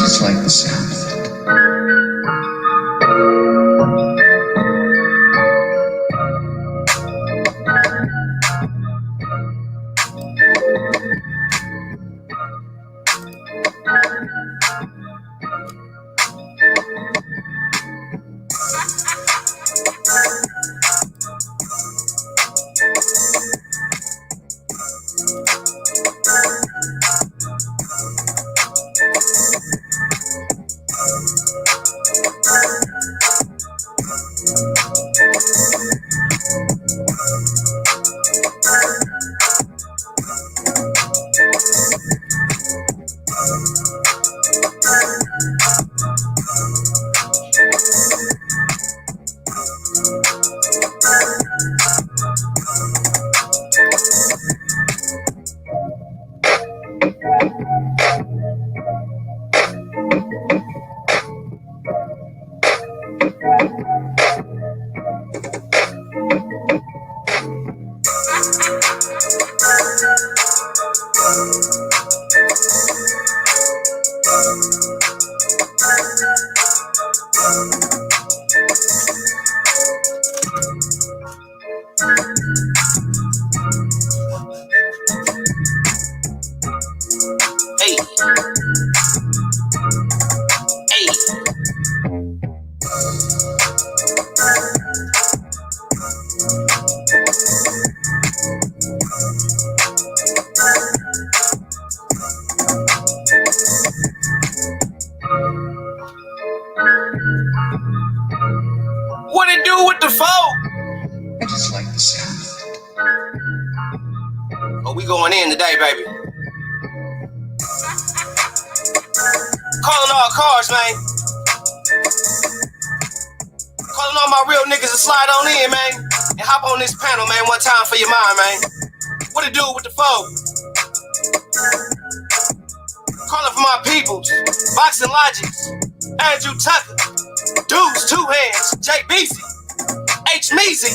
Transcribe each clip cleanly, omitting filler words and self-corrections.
just like the sound of it. What it do with the phone? I just like the sound of it. Oh, we going in today, baby. Calling all cars, man. Calling all my real niggas to slide on in, man. And hop on this panel, man, one time for your mind, man. What it do with the phone? Calling for my peoples. Boxing Logics. Andrew Tucker. Dudes, Two Hands. Jay Beasy. H. Measy.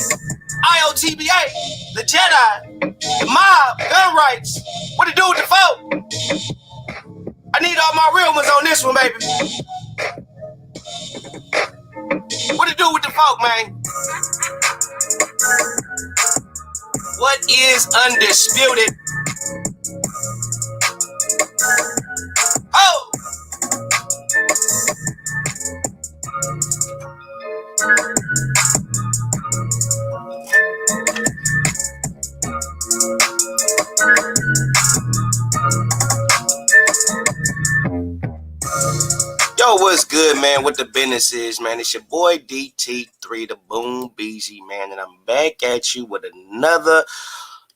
IOTBA. The Jedi. The Mob. Gun Rights. What it do with the phone? I need all my real ones on this one, baby. What it do with the folk, man? What is undisputed? Oh! Yo, what's good, man? What the business is, man? It's your boy DT3, the Boom Beezy, man, and I'm back at you with another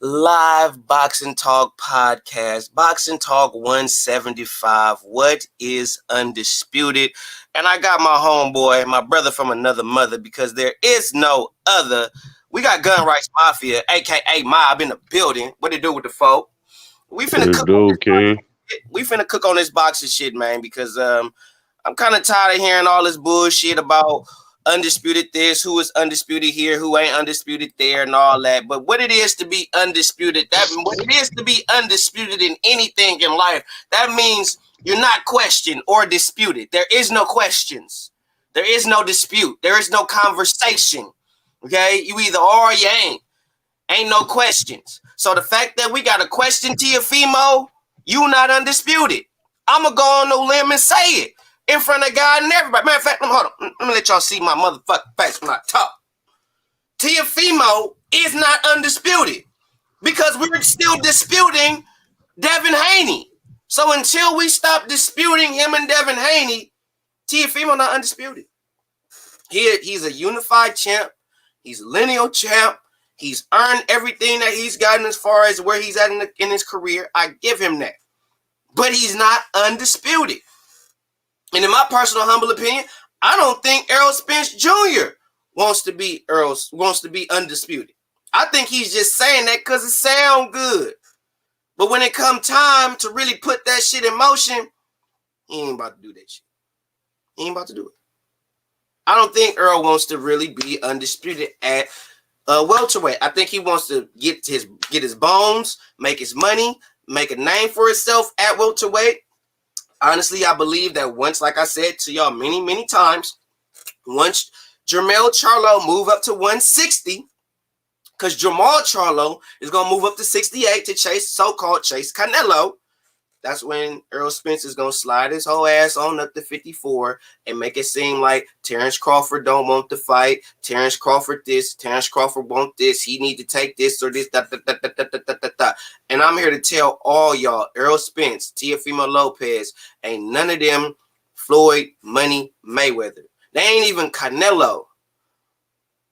live Boxing Talk podcast, Boxing Talk 175. What is undisputed? And I got my homeboy, my brother from another mother, because there is no other. We got Gun Rights Mafia, aka Mob, in the building. What it do with the folk? We finna cook on this boxing shit, man, because I'm kind of tired of hearing all this bullshit about undisputed this, who is undisputed here, who ain't undisputed there, and all that. But what it is to be undisputed, what it is to be undisputed in anything in life, that means you're not questioned or disputed. There is no questions. There is no dispute. There is no conversation. Okay? You either are or you ain't. Ain't no questions. So the fact that we got a question to your Fimo, you not undisputed. I'm going to go on no limb and say it in front of God and everybody. Matter of fact, hold on. Let me let y'all see my motherfucking face when I talk. Teofimo is not undisputed because we're still disputing Devin Haney. So until we stop disputing him and Devin Haney, Teofimo not undisputed. He's a unified champ. He's a lineal champ. He's earned everything that he's gotten as far as where he's at in his career. I give him that. But he's not undisputed. And in my personal humble opinion, I don't think Errol Spence Jr. wants to be undisputed. I think he's just saying that because it sounds good. But when it come time to really put that shit in motion, he ain't about to do that shit. He ain't about to do it. I don't think Earl wants to really be undisputed at welterweight. I think he wants to get his bones, make his money, make a name for himself at welterweight. Honestly, I believe that once, like I said to y'all many, many times, once Jermell Charlo move up to 160, because Jamal Charlo is going to move up to 68 to chase so-called Chase Canelo. That's when Errol Spence is going to slide his whole ass on up to 54 and make it seem like Terrence Crawford don't want to fight. Terrence Crawford this. Terrence Crawford want this. He need to take this or this. Da, da, da, da, da, da, da, da. And I'm here to tell all y'all, Errol Spence, Teofimo Lopez, ain't none of them Floyd Money Mayweather. They ain't even Canelo.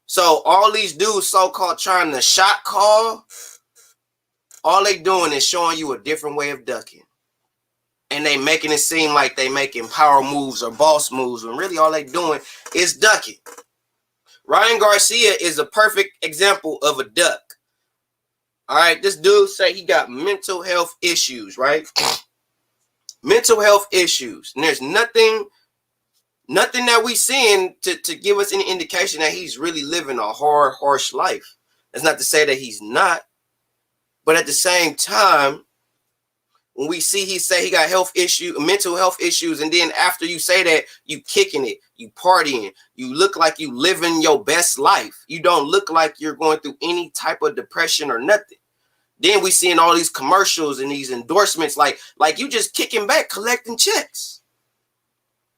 So all these dudes so-called trying to shot call, all they doing is showing you a different way of ducking. And they making it seem like they making power moves or boss moves when really all they doing is ducking. Ryan Garcia is a perfect example of a duck. All right, this dude say he got mental health issues, right? Mental health issues. And there's nothing that we seeing to give us any indication that he's really living a hard, harsh life. That's not to say that he's not. But at the same time, when we see he say he got mental health issues, and then after you say that, you kicking it, you partying, you look like you living your best life. You don't look like you're going through any type of depression or nothing. Then we seeing all these commercials and these endorsements like you just kicking back, collecting checks.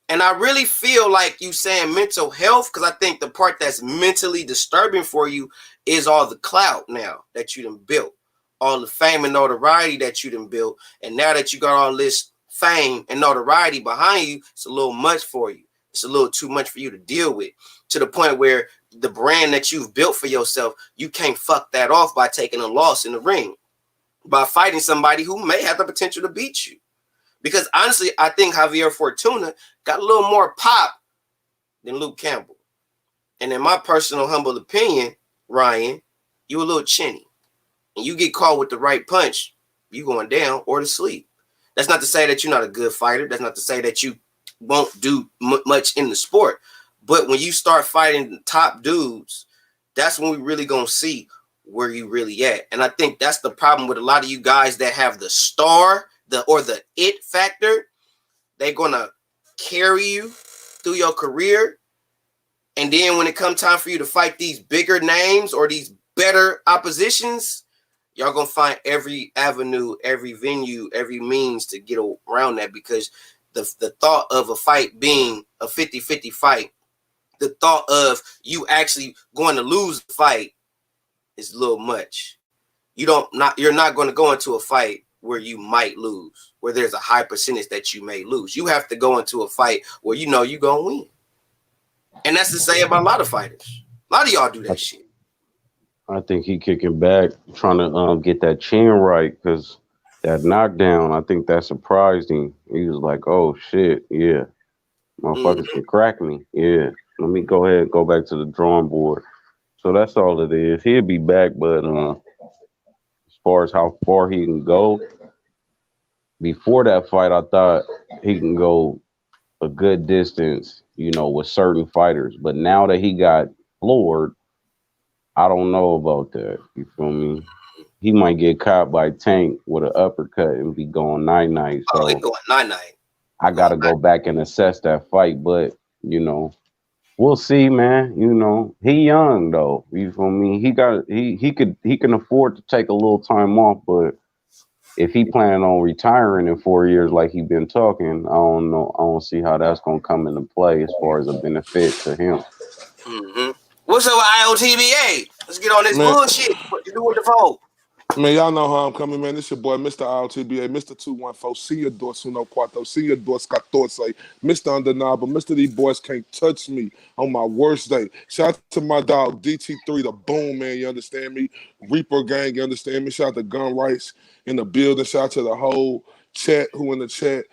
And I really feel like you saying mental health, because I think the part that's mentally disturbing for you is all the clout now that you done built. All the fame and notoriety that you done built. And now that you got all this fame and notoriety behind you, it's a little much for you. It's a little too much for you to deal with, to the point where the brand that you've built for yourself, you can't fuck that off by taking a loss in the ring, by fighting somebody who may have the potential to beat you. Because honestly, I think Javier Fortuna got a little more pop than Luke Campbell. And in my personal humble opinion, Ryan, you a little chinny. And you get caught with the right punch, you going down or to sleep. That's not to say that you're not a good fighter. That's not to say that you won't do much in the sport. But when you start fighting the top dudes, that's when we really going to see where you really at. And I think that's the problem with a lot of you guys that have the star, the it factor. They're going to carry you through your career. And then when it comes time for you to fight these bigger names or these better oppositions, y'all gonna find every avenue, every venue, every means to get around that, because the thought of a fight being a 50-50 fight, the thought of you actually going to lose the fight is a little much. You're not going to go into a fight where you might lose, where there's a high percentage that you may lose. You have to go into a fight where you know you're gonna win. And that's to say about a lot of fighters. A lot of y'all do that shit. I think he kicking back, trying to get that chin right, because that knockdown, I think that surprised him. He was like, "Oh shit, yeah, motherfuckers can crack me. Yeah, let me go ahead and go back to the drawing board." So that's all it is. He'll be back, but as far as how far he can go, before that fight, I thought he can go a good distance, with certain fighters. But now that he got floored, I don't know about that. You feel me? He might get caught by Tank with an uppercut and be going night-night. So he going night-night. I got to go back and assess that fight. But, we'll see, man. He young, though. You feel me? He can afford to take a little time off. But if he planning on retiring in 4 years like he been talking, I don't know. I don't see how that's going to come into play as far as a benefit to him. Mm-hmm. What's up with IOTBA? Let's get on this bullshit. What you do with the vote? Man, y'all know how I'm coming, man. This your boy, Mr. IOTBA, Mr. 214, Senior Dos Uno Cuarto, Senior Dos Catorce, Mr. Undeniable, Mr. These boys can't touch me on my worst day. Shout out to my dog, DT3, the boom, man, you understand me? Reaper gang, you understand me? Shout out to Gun Rights in the building. Shout out to the whole chat, who in the chat.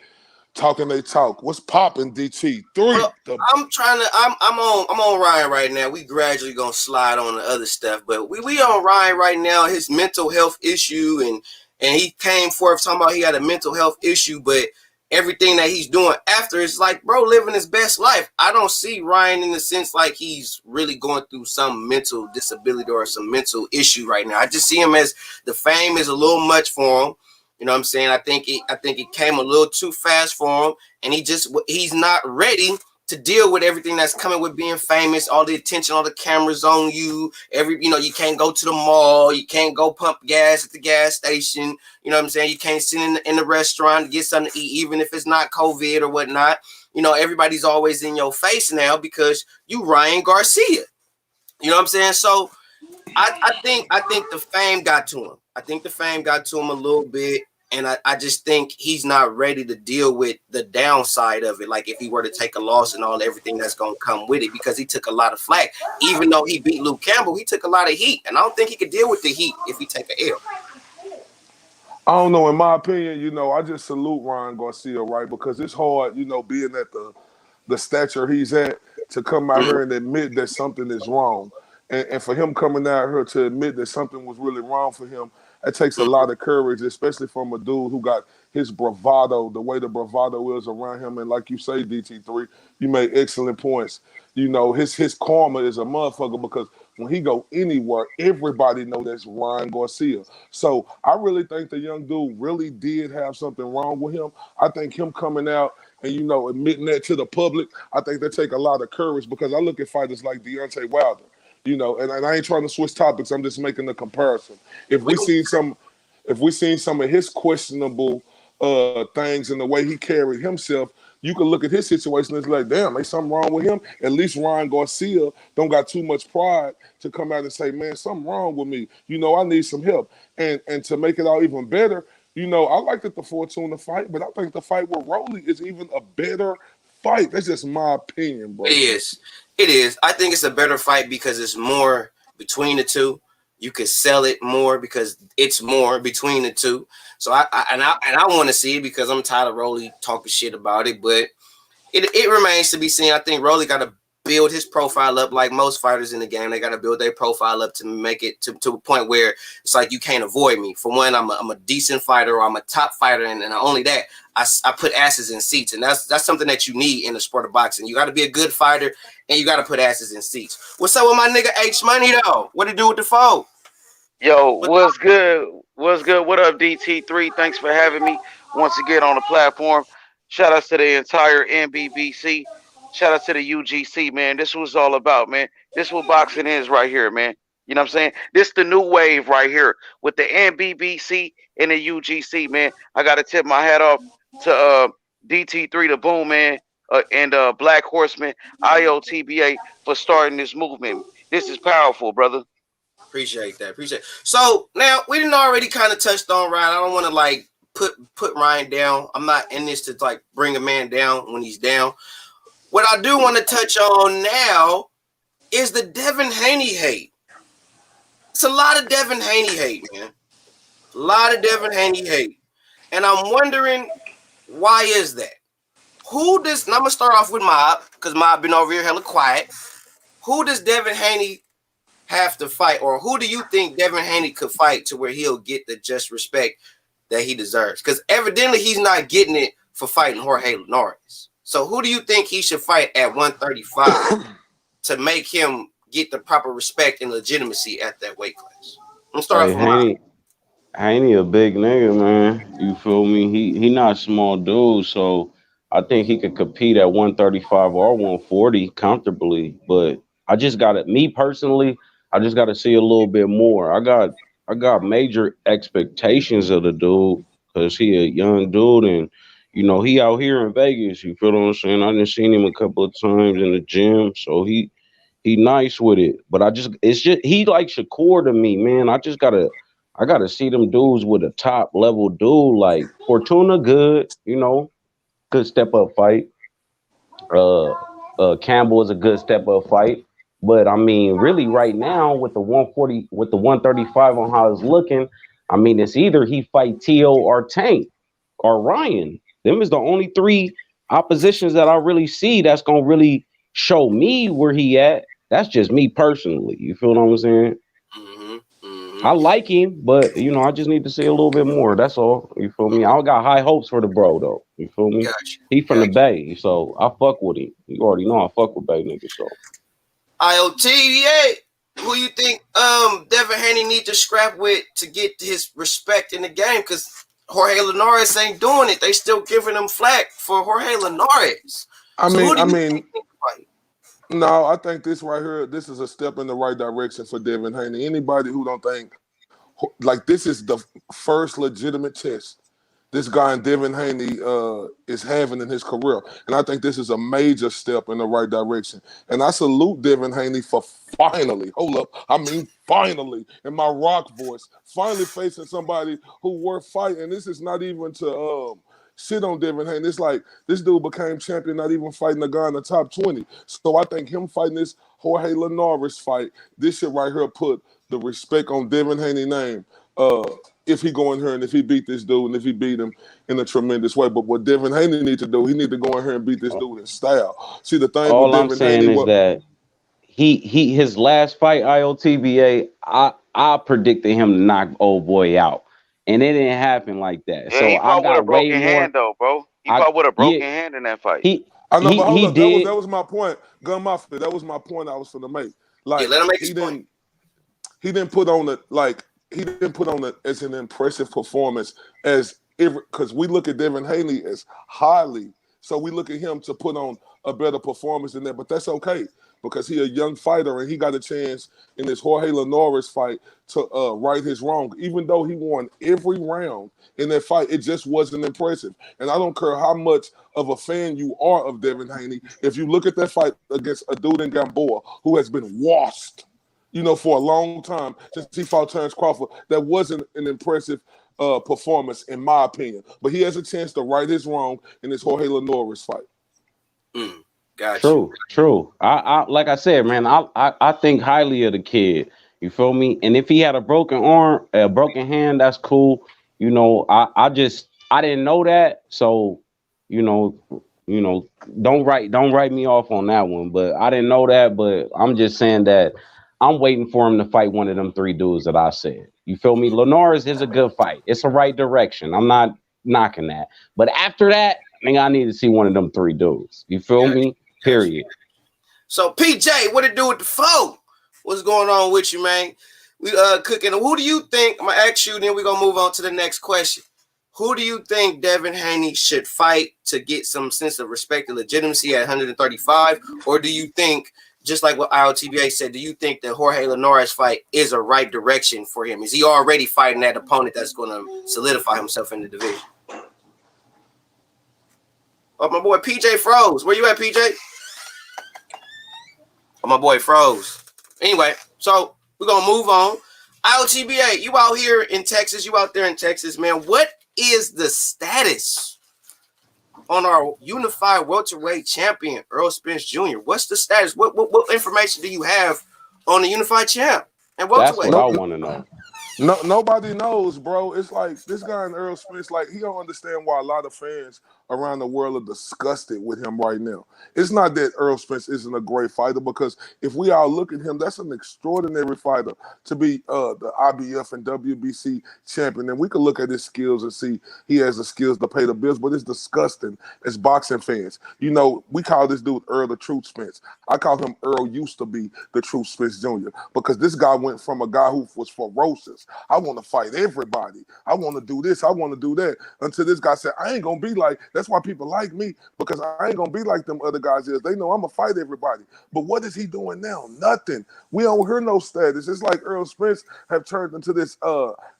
Talking they talk. What's popping, DT3? Well, I'm on Ryan right now. We gradually gonna slide on the other stuff, but we on Ryan right now. His mental health issue, and he came forth talking about he had a mental health issue, but everything that he's doing after is like, bro, living his best life. I don't see Ryan in the sense like he's really going through some mental disability or some mental issue right now. I just see him as the fame is a little much for him. You know what I'm saying? I think it came a little too fast for him, and he's not ready to deal with everything that's coming with being famous, all the attention, all the cameras on you. You can't go to the mall, you can't go pump gas at the gas station. You know what I'm saying? You can't sit in the restaurant to get something to eat, even if it's not COVID or whatnot. Everybody's always in your face now because you Ryan Garcia. You know what I'm saying? So I think the fame got to him. I think the fame got to him a little bit. And I just think he's not ready to deal with the downside of it. Like if he were to take a loss and everything that's going to come with it, because he took a lot of flack. Even though he beat Luke Campbell, he took a lot of heat. And I don't think he could deal with the heat if he take an L. I don't know. In my opinion, I just salute Ryan Garcia, right? Because it's hard, being at the stature he's at, to come out here and admit that something is wrong. And for him coming out here to admit that something was really wrong for him, it takes a lot of courage, especially from a dude who got his bravado, the way the bravado is around him. And like you say, DT3, you made excellent points. His karma is a motherfucker, because when he go anywhere, everybody know that's Ryan Garcia. So I really think the young dude really did have something wrong with him. I think him coming out and, admitting that to the public, I think that take a lot of courage, because I look at fighters like Deontay Wilder. And I ain't trying to switch topics. I'm just making a comparison. If we seen some of his questionable things and the way he carried himself, you can look at his situation and it's like, damn, there's something wrong with him. At least Ryan Garcia don't got too much pride to come out and say, man, something wrong with me. I need some help. And to make it all even better, I liked the Fortuna fight, but I think the fight with Rolly is even a better fight. That's just my opinion, bro. It is. I think it's a better fight because it's more between the two. You could sell it more because it's more between the two. So I want to see it because I'm tired of Rolly talking shit about it. But it remains to be seen. I think Rolly got to build his profile up like most fighters in the game. They got to build their profile up to make it to a point where it's like you can't avoid me. For one, I'm a decent fighter, or I'm a top fighter, and not only that, I put asses in seats, and that's something that you need in the sport of boxing. You got to be a good fighter, and you got to put asses in seats. What's up with my nigga H Money though? What it do with the foe? Yo, what's good? What's good? What up, DT3? Thanks for having me once again on the platform. Shout out to the entire NBBC. Shout out to the UGC, man. This was all about, man. This what boxing is right here, man. You know what I'm saying? This the new wave right here with the NBBC and the UGC, man. I got to tip my hat off to DT3, the Boom, man, and Black Horseman, IOTBA for starting this movement. This is powerful, brother. Appreciate that. So now we didn't already kind of touched on Ryan. I don't want to like put Ryan down. I'm not in this to like bring a man down when he's down. What I do want to touch on now is the Devin Haney hate. It's a lot of Devin Haney hate, man. A lot of Devin Haney hate. And I'm wondering, why is that? And I'm going to start off with Mob, because Mob been over here hella quiet. Who does Devin Haney have to fight, or who do you think Devin Haney could fight to where he'll get the just respect that he deserves? Because evidently he's not getting it for fighting Jorge Linares. So who do you think he should fight at 135 to make him get the proper respect and legitimacy at that weight class? I'm starting with Haney a big nigga, man. You feel me? He not a small dude, so I think he could compete at 135 or 140 comfortably. But I just gotta see a little bit more. I got major expectations of the dude because he a young dude, and he out here in Vegas. You feel what I'm saying? I done seen him a couple of times in the gym, so he nice with it. But it's just he like Shakur to me, man. I gotta see them dudes with a top level dude like Fortuna. Good, good step up fight. Campbell is a good step up fight. But I mean, really, right now with the 140, with the 135 on how it's looking, I mean, it's either he fight T.O. or Tank or Ryan. Them is the only three oppositions that I really see that's gonna really show me where he at. That's just me personally. You feel what I'm saying? I like him, but I just need to see a little bit more. That's all. You feel me? I got high hopes for the bro though. You feel me? Gotcha. He from the Bay, so I fuck with him. You already know I fuck with Bay niggas, so. IOTBA, who you think Devin Haney need to scrap with to get his respect in the game? Because Jorge Linares ain't doing it. They still giving him flack for Jorge Linares. I So mean, who do you think fight? no, I think this right here, this is a step in the right direction for Devin Haney. Anybody who don't think, like, this is the first legitimate test this guy Devin Haney is having in his career. And I think this is a major step in the right direction. And I salute Devin Haney for finally, finally, in my rock voice, finally facing somebody who worth fighting. This is not even to shit on Devin Haney. It's like this dude became champion, not even fighting a guy in the top 20. So I think him fighting this Jorge Linares fight, this shit right here put the respect on Devin Haney's name. If he go in here and if he beat this dude and if he beat him in a tremendous way. But what Devin Haney need to do, he need to go in here and beat this dude in style. See, the thing All with I'm Devin saying Haney, is that his last fight, IOTBA, I predicted him to knock old boy out. And it didn't happen like that. Yeah, So he I fought with a got way broken more. hand though, bro. He fought with a broken hand in that fight. I know, but hold up, did. that was my point. Gun Mafia, that was my point I was finna make. Like, let him make his point. He didn't put on it as an impressive performance as because we look at Devin Haney as highly, so we look at him to put on a better performance than that. But that's okay because he a young fighter and he got a chance in this Jorge Linares fight to right his wrong. Even though he won every round in that fight, it just wasn't impressive. And I don't care how much of a fan you are of Devin Haney. If you look at that fight against a dude in Gamboa who has been washed, for a long time since he fought Terrence Crawford, that wasn't an impressive performance in my opinion. But he has a chance to right his wrong in this Jorge Linares fight. Gotcha. True. I like I said, man, I think highly of the kid. You feel me? And if he had a broken arm, a broken hand, that's cool. I didn't know that, so don't write me off on that one. But I didn't know that. But I'm just saying that I'm waiting for him to fight one of them three dudes that I said. You feel me? Linares is a good fight. It's a right direction. I'm not knocking that. But after that, I need to see one of them three dudes. You feel me? Period. So PJ, what it do with the foe? What's going on with you, man? We cooking. Who do you think? I'm gonna ask you, then we're gonna move on to the next question. Who do you think Devin Haney should fight to get some sense of respect and legitimacy at 135? Or do you think, just like what IOTBA said, do you think the Jorge Linares fight is a right direction for him? Is he already fighting that opponent that's going to solidify himself in the division? Oh, my boy PJ froze. Where you at, PJ? Oh, my boy froze. Anyway, so we're going to move on. IOTBA, you out here in Texas. You out there in Texas, man. What is the status on our unified welterweight champion, Earl Spence Jr.? What's the status? What information do you have on the unified champ and welterweight? That's what I want to know. No, nobody knows, bro. It's like this guy in Earl Spence, like he don't understand why a lot of fans around the world are disgusted with him right now. It's not that Earl Spence isn't a great fighter, because if we all look at him, that's an extraordinary fighter to be the IBF and WBC champion. And we can look at his skills and see he has the skills to pay the bills, but it's disgusting as boxing fans. We call this dude Earl the Truth Spence. I call him Earl used to be the Truth Spence Jr. because this guy went from a guy who was ferocious. I want to fight everybody. I want to do this. I want to do that. Until this guy said, I ain't going to be like, that's why people like me, because I ain't going to be like them other guys is. They know I'm going to fight everybody. But what is he doing now? Nothing. We don't hear no status. It's like Earl Spence have turned into this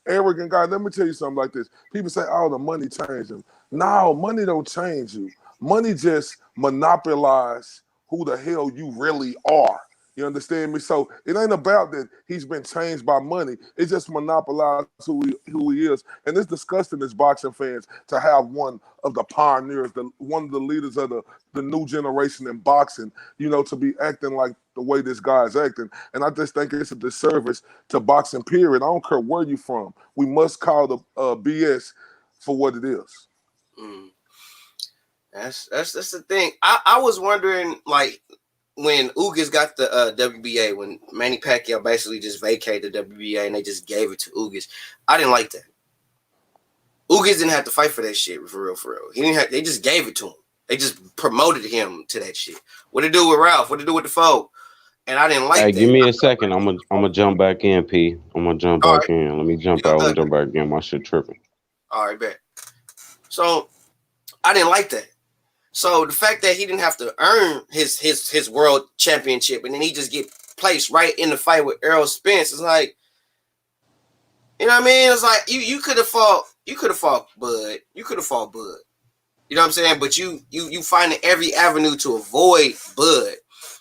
arrogant guy. Let me tell you something like this. People say, oh, the money changed him. No, money don't change you. Money just monopolize who the hell you really are. You understand me? So it ain't about that he's been changed by money. It just monopolized who he is. And it's disgusting as boxing fans to have one of the pioneers, one of the leaders of the new generation in boxing, to be acting like the way this guy is acting. And I just think it's a disservice to boxing, period. I don't care where you're from. We must call the BS for what it is. That's the thing. I was wondering, like, when Ugas got the WBA, when Manny Pacquiao basically just vacated the WBA and they just gave it to Ugas, I didn't like that. Ugas didn't have to fight for that shit, for real. He didn't have. They just gave it to him. They just promoted him to that shit. What to do with Ralph? What to do with the foe? And I didn't like that. Give me a second. I'm gonna jump back in, P. I'm gonna jump back in. Let me jump out and jump back in. My shit tripping. All right, bet. So I didn't like that. So the fact that he didn't have to earn his world championship and then he just get placed right in the fight with Errol Spence is like, you know what I mean? It's like you could have fought Bud. You could have fought Bud. You know what I'm saying? But you finding every avenue to avoid Bud.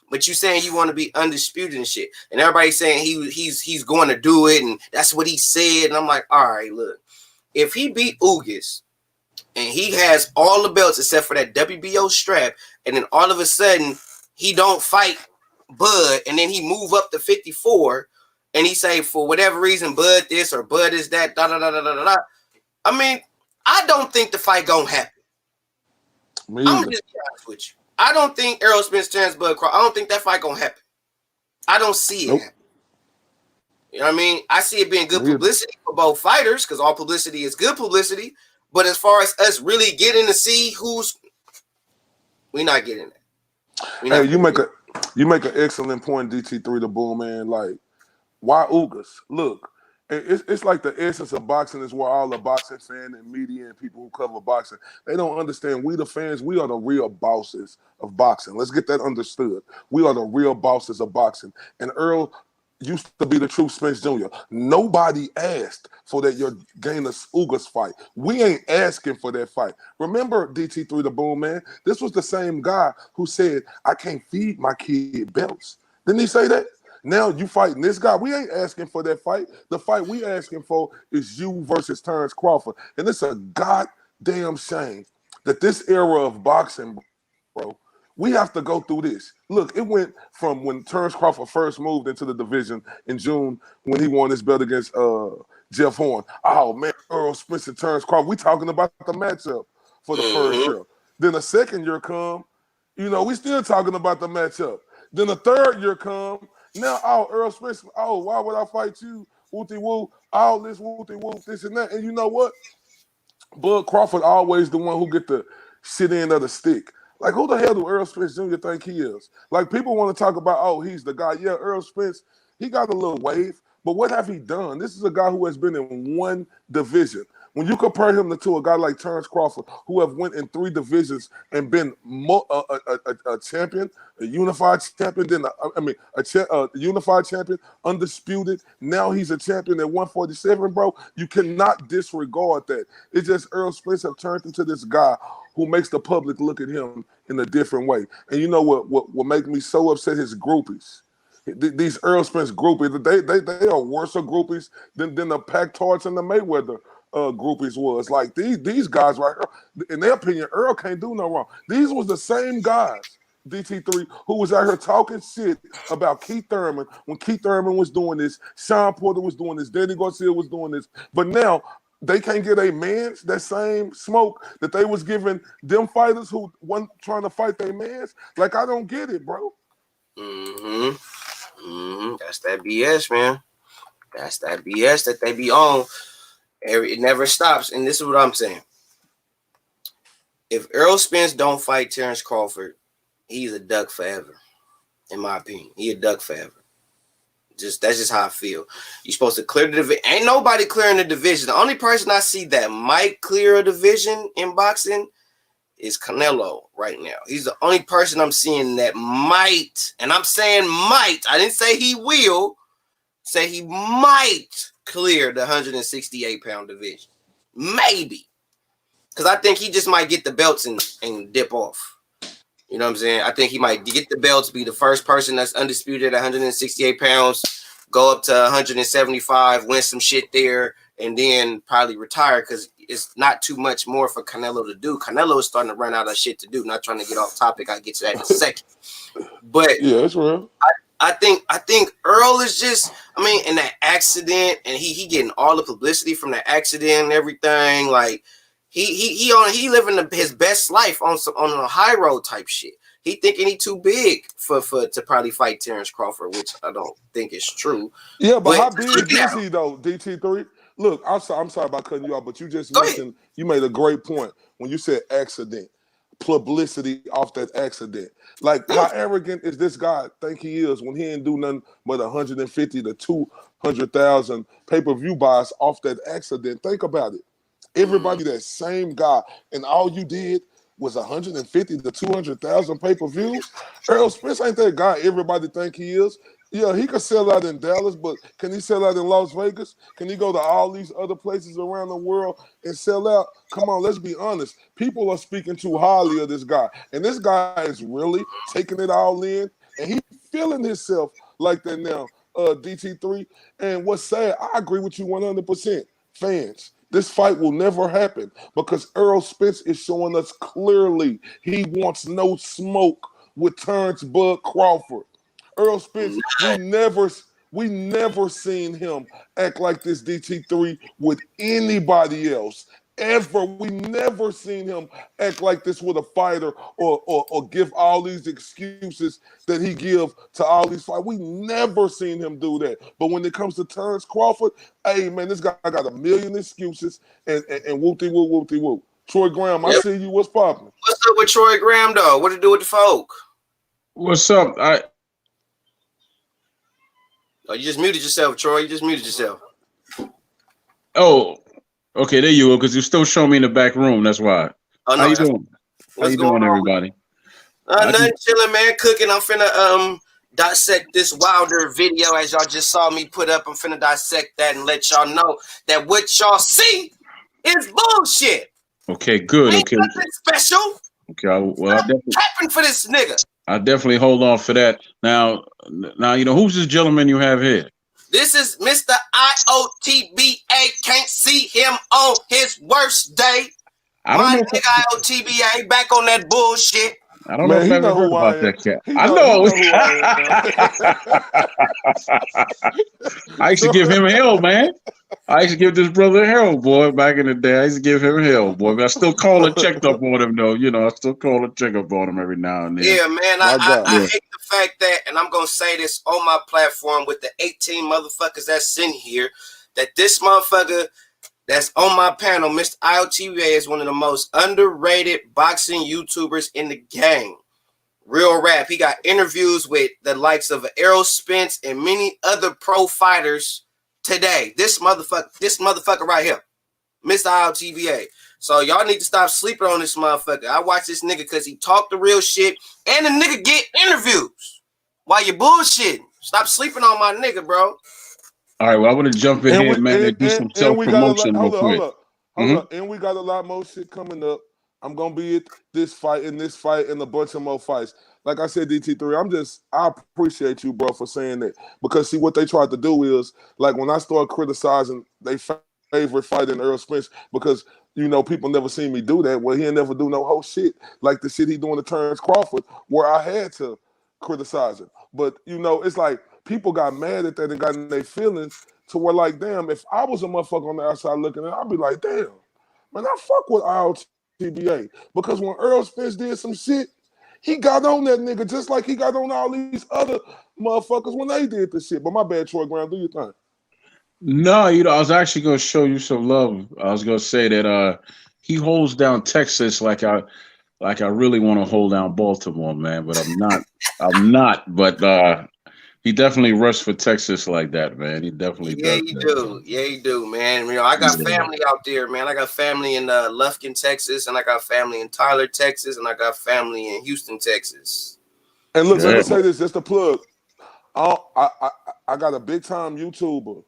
But you saying you want to be undisputed and shit. And everybody's saying he's going to do it and that's what he said. And I'm like, all right, look. If he beat Ugas and he has all the belts except for that WBO strap, and then all of a sudden he don't fight Bud, and then he move up to 54, and he say for whatever reason Bud this or Bud is that, da da da da da da. I mean, I don't think the fight gonna happen. I'm gonna just be honest with you. I don't think Errol Spence chance Bud Crawford. I don't think that fight gonna happen. I don't see it happen. You know what I mean? I see it being good publicity for both fighters because all publicity is good publicity. But as far as us really getting to see we're not getting that. Hey, you make an excellent point, DT3 the Boom, man. Like, why Ugas? Look, it's like the essence of boxing is where all the boxing fan and media and people who cover boxing, they don't understand. We the fans, we are the real bosses of boxing. Let's get that understood. We are the real bosses of boxing. And Earl used to be the true Spence Jr. Nobody asked for that your Gainus Ugas fight. We ain't asking for that fight. Remember DT3 the Boom, man? This was the same guy who said, I can't feed my kid belts. Didn't he say that? Now you fighting this guy. We ain't asking for that fight. The fight we asking for is you versus Terrence Crawford. And it's a goddamn shame that this era of boxing, bro, we have to go through this. Look, it went from when Terrence Crawford first moved into the division in June when he won his belt against Jeff Horn. Oh, man, Errol Spence and Terrence Crawford. We talking about the matchup for the first year. Then the second year come, we still talking about the matchup. Then the third year come, now, Errol Spence, why would I fight you? Wooty woo, all this wooty woo, this and that. And you know what? Bud Crawford always the one who get the shit end of the stick. Like, who the hell do Errol Spence Jr. think he is? Like, people want to talk about, he's the guy. Yeah, Errol Spence, he got a little wave, but what have he done? This is a guy who has been in one division. When you compare him to a guy like Terrence Crawford, who have went in 3 divisions and been a champion, a unified champion, then a unified champion, undisputed. Now he's a champion at 147, bro. You cannot disregard that. It's just Errol Spence have turned into this guy who makes the public look at him in a different way. And you know what makes me so upset? His groupies. These Errol Spence groupies, they are worse groupies than the Pac Tarts and the Mayweather groupies was. Like these guys right here, in their opinion, Earl can't do no wrong. These was the same guys, DT3, who was out here talking shit about Keith Thurman when Keith Thurman was doing this, Sean Porter was doing this, Danny Garcia was doing this. But now they can't get a man's that same smoke that they was giving them fighters who weren't trying to fight their mans. Like, I don't get it, bro. That's that BS, man. That's that BS that they be on. It never stops. And this is what I'm saying. If Errol Spence don't fight Terrence Crawford, he's a duck forever. In my opinion. He a duck forever. That's just how I feel. You're supposed to clear the division. Ain't nobody clearing the division. The only person I see that might clear a division in boxing is Canelo right now. He's the only person I'm seeing that might, and I'm saying might. I didn't say he will. Say he might clear the 168-pound division. Maybe. Because I think he just might get the belts and dip off. You know what I'm saying? I think he might get the belts, be the first person that's undisputed at 168 pounds, go up to 175, win some shit there, and then probably retire because it's not too much more for Canelo to do. Canelo is starting to run out of shit to do. Not trying to get off topic. I'll get to that in a second. But yeah, that's real. I think Earl is just, in that accident, and he getting all the publicity from the accident and everything. Like he living his best life on a high road type shit. He thinking he too big for to probably fight Terrence Crawford, which I don't think is true. Yeah, but how big is he though, DT3? Look, I'm sorry about cutting you off, but you just mentioned, you made a great point when you said accident, publicity off that accident. Like, how arrogant is this guy think he is when he ain't do nothing but 150 to 200,000 pay-per-view buys off that accident? Think about it. Everybody that same guy, and all you did was 150 to 200,000 pay-per-views. Earl Spence ain't that guy everybody think he is. Yeah, he could sell out in Dallas, but can he sell out in Las Vegas? Can he go to all these other places around the world and sell out? Come on, let's be honest. People are speaking too highly of this guy, and this guy is really taking it all in, and he feeling himself like that now, DT3. And what's sad, I agree with you 100%. Fans, this fight will never happen because Earl Spence is showing us clearly he wants no smoke with Terrence Bud Crawford. Earl Spence, we never seen him act like this DT3 with anybody else. Ever. We never seen him act like this with a fighter or give all these excuses that he give to all these fighters. We never seen him do that. But when it comes to Terrence Crawford, hey, man, this guy got a million excuses and whoop-de-whoop, whoop-de-whoop. Troy Graham, I see you. What's popping? What's up with Troy Graham, though? What to do with the folk? What's up? Oh, you just muted yourself, Troy. You just muted yourself. Oh, okay, there you go, because you're still showing me in the back room. That's why. Oh, no, how you doing? How you doing, everybody? Nothing, chilling, man. Cooking. I'm finna dissect this Wilder video as y'all just saw me put up. I'm finna dissect that and let y'all know that what y'all see is bullshit. Okay, good. Ain't Okay, nothing special. okay. Well, I definitely Capping for this nigga. I definitely hold on for that. Now, you know, who's this gentleman you have here? This is Mr. IOTBA. Can't see him on his worst day. My nigga IOTBA back on that bullshit. I don't know if I ever heard about that cat. I know. I used to give him hell, man. I used to give this brother hell, boy, back in the day. I used to give him hell, boy. But I still call and check up on him, though. You know, I still call and check up on him every now and then. Yeah, man. I hate the fact that, and I'm going to say this on my platform with the 18 motherfuckers that's in here, that this motherfucker that's on my panel, Mr. IOTBA, is one of the most underrated boxing YouTubers in the game. Real rap. He got interviews with the likes of Errol Spence and many other pro fighters today. This motherfucker right here, Mr. IOTBA. So y'all need to stop sleeping on this motherfucker. I watch this nigga because he talk the real shit and the nigga get interviews while you bullshitting. Stop sleeping on my nigga, bro. All right, well, I want to jump in here, man, and do some self-promotion real quick. Hold up. And we got a lot more shit coming up. I'm going to be at this fight, and a bunch of more fights. Like I said, DT3, I appreciate you, bro, for saying that. Because, see, what they tried to do is, like, when I started criticizing their favorite fighter in Earl Spence, because, you know, people never seen me do that. Well, he ain't never do no whole shit like the shit he doing to Terrence Crawford, where I had to criticize him. But, you know, it's like, people got mad at that and got in their feelings to where, like, damn, if I was a motherfucker on the outside looking at it, I'd be like, damn, man, I fuck with IOTBA. Because when Earl Spence did some shit, he got on that nigga just like he got on all these other motherfuckers when they did the shit. But my bad, Troy Graham, do your thing. No, you know, I was actually going to show you some love. I was going to say that he holds down Texas like I really want to hold down Baltimore, man, but I'm not. But he definitely rushed for Texas like that, man. He definitely does. Yeah, you do, man. You know, I got family out there, man. I got family in Lufkin, Texas, and I got family in Tyler, Texas, and I got family in Houston, Texas. And look, let me say this, just a plug. I got a big-time YouTuber,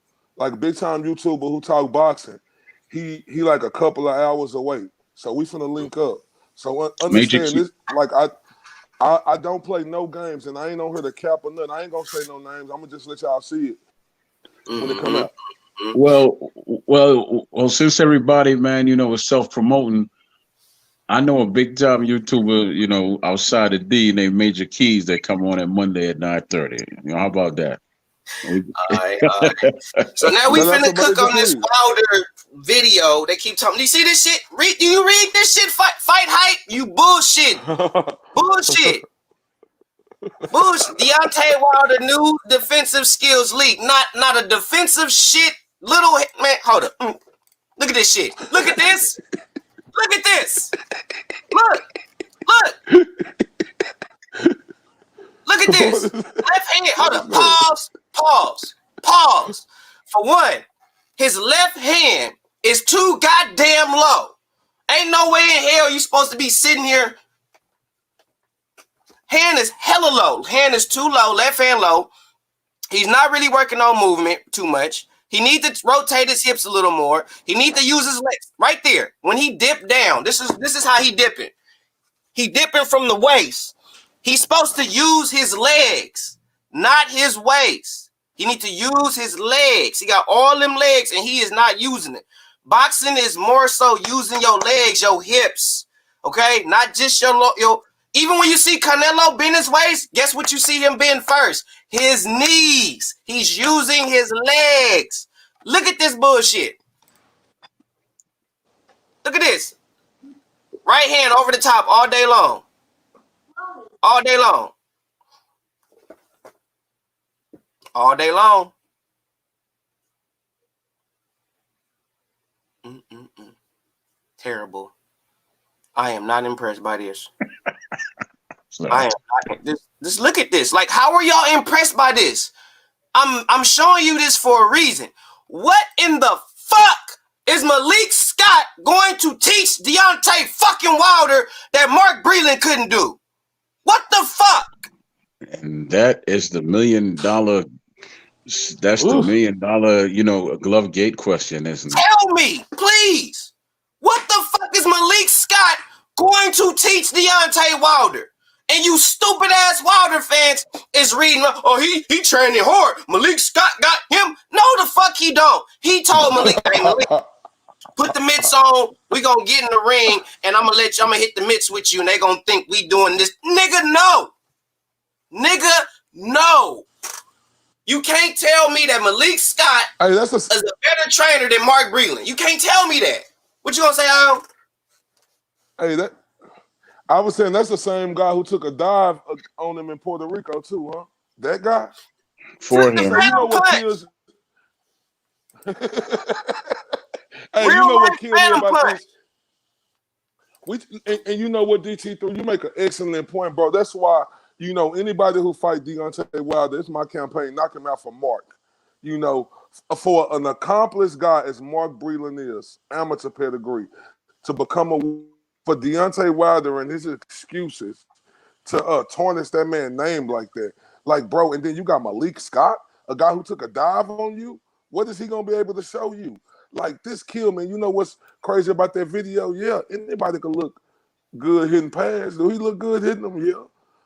who talk boxing. He like a couple of hours away. So we finna link up. So understand this, like I don't play no games, and I ain't on here to cap or nothing. I ain't gonna say no names. I'm gonna just let y'all see it when it come out. Well, since everybody, man, you know, is self-promoting, I know a big-time YouTuber, you know, outside of D named Major Keys that come on Monday at 9:30. You know, how about that? All right. So now we finna cook on this Wilder video. They keep talking. Do you see this shit? Do you read this shit? Fight hype? You bullshit. Bullshit. Deontay Wilder new defensive skills leak. Not a defensive shit. Little man. Hold up. Look at this shit. Look at this. Look at this. Look. Look at this. Left hand. Hold up. Pause. For one, his left hand is too goddamn low. Ain't no way in hell you supposed to be sitting here. Hand is hella low. Hand is too low. Left hand low. He's not really working on movement too much. He needs to rotate his hips a little more. He needs to use his legs right there. When he dipped down, this is how he dipping. He dipping from the waist. He's supposed to use his legs, not his waist. He needs to use his legs. He got all them legs and he is not using it. Boxing is more so using your legs, your hips, okay? Not just your even when you see Canelo bend his waist, guess what you see him bend first? His knees. He's using his legs. Look at this bullshit. Look at this. Right hand over the top all day long. All day long. All day long. Terrible. I am not impressed by this. I am not. Just look at this. Like, how are y'all impressed by this? I'm showing you this for a reason. What in the fuck is Malik Scott going to teach Deontay fucking Wilder that Mark Breland couldn't do? What the fuck? And that is the $1 million. That's the $1 million, glove gate question, isn't it? Tell me, please. What the fuck is Malik Scott going to teach Deontay Wilder? And you stupid ass Wilder fans is reading, oh, he training hard. Malik Scott got him. No, the fuck he don't. He told Malik, hey, Malik, put the mitts on. We gonna get in the ring, and I'm gonna hit the mitts with you, and they gonna think we doing this. Nigga, no. Nigga, no. You can't tell me that Malik Scott is a better trainer than Mark Breland. You can't tell me that. What you gonna say, Al? Hey, I was saying that's the same guy who took a dive on him in Puerto Rico too, huh? That guy? For him. You know what kills? Hey, you know what kills me about this? And you know what, DT3, you make an excellent point, bro. That's why, anybody who fight Deontay Wilder, it's my campaign, knock him out for Mark. For an accomplished guy as Mark Breland is, amateur pedigree, to become for Deontay Wilder and his excuses to tarnish that man's name like that. Like, bro, and then you got Malik Scott, a guy who took a dive on you. What is he going to be able to show you? Like, this kill, man. You know what's crazy about that video? Yeah, anybody can look good hitting pads. Do he look good hitting them? Yeah.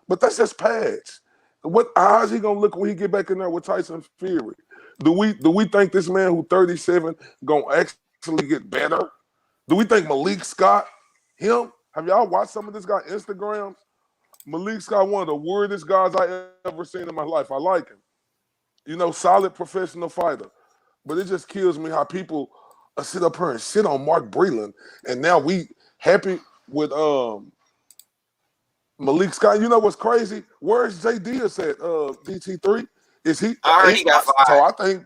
But that's just pads. How is he going to look when he get back in there with Tyson Fury? Do we think this man who 37 going to actually get better? Do we think Malik Scott, him? Have y'all watched some of this guy Instagrams? Malik Scott, one of the weirdest guys I ever seen in my life. I like him. Solid professional fighter. But it just kills me how people sit up here and shit on Mark Breland, and now we happy with Malik Scott. You know what's crazy? Where's J Diaz at? DT3? Is he? I already got fired. So I think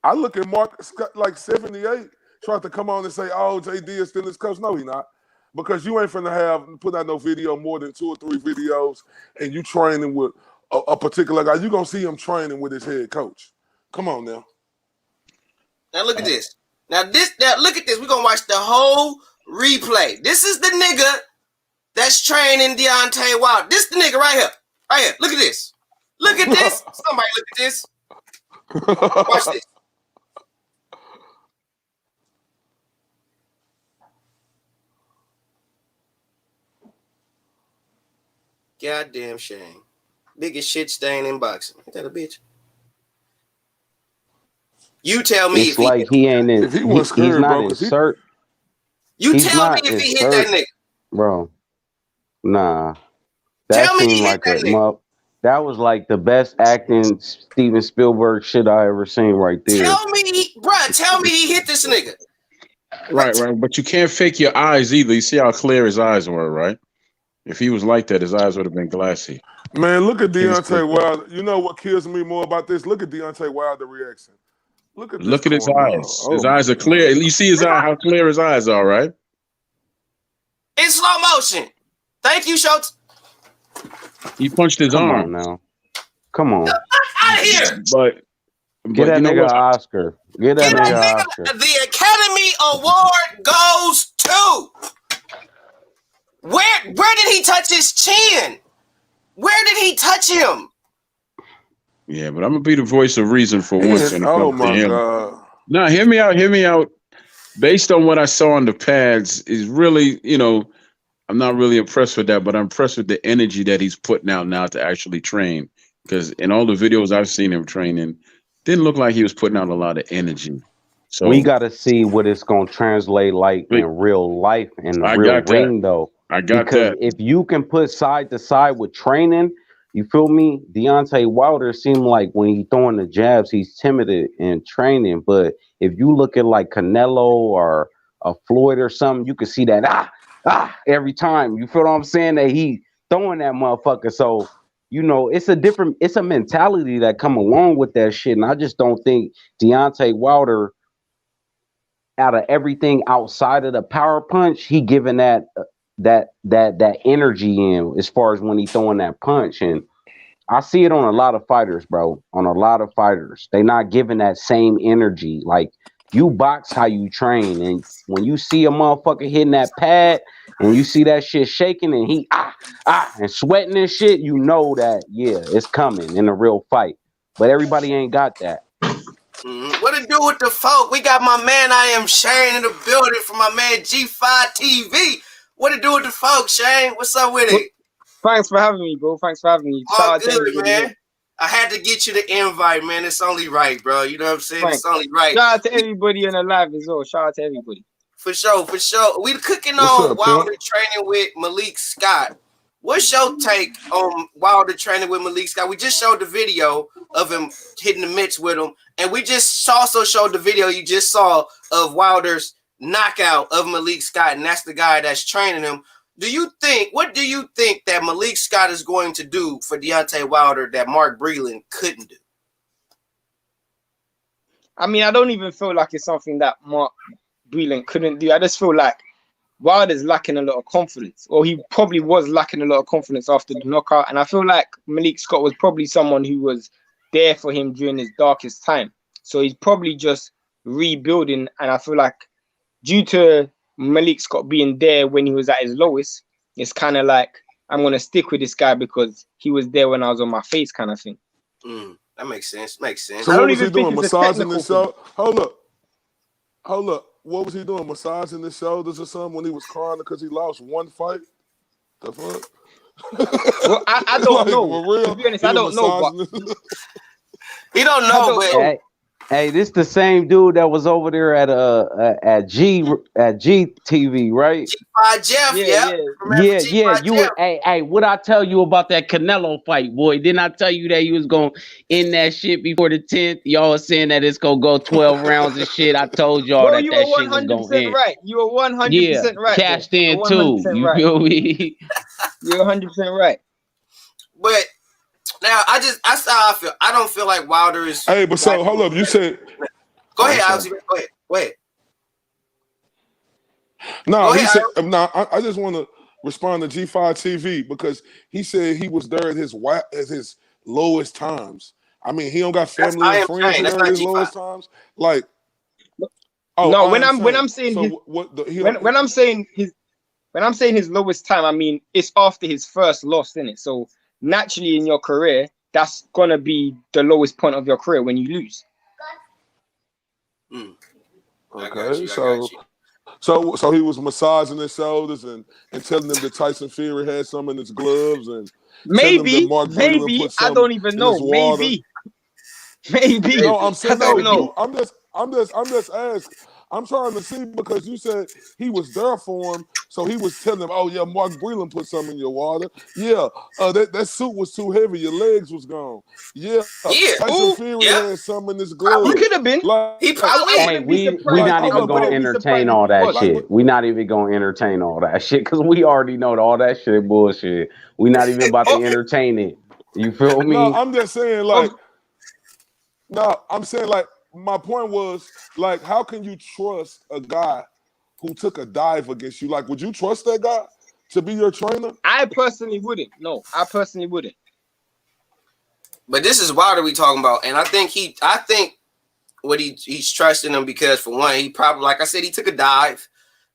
I look at Mark Scott like 78, trying to come on and say, "Oh, J Diaz still his coach." No, he not, because you ain't finna put out no video more than 2 or 3 videos, and you training with a particular guy. You gonna see him training with his head coach. Come on now. Now look at this. Now look at this. We're gonna watch the whole replay. This is the nigga that's training Deontay Wilder. This the nigga right here. Right here. Look at this. Look at this. Somebody look at this. Watch this. Goddamn shame. Biggest shit stain in boxing. Ain't that a bitch? You tell me it's like he ain't in. If he was scared, he's not bro, in cert. You tell me if he hit that nigga, bro. Nah, that tell me seemed like that was like the best acting Steven Spielberg shit I ever seen right there. Tell me he hit this nigga. Right. But you can't fake your eyes either. You see how clear his eyes were, right? If he was like that, his eyes would have been glassy. Man, look at Deontay Wilder. You know what kills me more about this? Look at Deontay Wilder reaction. Look at his eyes. Oh, his eyes are clear. You see how clear his eyes are, right? In slow motion. Thank you, Schultz. He punched his arm. Come on now. Come on. Get out of here. But Get that you know nigga an what? Oscar. Get that Get nigga an that Oscar. nigga the Academy Award goes to. Where did he touch his chin? Where did he touch him? Yeah, but I'm gonna be the voice of reason for once when it Oh comes to my him. God. Now, hear me out. Hear me out. Based on what I saw on the pads, is really, I'm not really impressed with that, but I'm impressed with the energy that he's putting out now to actually train. Because in all the videos I've seen him training, didn't look like he was putting out a lot of energy. So We got to see what it's going to translate like in real life, in the I real got that. ring, though. I got Because that. if you can put side to side with training, you feel me? Deontay Wilder seemed like when he throwing the jabs, he's timid in training. But if you look at like Canelo or a Floyd or something, you can see that every time. You feel what I'm saying? That he throwing that motherfucker. So it's a mentality that come along with that shit. And I just don't think Deontay Wilder, out of everything outside of the power punch, he giving that energy in as far as when he throwing that punch. And I see it on a lot of fighters, bro. On a lot of fighters, they not giving that same energy. Like, you box how you train, and when you see a motherfucker hitting that pad and you see that shit shaking and he and sweating and shit, you know that it's coming in a real fight. But everybody ain't got that. What to do with the folk? We got my man I am Shane in the building from my man G5 TV. What to do with the folk, Shane? What's up with it? Thanks for having me, bro. Thanks for having me. All Shout out to good, everybody man. here. I had to get you the invite, man. It's only right, bro. You know what I'm saying? Thanks. It's only right. Shout out to everybody in the live as well. Shout out to everybody. For sure, for sure. We cooking What's on up, Wilder pimp? training with Malik Scott. What's your take on Wilder training with Malik Scott? We just showed the video of him hitting the mitts with him, and we just also showed the video you just saw of Wilder's knockout of Malik Scott, and that's the guy that's training him. What do you think that Malik Scott is going to do for Deontay Wilder that Mark Breland couldn't do? I mean, I don't even feel like it's something that Mark Breland couldn't do. I just feel like Wilder's lacking a lot of confidence, or he probably was lacking a lot of confidence after the knockout. And I feel like Malik Scott was probably someone who was there for him during his darkest time. So he's probably just rebuilding. And I feel like due to Malik Scott being there when he was at his lowest, it's kind of like, I'm going to stick with this guy because he was there when I was on my face, kind of thing. That makes sense. Makes sense. So I what don't was he even think doing? it's a Massaging his technical shoulder? Hold up. What was he doing? Massaging his shoulders or something when he was crying because he lost one fight? The fuck? Well, I don't Like, know. for real, To be honest, he I was don't know. But massaging He don't know, but Hey, this the same dude that was over there at GTV, right? G5 Jeff, yeah. Yeah. You were, hey, what I tell you about that Canelo fight, boy? Didn't I tell you that he was gonna end that shit before the 10th? Y'all was saying that it's gonna go 12 rounds and shit. I told y'all Bro, that you were shit was gonna 100% end. right. You were 100% Yeah, right. cashed Bro. in You're too. 100% You right. feel me? You're 100% right. But now that's how I feel. I don't feel like Wilder is. Hey, but so hold up. You said Go ahead, sorry. Alex. Go ahead. no. Go He ahead, said no. I just want to respond to G5 TV because he said he was there at his lowest times. I mean, he don't got family I and am friends saying there that's at not his G5. lowest times. Like, No, when I'm saying so his when when I'm saying his lowest time, I mean it's after his first loss, isn't it? So naturally in your career, that's gonna be the lowest point of your career when you lose. okay, so he was massaging his shoulders and telling them that Tyson Fury had some in his gloves and telling them that Mark Breland put I some don't even in his know. water. Maybe. No, I'm I saying don't no. know. I'm just asking. I'm trying to see because you said he was there for him, so he was telling him, "Oh yeah, Mark Breland put some in your water. Yeah, that suit was too heavy. Your legs was gone. Yeah, Tyson Fury had some in his gloves. He could have been. He I probably. wouldn't be we surprised. not even gonna entertain all that shit. We not even gonna entertain all that shit because we already know that all that shit bullshit. We not even about to entertain it. You feel me? No, I'm just saying like. No, I'm saying like my point was like, how can you trust a guy who took a dive against you? Like, would you trust that guy to be your trainer? I personally wouldn't. No, I personally wouldn't. But this is Wilder we talking about, and I think what he's trusting him because for one, he probably, like I said, he took a dive,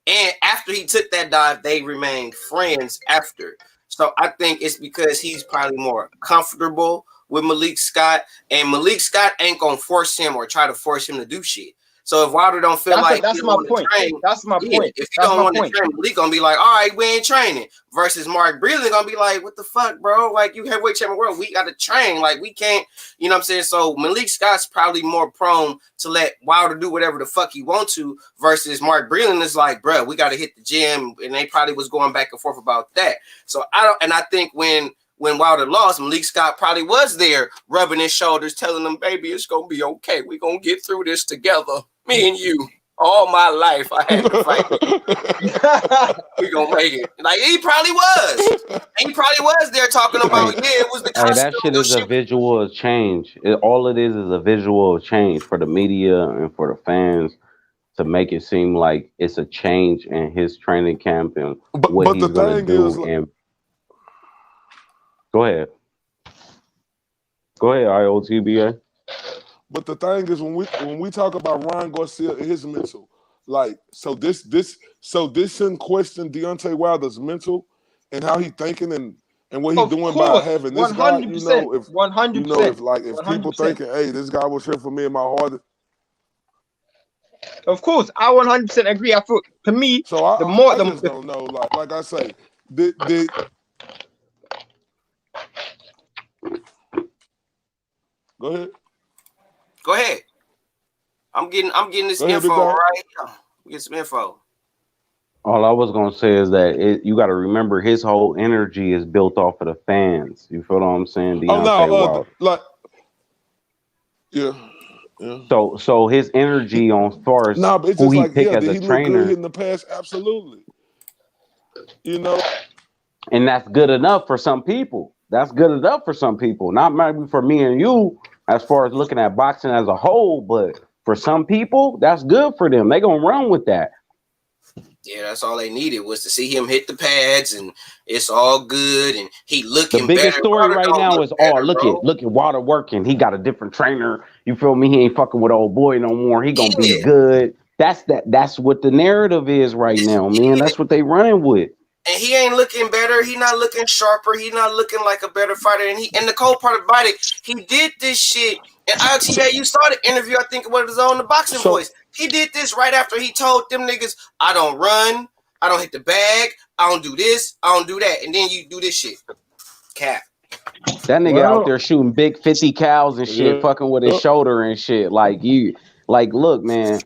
and after he took that dive, they remained friends after. So I think it's because he's probably more comfortable with Malik Scott, and Malik Scott ain't gonna force him or try to force him to do shit. So if Wilder don't feel that's my point. That's my point. If he don't want to train, Malik gonna be like, all right, we ain't training. Versus Mark Breland gonna be like, what the fuck, bro? Like, you heavyweight champion world, we gotta train. Like, we can't, you know what I'm saying? So Malik Scott's probably more prone to let Wilder do whatever the fuck he want to, versus Mark Breland is like, bro, we gotta hit the gym, and they probably was going back and forth about that. So I think when Wilder lost, Malik Scott probably was there rubbing his shoulders, telling him, baby, it's going to be okay. We're going to get through this together. Me and you. All my life, I had to fight. We're going to make it. Like, he probably was. He probably was there talking about, it was the that shit is a visual of change. All it is a visual of change for the media and for the fans to make it seem like it's a change in his training camp and what he's going to do. Go ahead, IOTBA. But the thing is, when we talk about Ryan Garcia and his mental, like, so this shouldn't question Deontay Wilder's mental and how he thinking and what he's doing by having this guy. You know, if 100%, you know, if people thinking, hey, this guy was here for me in my heart. Of course, I 100% agree. I feel, to me, so I just don't know. Like I say, Go ahead. I'm getting this info right now. Get some info. All I was gonna say is that you got to remember his whole energy is built off of the fans. You feel what I'm saying? So his energy on far as who he picked as a trainer in the past, absolutely. You know, and that's good enough for some people. That's good enough for some people. Not maybe for me and you, as far as looking at boxing as a whole, but for some people, that's good for them. They gonna run with that. Yeah, that's all they needed was to see him hit the pads, and it's all good. And he looking. The biggest story right now is look at Wilder working. He got a different trainer. You feel me? He ain't fucking with old boy no more. He gonna be good. That's what the narrative is right now, man. That's what they running with. And he ain't looking better. He not looking sharper. He not looking like a better fighter. And the cold part about it, he did this shit. And IOTBA, you saw the interview, I think it was on the Boxing Voice. He did this right after he told them niggas, I don't run, I don't hit the bag, I don't do this, I don't do that. And then you do this shit. Cap. That nigga out there shooting big 50 cows and shit, fucking with his shoulder and shit. Look, man.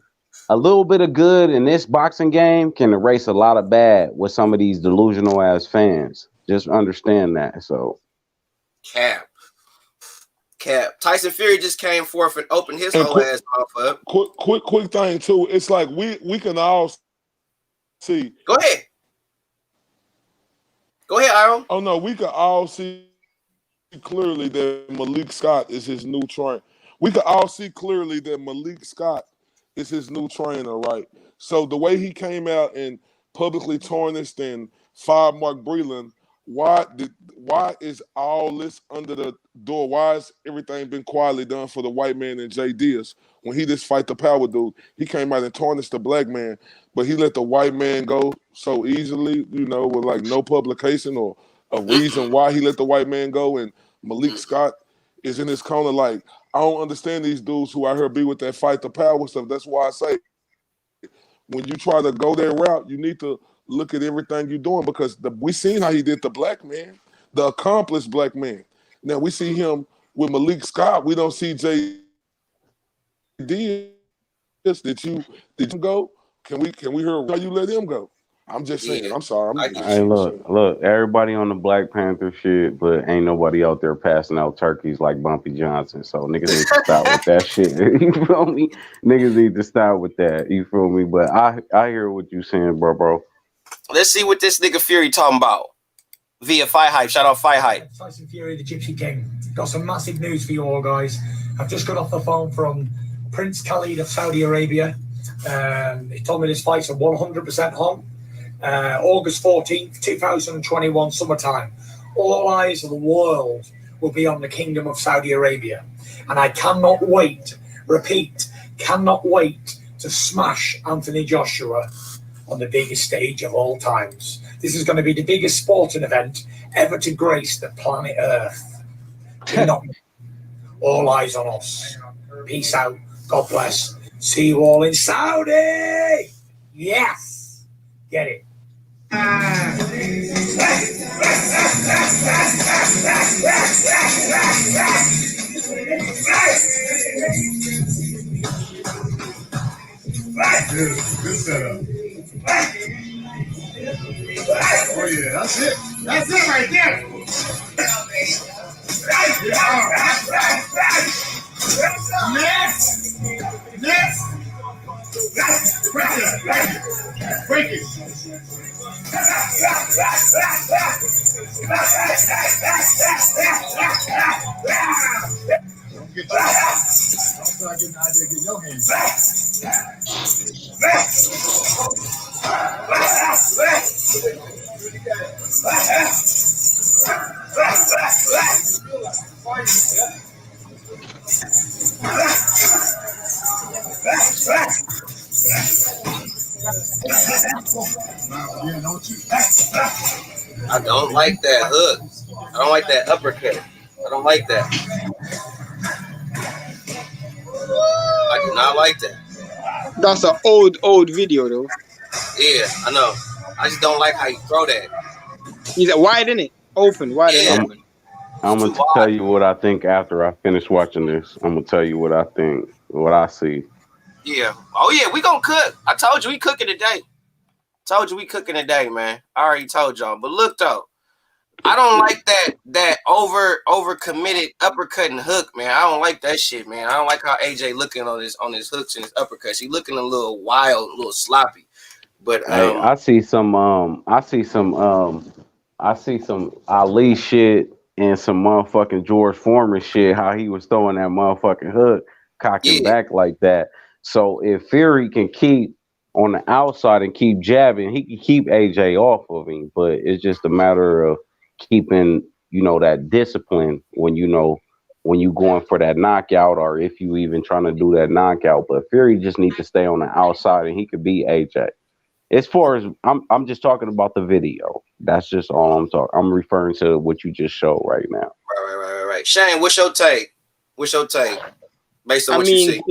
A little bit of good in this boxing game can erase a lot of bad with some of these delusional ass fans. Just understand that. So, Cap. Tyson Fury just came forth and opened his whole ass mouth up. Quick thing too. It's like we can all see. Go ahead, Aaron. Oh no, we can all see clearly that Malik Scott is his new trainer. We can all see clearly that Malik Scott is his new trainer, right? So the way he came out and publicly tarnished and fired Mark Breland, why is all this under the door? Why has everything been quietly done for the white man and Jay Diaz? When he just fight the power dude, he came out and tarnished the black man, but he let the white man go so easily, you know, with like no publication or a reason why he let the white man go. And Malik Scott is in his corner like, I don't understand these dudes who out here be with that fight the power stuff. That's why I say when you try to go that route, you need to look at everything you're doing because we seen how he did the black man, the accomplished black man. Now we see him with Malik Scott. We don't see Jay Diaz. Did you go? Can we hear how you let him go? I'm just saying. I'm sorry. Look. Everybody on the Black Panther shit, but ain't nobody out there passing out turkeys like Bumpy Johnson. So niggas need to stop with that shit. You feel me? Niggas need to stop with that. You feel me? But I hear what you saying, bro. Let's see what this nigga Fury talking about via Fight Hype. Shout out Fight Hype. Tyson Fury, the Gypsy King. Got some massive news for you all, guys. I've just got off the phone from Prince Khalid of Saudi Arabia. He told me this fight's a 100% home. August 14th, 2021, summertime. All eyes of the world will be on the Kingdom of Saudi Arabia. And I cannot wait, repeat, cannot wait to smash Anthony Joshua on the biggest stage of all times. This is going to be the biggest sporting event ever to grace the planet Earth. Do not all eyes on us. Peace out. God bless. See you all in Saudi. Yes. Get it. Good setup. Oh yeah, that's it. That's it right there. Next. Break it. Don't get an idea, get your hands I don't like that hook. I don't like that uppercut. I don't like that. I do not like that. That's an old video though. Yeah, I know. I just don't like how you throw that. He's wide in it, open, wide and open. I'm gonna tell you what I think after I finish watching this. I'm gonna tell you what I think, what I see. Yeah. Oh yeah, we gonna cook. I told you we cooking today. Told you we cooking today, man. I already told y'all. But look though, I don't like that over committed uppercut and hook, man. I don't like that shit, man. I don't like how AJ looking on his hooks and his uppercuts. He looking a little wild, a little sloppy. But hey, I see some Ali shit and some motherfucking George Foreman shit. How he was throwing that motherfucking hook, cocking back like that. So if Fury can keep on the outside and keep jabbing, he can keep AJ off of him. But it's just a matter of keeping, that discipline when you going for that knockout, or if you even trying to do that knockout. But Fury just needs to stay on the outside and he could beat AJ. As far as I'm just talking about the video. That's just all I'm talking. I'm referring to what you just showed right now. Right. Shane, what's your take? Based on what you see?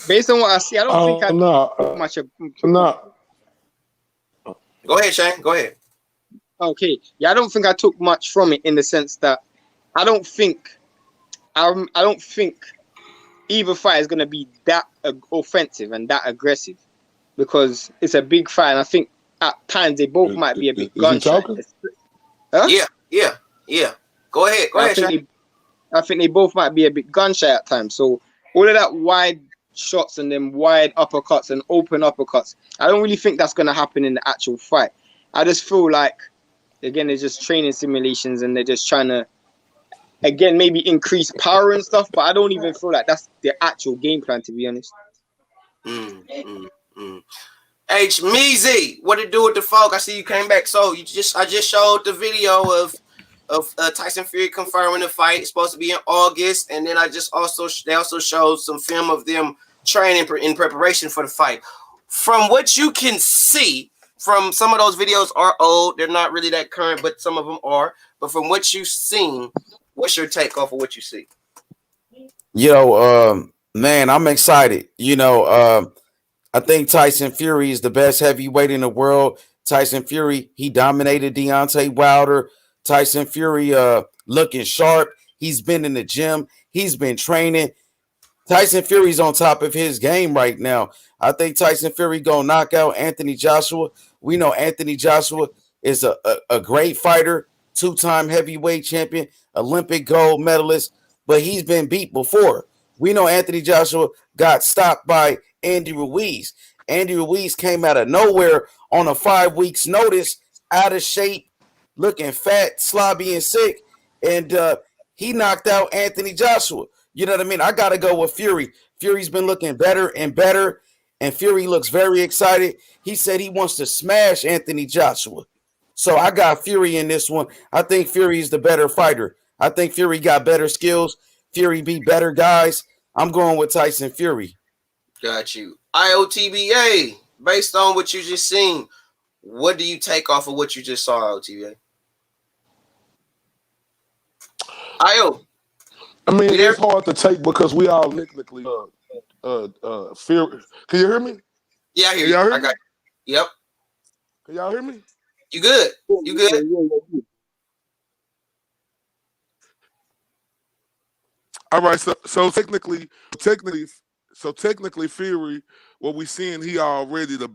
Based on what I see, I don't think I know much of. No. Go ahead, Shane. Go ahead. Okay. Yeah, I don't think I took much from it in the sense that I don't think either fight is going to be that offensive and that aggressive because it's a big fight. And I think at times they both might be a bit gun-shy. Huh? Yeah. Go ahead, Shane. I think they both might be a bit gun-shy at times. So all of that wide shots and them wide uppercuts and open uppercuts, I don't really think that's going to happen in the actual fight. I just feel like, again, they're just training simulations and they're just trying to, again, maybe increase power and stuff, but I don't even feel like that's the actual game plan, to be honest. H Meezy, what it do with the folk? I see you came back. So I just showed the video of Tyson Fury confirming the fight. It's supposed to be in August, and then they also showed some film of them training in preparation for the fight. From what you can see, from some of those videos are old, they're not really that current, but some of them are. But from what you've seen, what's your take off of what you see? Man, I'm excited. I think Tyson Fury is the best heavyweight in the world. Tyson Fury, he dominated Deontay Wilder. Tyson Fury looking sharp. He's been in the gym. He's been training. Tyson Fury's on top of his game right now. I think Tyson Fury gonna knock out Anthony Joshua. We know Anthony Joshua is a great fighter, two-time heavyweight champion, Olympic gold medalist, but he's been beat before. We know Anthony Joshua got stopped by Andy Ruiz. Andy Ruiz came out of nowhere on a 5 weeks notice, out of shape, looking fat, slobby, and sick, and he knocked out Anthony Joshua. You know what I mean? I got to go with Fury. Fury's been looking better and better, and Fury looks very excited. He said he wants to smash Anthony Joshua. So I got Fury in this one. I think Fury is the better fighter. I think Fury got better skills. Fury beat better guys. I'm going with Tyson Fury. Got you. IOTBA, based on what you just seen, what do you take off of what you just saw, IOTBA? IO. I mean, it's hard to take because we all technically fear. Can you hear me? Yeah, I hear you. I Hear got you. Yep. Can y'all hear me? You good? You good? All right. So technically, Fury, what we seeing, he already the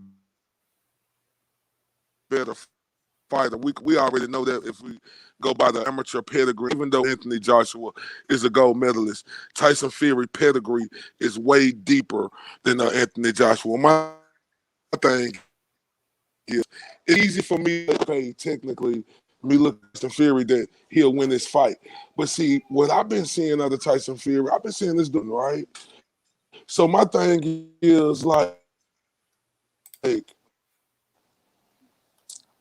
better fighter. We already know that if we go by the amateur pedigree, even though Anthony Joshua is a gold medalist, Tyson Fury pedigree is way deeper than Anthony Joshua. My thing is, it's easy for me to say technically, me looking at Tyson Fury, that he'll win this fight. But see, what I've been seeing out of Tyson Fury, I've been seeing this dude, right? So my thing is like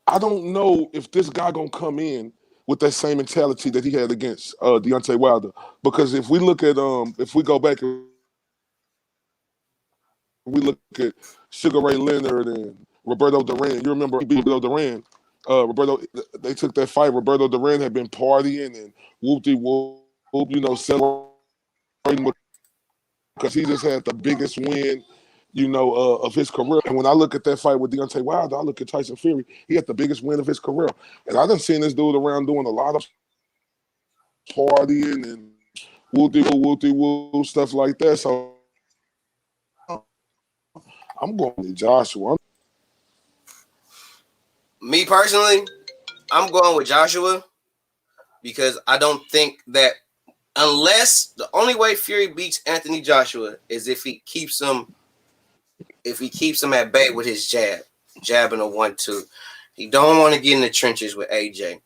I don't know if this guy gonna come in with that same mentality that he had against Deontay Wilder. Because if we look at if we go back and we look at Sugar Ray Leonard and Roberto Duran, you remember he beat Roberto Duran. They took that fight. Roberto Duran had been partying and whoop-de-whoop, celebrating because he just had the biggest win, of his career. And when I look at that fight with Deontay Wilder, I look at Tyson Fury. He had the biggest win of his career. And I done seen this dude around doing a lot of partying and whoop-de-whoop, stuff like that. So I'm going with Joshua. Me personally, I'm going with Joshua because I don't think that unless the only way Fury beats Anthony Joshua is if he keeps him at bay with his jabbing a 1-2. He don't want to get in the trenches with AJ.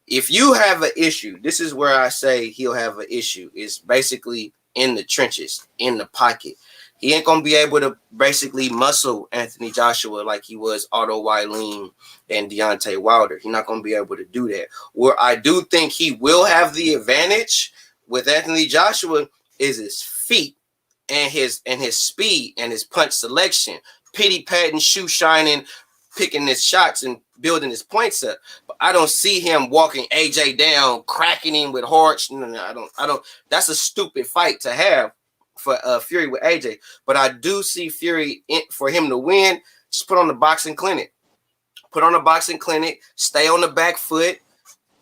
If you have an issue, this is where I say he'll have an issue. It's basically in the trenches, in the pocket. He ain't going to be able to basically muscle Anthony Joshua like he was Otto Wylien and Deontay Wilder. He's not going to be able to do that. Where I do think he will have the advantage with Anthony Joshua is his feet and his speed and his punch selection. Pity patting, shoe shining, picking his shots and building his points up. But I don't see him walking AJ down, cracking him with hard. No, I don't. That's a stupid fight to have for Fury with AJ. But I do see Fury for him to win. Just put on the boxing clinic. Put on a boxing clinic. Stay on the back foot.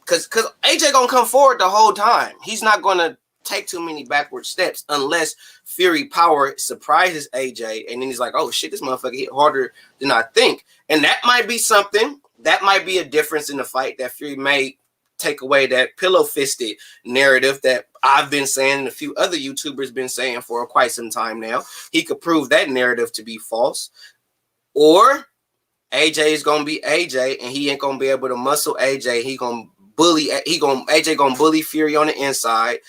Because AJ going to come forward the whole time. He's not going to take too many backward steps unless Fury power surprises AJ. And then he's like, oh, shit, this motherfucker hit harder than I think. And that might be something. That might be a difference in the fight that Fury may take away that pillow-fisted narrative that I've been saying and a few other YouTubers been saying for quite some time now. He could prove that narrative to be false. Or AJ is going to be AJ and he ain't going to be able to muscle AJ. AJ gonna bully Fury on the inside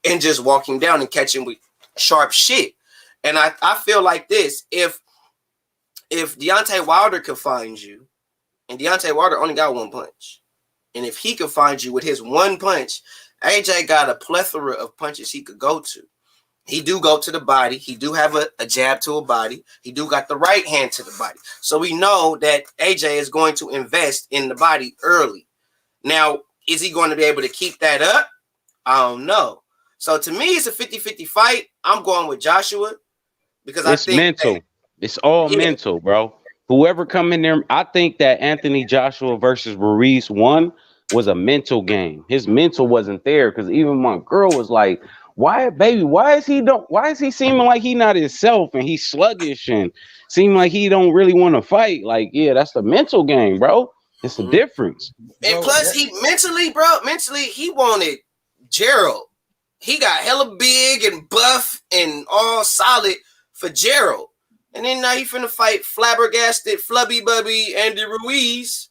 and just walk him down and catch him with sharp shit. And I feel like this: if Deontay Wilder could find you, and Deontay Wilder only got one punch, and if he could find you with his one punch, AJ got a plethora of punches he could go to. He do go to the body. He do have a jab to a body. He do got the right hand to the body. So we know that AJ is going to invest in the body early. Now, is he going to be able to keep that up? I don't know. So to me, it's a 50-50 fight. I'm going with Joshua because I think mental. It's all mental, bro. Whoever come in there, I think that Anthony Joshua versus Ruiz one was a mental game. His mental wasn't there because even my girl was like, why is he seeming like he not himself and he's sluggish and seem like he don't really want to fight? Like, yeah, that's the mental game, bro. It's the difference. And plus, he mentally, he wanted Gerald. He got hella big and buff and all solid for Gerald. And then now he finna fight flabbergasted, flubby bubby Andy Ruiz,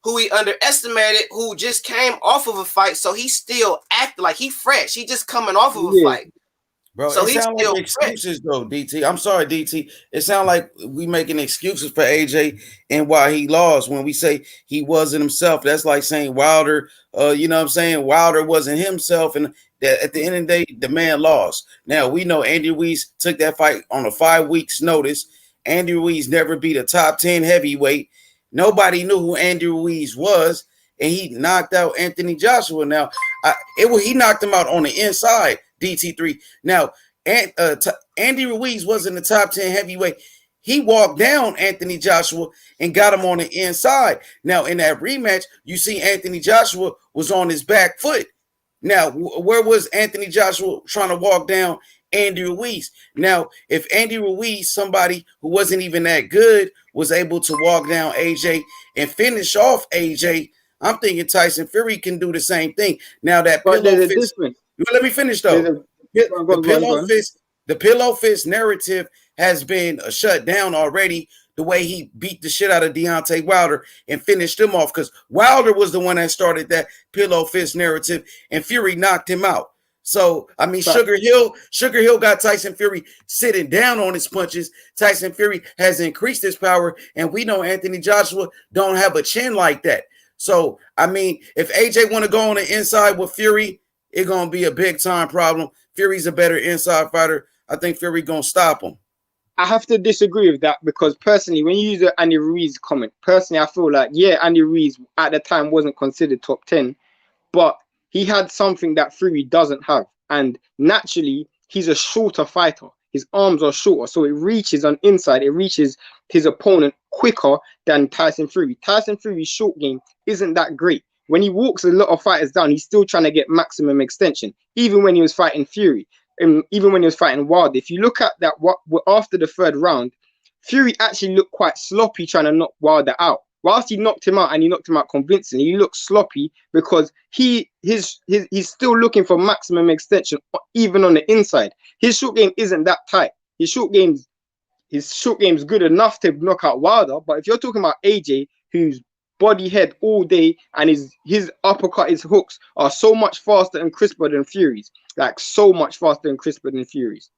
who he underestimated, who just came off of a fight. So he still acted like he fresh. He just coming off of a fight. Bro, So it he's sounds still like excuses though, DT. I'm sorry, DT. It sounds like we making excuses for AJ and why he lost. When we say he wasn't himself, that's like saying Wilder, you know what I'm saying? Wilder wasn't himself, and that at the end of the day, the man lost. Now we know Andy Ruiz took that fight on a 5 weeks notice. Andy Ruiz never beat a top 10 heavyweight. Nobody knew who Andy Ruiz was, and he knocked out Anthony Joshua. Now, he knocked him out on the inside. DT3. Now, Andy Ruiz was in the top 10 heavyweight. He walked down Anthony Joshua and got him on the inside. Now, in that rematch, you see Anthony Joshua was on his back foot. Now, where was Anthony Joshua trying to walk down Andy Ruiz? Now, if Andy Ruiz, somebody who wasn't even that good, was able to walk down AJ and finish off AJ, I'm thinking Tyson Fury can do the same thing. Now, that pillow fist. Let me finish though. The pillow fist narrative has been shut down already. The way he beat the shit out of Deontay Wilder and finished him off, because Wilder was the one that started that pillow fist narrative, and Fury knocked him out. So I mean, Sugar Hill got Tyson Fury sitting down on his punches. Tyson Fury has increased his power, and we know Anthony Joshua don't have a chin like that. So I mean, if AJ want to go on the inside with Fury, it's gonna be a big time problem. Fury's a better inside fighter. I think Fury gonna stop him. I have to disagree with that, because personally, when you use the Andy Ruiz comment, personally, I feel like, yeah, Andy Ruiz at the time wasn't considered top 10, but he had something that Fury doesn't have. And naturally, he's a shorter fighter. His arms are shorter, so it reaches on inside. It reaches his opponent quicker than Tyson Fury. Tyson Fury's short game isn't that great. When he walks a lot of fighters down, he's still trying to get maximum extension, even when he was fighting Fury. And even when he was fighting Wilder, if you look at that, after the third round, Fury actually looked quite sloppy trying to knock Wilder out. Whilst he knocked him out, and he knocked him out convincingly, he looked sloppy because he's still looking for maximum extension, even on the inside. His short game isn't that tight. His short game's good enough to knock out Wilder. But if you're talking about AJ, who's body head all day, and his uppercut, his hooks are so much faster and crisper than Fury's, like so much faster and crisper than Fury's.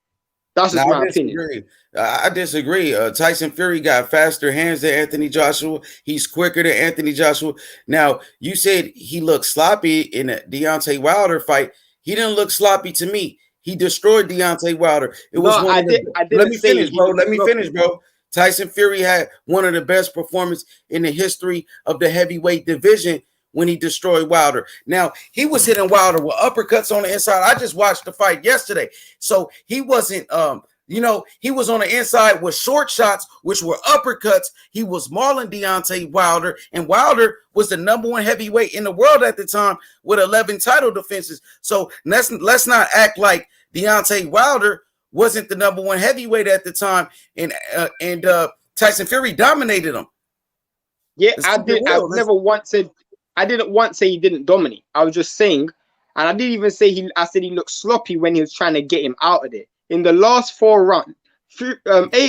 That's just my opinion. I disagree. Tyson Fury got faster hands than Anthony Joshua. He's quicker than Anthony Joshua. Now, you said he looked sloppy in a Deontay Wilder fight. He didn't look sloppy to me. He destroyed Deontay Wilder. Let me finish, bro. Tyson Fury had one of the best performances in the history of the heavyweight division when he destroyed Wilder. Now, he was hitting Wilder with uppercuts on the inside. I just watched the fight yesterday. So he wasn't, he was on the inside with short shots, which were uppercuts. He was mauling Deontay Wilder, and Wilder was the number one heavyweight in the world at the time with 11 title defenses. So let's not act like Deontay Wilder wasn't the number one heavyweight at the time, and Tyson Fury dominated him. Yeah, I didn't once say he didn't dominate. I was just saying, and I didn't even say I said he looked sloppy when he was trying to get him out of there. In the last 4 rounds,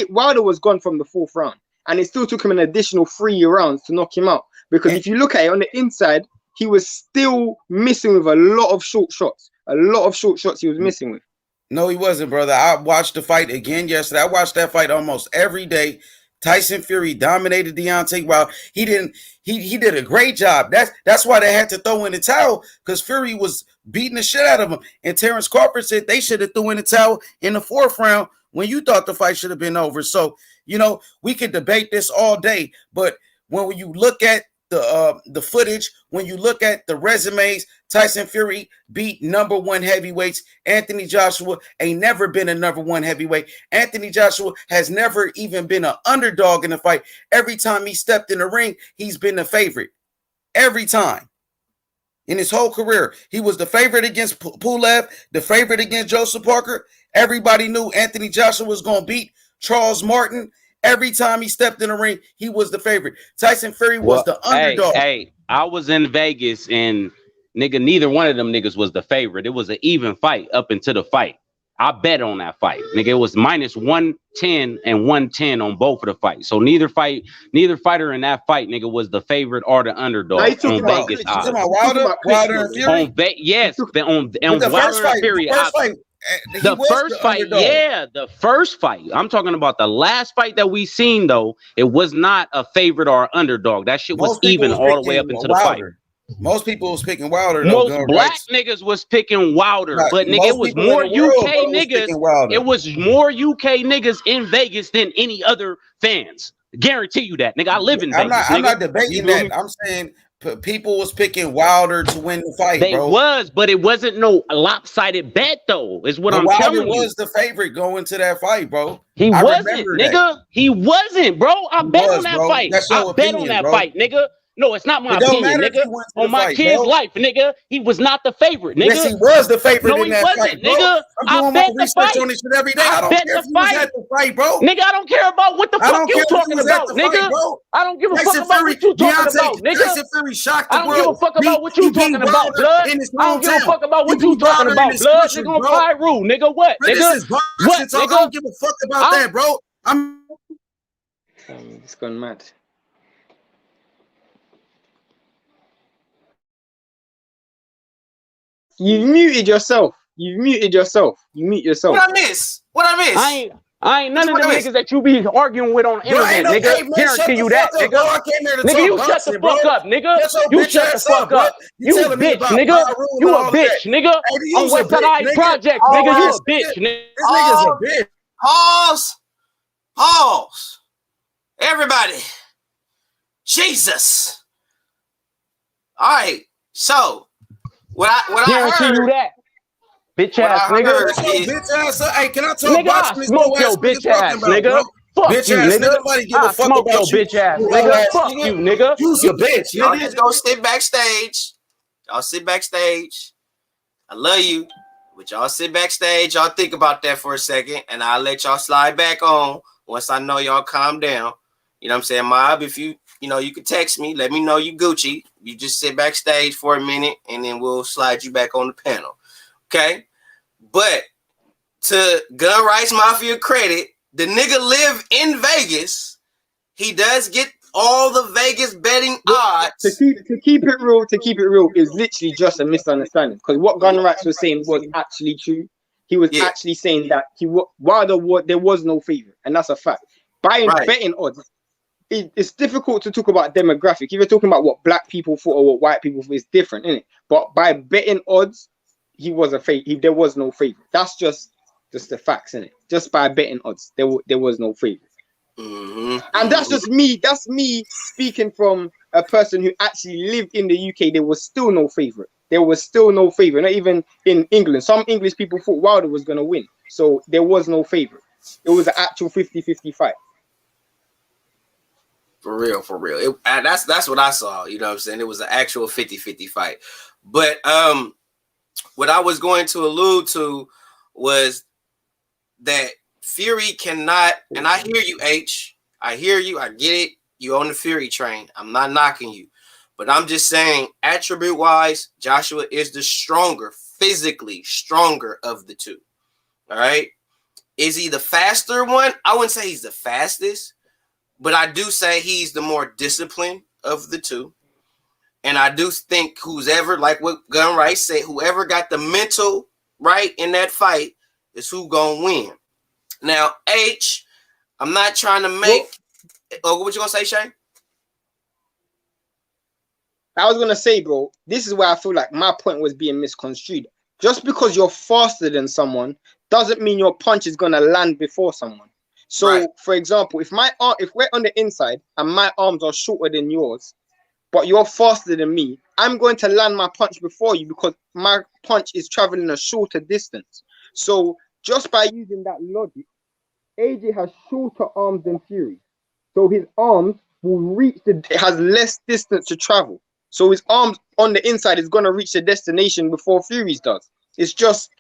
Wilder was gone from the 4th round, and it still took him an additional 3 rounds to knock him out. Because if you look at it on the inside, he was still missing with a lot of short shots. A lot of short shots he was missing with. No, he wasn't, brother. I watched the fight again yesterday. I watched that fight almost every day. Tyson Fury dominated Deontay Wilder. He did a great job. That's why they had to throw in the towel, because Fury was beating the shit out of him. And Terrence Crawford said they should have threw in the towel in the 4th round when you thought the fight should have been over. So, we could debate this all day, but when you look at the footage, when you look at the resumes, Tyson Fury beat number 1 heavyweights. Anthony Joshua ain't never been a number 1 heavyweight. Anthony Joshua has never even been an underdog in a fight. Every time he stepped in the ring, he's been the favorite. Every time. In his whole career, he was the favorite against Pulev, the favorite against Joseph Parker. Everybody knew Anthony Joshua was going to beat Charles Martin. Every time he stepped in the ring, he was the favorite. Tyson Fury was the underdog. Hey, I was in Vegas, and neither one of them niggas was the favorite. It was an even fight up until the fight. I bet on that fight. Nigga, it was minus 110 and 110 on both of the fights. So neither fighter in that fight, nigga, was the favorite or the underdog on Vegas odds. Wilder and Fury? Yes, on Wilder and Fury odds. The first fight, yeah, the first fight. I'm talking about the last fight that we seen though. It was not a favorite or underdog. That shit was even all the way up into the fight. Most people was picking Wilder. Most black niggas was picking Wilder, but nigga, it was more UK niggas. It was more UK niggas in Vegas than any other fans. Guarantee you that, nigga. I live in Vegas. I'm not debating that. I'm saying people was picking Wilder to win the fight. They was, but it wasn't no lopsided bet though. Is what I'm telling you. Wilder was the favorite going to that fight, bro. He wasn't, nigga. He wasn't, bro. I bet on that fight. I bet on that fight, nigga. No, it's not my opinion, nigga. On my kid's life, nigga. He was not the favorite, nigga. Yes, he was the favorite in that fight, bro. Nigga. I'm doing my research on this shit every day. I don't care if you was at the fight, bro. Nigga, I don't care about what the fuck you talking about, nigga. I don't give a fuck about what you talking about, nigga. Tyson Fury shocked the world. I don't give a fuck about what you talking about, blood. I don't give a fuck about what you talking about, blood. Nigga, on Pyro, nigga. What, nigga? What, nigga? I don't give a fuck about that, bro. It's gone mad. You've muted yourself. You mute yourself. What I miss? I ain't none of the niggas that you be arguing with on the internet, nigga. Guarantee you that, nigga. Nigga, you shut the fuck up, nigga. You shut the fuck up. You a bitch, nigga. You a bitch, nigga. On West Side Project, nigga. You a bitch, nigga. This nigga's a bitch. Pause. Everybody. Jesus. All right. So what I heard, you that. Bitch ass nigga. Hey, can I talk nigga, I smoke your bitch ass, nigga. Fuck you, nigga. I smoke your bitch ass, nigga. Fuck you, nigga. You's a bitch. Y'all just go sit backstage. Y'all sit backstage. I love you. But y'all sit backstage. Y'all think about that for a second. And I'll let y'all slide back on once I know y'all calm down. You know what I'm saying, Mob? If you can text me. Let me know you Gucci. You just sit backstage for a minute, and then we'll slide you back on the panel. Okay? But to Gun Rights Mafia credit, the nigga live in Vegas. He does get all the Vegas betting odds. To keep it real is literally just a misunderstanding. Because what Gun Rights was saying was actually true. He was actually saying that there was no favorite, and that's a fact. Buying betting odds. It's difficult to talk about demographic. If you're talking about what black people thought or what white people thought, it's different, isn't it? But by betting odds, he was a favorite. There was no favorite. That's just the facts, isn't it? Just by betting odds, there was no favorite. And that's just me. That's me speaking from a person who actually lived in the UK. There was still no favorite. Not even in England. Some English people thought Wilder was going to win. So there was no favorite. It was an actual 50-50 fight. For real. That's what I saw. You know what I'm saying? It was an actual 50-50 fight. But what I was going to allude to was that Fury cannot, and I hear you, H. I hear you. I get it. You on the Fury train. I'm not knocking you. But I'm just saying, attribute-wise, Joshua is the physically stronger of the two. All right? Is he the faster one? I wouldn't say he's the fastest. But I do say he's the more disciplined of the two. And I do think whoever, like what Gun Rights said, whoever got the mental right in that fight is who gonna win. Now, H, I'm not trying to make... what you gonna say, Shay? I was gonna say, bro, this is where I feel like my point was being misconstrued. Just because you're faster than someone doesn't mean your punch is gonna land before someone. So, for example, if we're on the inside and my arms are shorter than yours, but you're faster than me, I'm going to land my punch before you because my punch is traveling a shorter distance. So, just by using that logic, AJ has shorter arms than Fury. So his arms will has less distance to travel. So his arms on the inside is going to reach the destination before Fury's does. It's just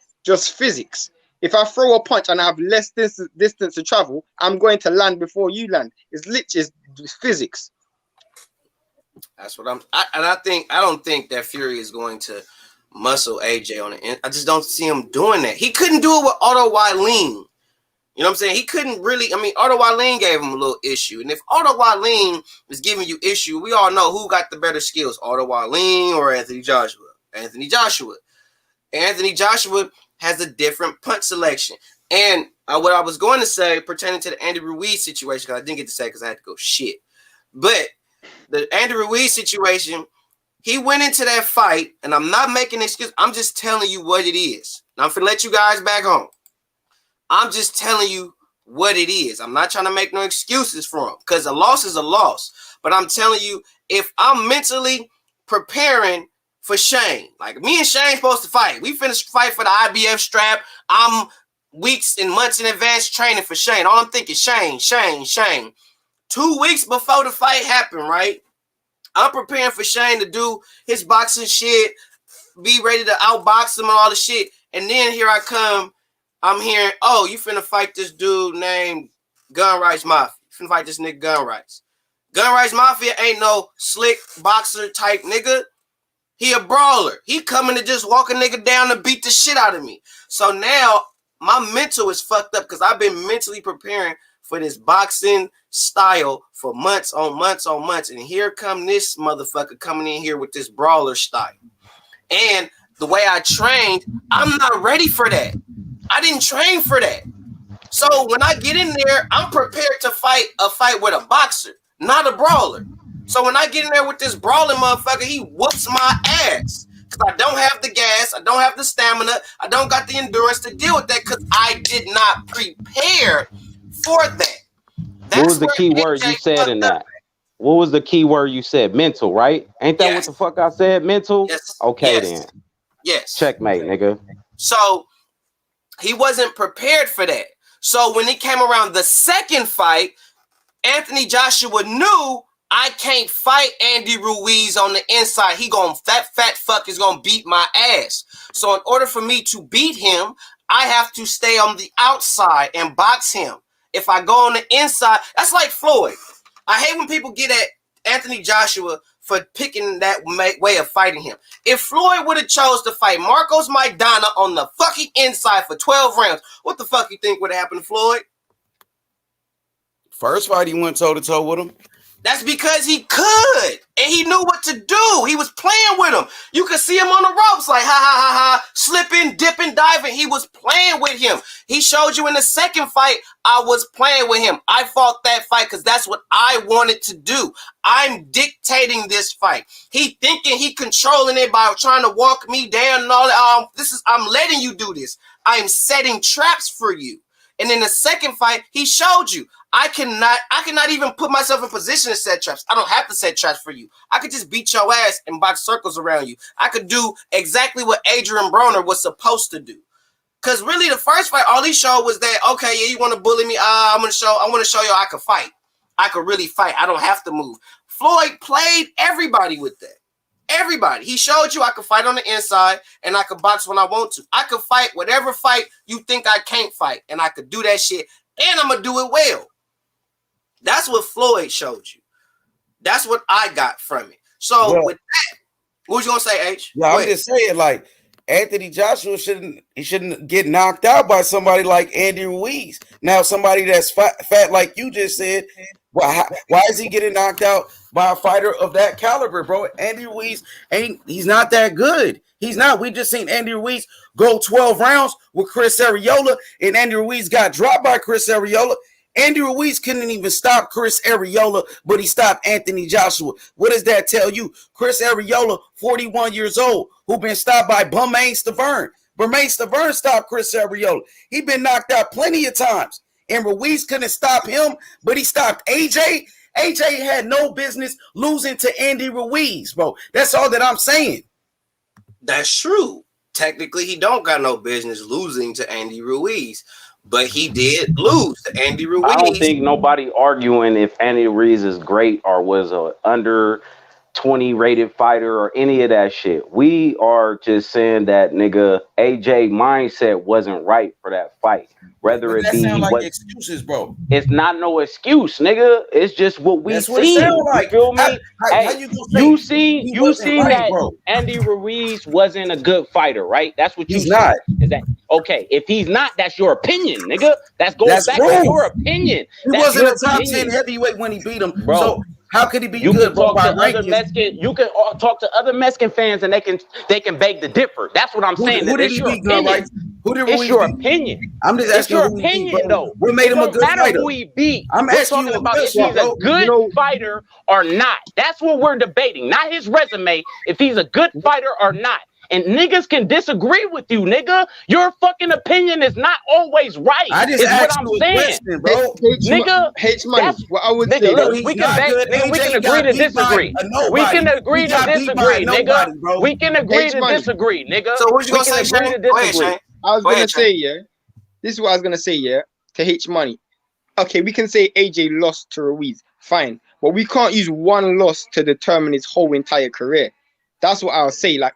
physics. If I throw a punch and I have less distance to travel, I'm going to land before you land. It's literally physics. That's what I don't think that Fury is going to muscle AJ on the end. I just don't see him doing that. He couldn't do it with Otto Wylene. You know what I'm saying? He couldn't really. I mean, Otto Wylene gave him a little issue. And if Otto Wylene is giving you issue, we all know who got the better skills, Otto Wylene or Anthony Joshua. Anthony Joshua has a different punch selection. And what I was going to say pertaining to the Andy Ruiz situation, because I didn't get to say because I had to go shit. But the Andy Ruiz situation, he went into that fight, and I'm not making an excuse. I'm just telling you what it is. Now, I'm going to let you guys back home. I'm just telling you what it is. I'm not trying to make no excuses for him because a loss is a loss. But I'm telling you, if I'm mentally preparing for Shane, like me and Shane supposed to fight. We finished fight for the IBF strap. I'm weeks and months in advance training for Shane. All I'm thinking, Shane. 2 weeks before the fight happened, right? I'm preparing for Shane to do his boxing shit, be ready to outbox him and all the shit. And then here I come. I'm hearing, oh, you finna fight this dude named Gun Rights Mafia. You finna fight this nigga Gun Rights. Gun Rights Mafia ain't no slick boxer type nigga. He a brawler. He coming to just walk a nigga down and beat the shit out of me. So now my mental is fucked up because I've been mentally preparing for this boxing style for months on months on months. And here come this motherfucker coming in here with this brawler style. And the way I trained, I'm not ready for that. I didn't train for that. So when I get in there, I'm prepared to fight a fight with a boxer, not a brawler. So when I get in there with this brawling motherfucker, he whoops my ass. Because I don't have the gas, I don't have the stamina, I don't got the endurance to deal with that because I did not prepare for that. What was the key word you said in that? What was the key word you said? Mental, right? Ain't that what the fuck I said? Mental? Yes. Okay, then. Yes. Checkmate, nigga. So he wasn't prepared for that. So when he came around the second fight, Anthony Joshua knew I can't fight Andy Ruiz on the inside. That fat fuck is gonna beat my ass. So in order for me to beat him, I have to stay on the outside and box him. If I go on the inside, that's like Floyd. I hate when people get at Anthony Joshua for picking that way of fighting him. If Floyd would have chose to fight Marcos Maidana on the fucking inside for 12 rounds, what the fuck you think would have happened to Floyd? First fight, he went toe-to-toe with him. That's because he could, and he knew what to do. He was playing with him. You could see him on the ropes like, slipping, dipping, diving. He was playing with him. He showed you in the second fight, I was playing with him. I fought that fight because that's what I wanted to do. I'm dictating this fight. He thinking he controlling it by trying to walk me down and all that. I'm letting you do this. I'm setting traps for you. And in the second fight, he showed you. I cannot even put myself in position to set traps. I don't have to set traps for you. I could just beat your ass and box circles around you. I could do exactly what Adrian Broner was supposed to do. Because really, the first fight, all he showed was that, okay, yeah, you want to bully me? I want to show you I can fight. I could really fight. I don't have to move. Floyd played everybody with that. Everybody. He showed you I could fight on the inside and I could box when I want to. I could fight whatever fight you think I can't fight, and I could do that shit, and I'm going to do it well. That's what Floyd showed you. That's what I got from it. So with that, what was you going to say, H? Yeah, I'm just saying, like, Anthony Joshua shouldn't get knocked out by somebody like Andy Ruiz. Now, somebody that's fat like you just said, why is he getting knocked out by a fighter of that caliber, bro? Andy Ruiz he's not that good. He's not. We just seen Andy Ruiz go 12 rounds with Chris Arreola, and Andy Ruiz got dropped by Chris Arreola. Andy Ruiz couldn't even stop Chris Arreola, but he stopped Anthony Joshua. What does that tell you? Chris Arreola, 41 years old, who been stopped by Bermain Stavern. Bermain Stavern stopped Chris Arreola. He been knocked out plenty of times, and Ruiz couldn't stop him, but he stopped AJ. AJ had no business losing to Andy Ruiz, bro. That's all that I'm saying. That's true. Technically, he don't got no business losing to Andy Ruiz. But he did lose to Andy Ruiz. I don't think nobody arguing if Andy Ruiz is great or was a under 20 rated fighter or any of that shit. We are just saying that nigga AJ mindset wasn't right for that fight. Whether it be like excuses, bro. It's not no excuse, nigga. It's just what we see. Like. You feel me? You seen right, that bro. Andy Ruiz wasn't a good fighter, right? That's what you he's not. Is that okay? If he's not, that's your opinion, nigga. That's back to your opinion. He wasn't a top 10 heavyweight when he beat him, bro. So how could he be you good? Can talk to other Mexican, you can talk to other Mexican fans, and they can beg to differ. That's what I'm saying. Who did he beat? Gun Rights? Who did It's Ruiz your beat? opinion. I'm just It's asking your who he beat, opinion, bro. though. What made him a It good don't matter fighter? who he beat. I'm We're asking talking you a about if question, he's a bro. good fighter or not. That's what we're debating, not his resume. If he's a good fighter or not. And niggas can disagree with you, nigga. Your fucking opinion is not always right. I just is what asked I'm you a saying, question, bro. nigga. H money. That's What I would nigga. say, Look, He's we can not back, good. nigga. We can AJ agree got to beat by disagree. a We nobody. can agree He to got beat by a disagree, nobody, nigga. bro. We can agree H to money. disagree, nigga. So what you We gonna can say, agree Shane? to Go ahead, disagree. Shane. I was Go gonna ahead, say, Shane. yeah. This is what I was gonna say, yeah. To H money. Okay, we can say AJ lost to Ruiz, fine, but we can't use one loss to determine his whole entire career. That's what I'll say. Like,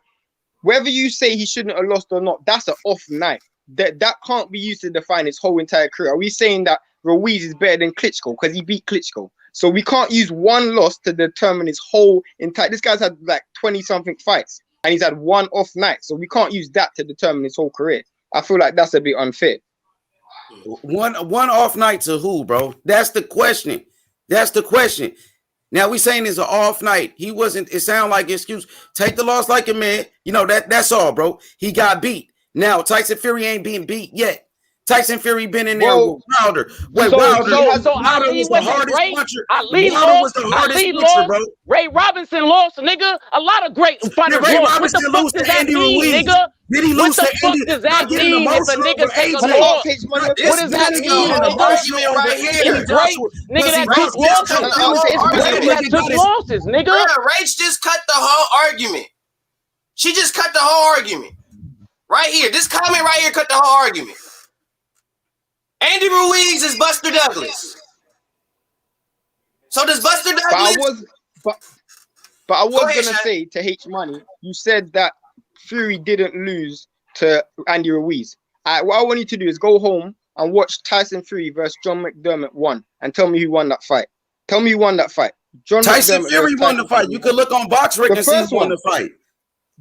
whether you say he shouldn't have lost or not, that's an off night. That can't be used to define his whole entire career. Are we saying that Ruiz is better than Klitschko because he beat Klitschko? So we can't use one loss to determine his whole entire. This guy's had like 20 something fights and he's had one off night. So we can't use that to determine his whole career. I feel like that's a bit unfair. One off night to who, bro? That's the question. That's the question. Now we saying it's an off night. He wasn't. It sound like an excuse. Take the loss like a man. You know that's all, bro. He got beat. Now Tyson Fury ain't being beat yet. Tyson Fury been in there with Wilder. Wait, Wilder was the hardest puncher. Wilder was the hardest puncher, bro. Ray Robinson lost, nigga. A lot of great fighters Ray lost. Robinson What the lose fuck does to that Andy mean, Ruiz? nigga? Did he lose What the to fuck Andy? does that Getting mean if a emotional nigga over take a AJ. loss? What What does that mean, nigga? Right here, It's great, nigga, that took losses. It's great that took losses, nigga. Rach just cut the whole argument. She just cut the whole argument. Right here. This comment right here cut the whole argument. Andy Ruiz is Buster Douglas. So does Buster Douglas? But I was gonna say to H Money, you said that Fury didn't lose to Andy Ruiz. What I want you to do is go home and watch Tyson Fury versus John McDermott 1 and tell me who won that fight. Tell me who won that fight. Tyson Fury won the fight. You could look on BoxRec and see who won the fight.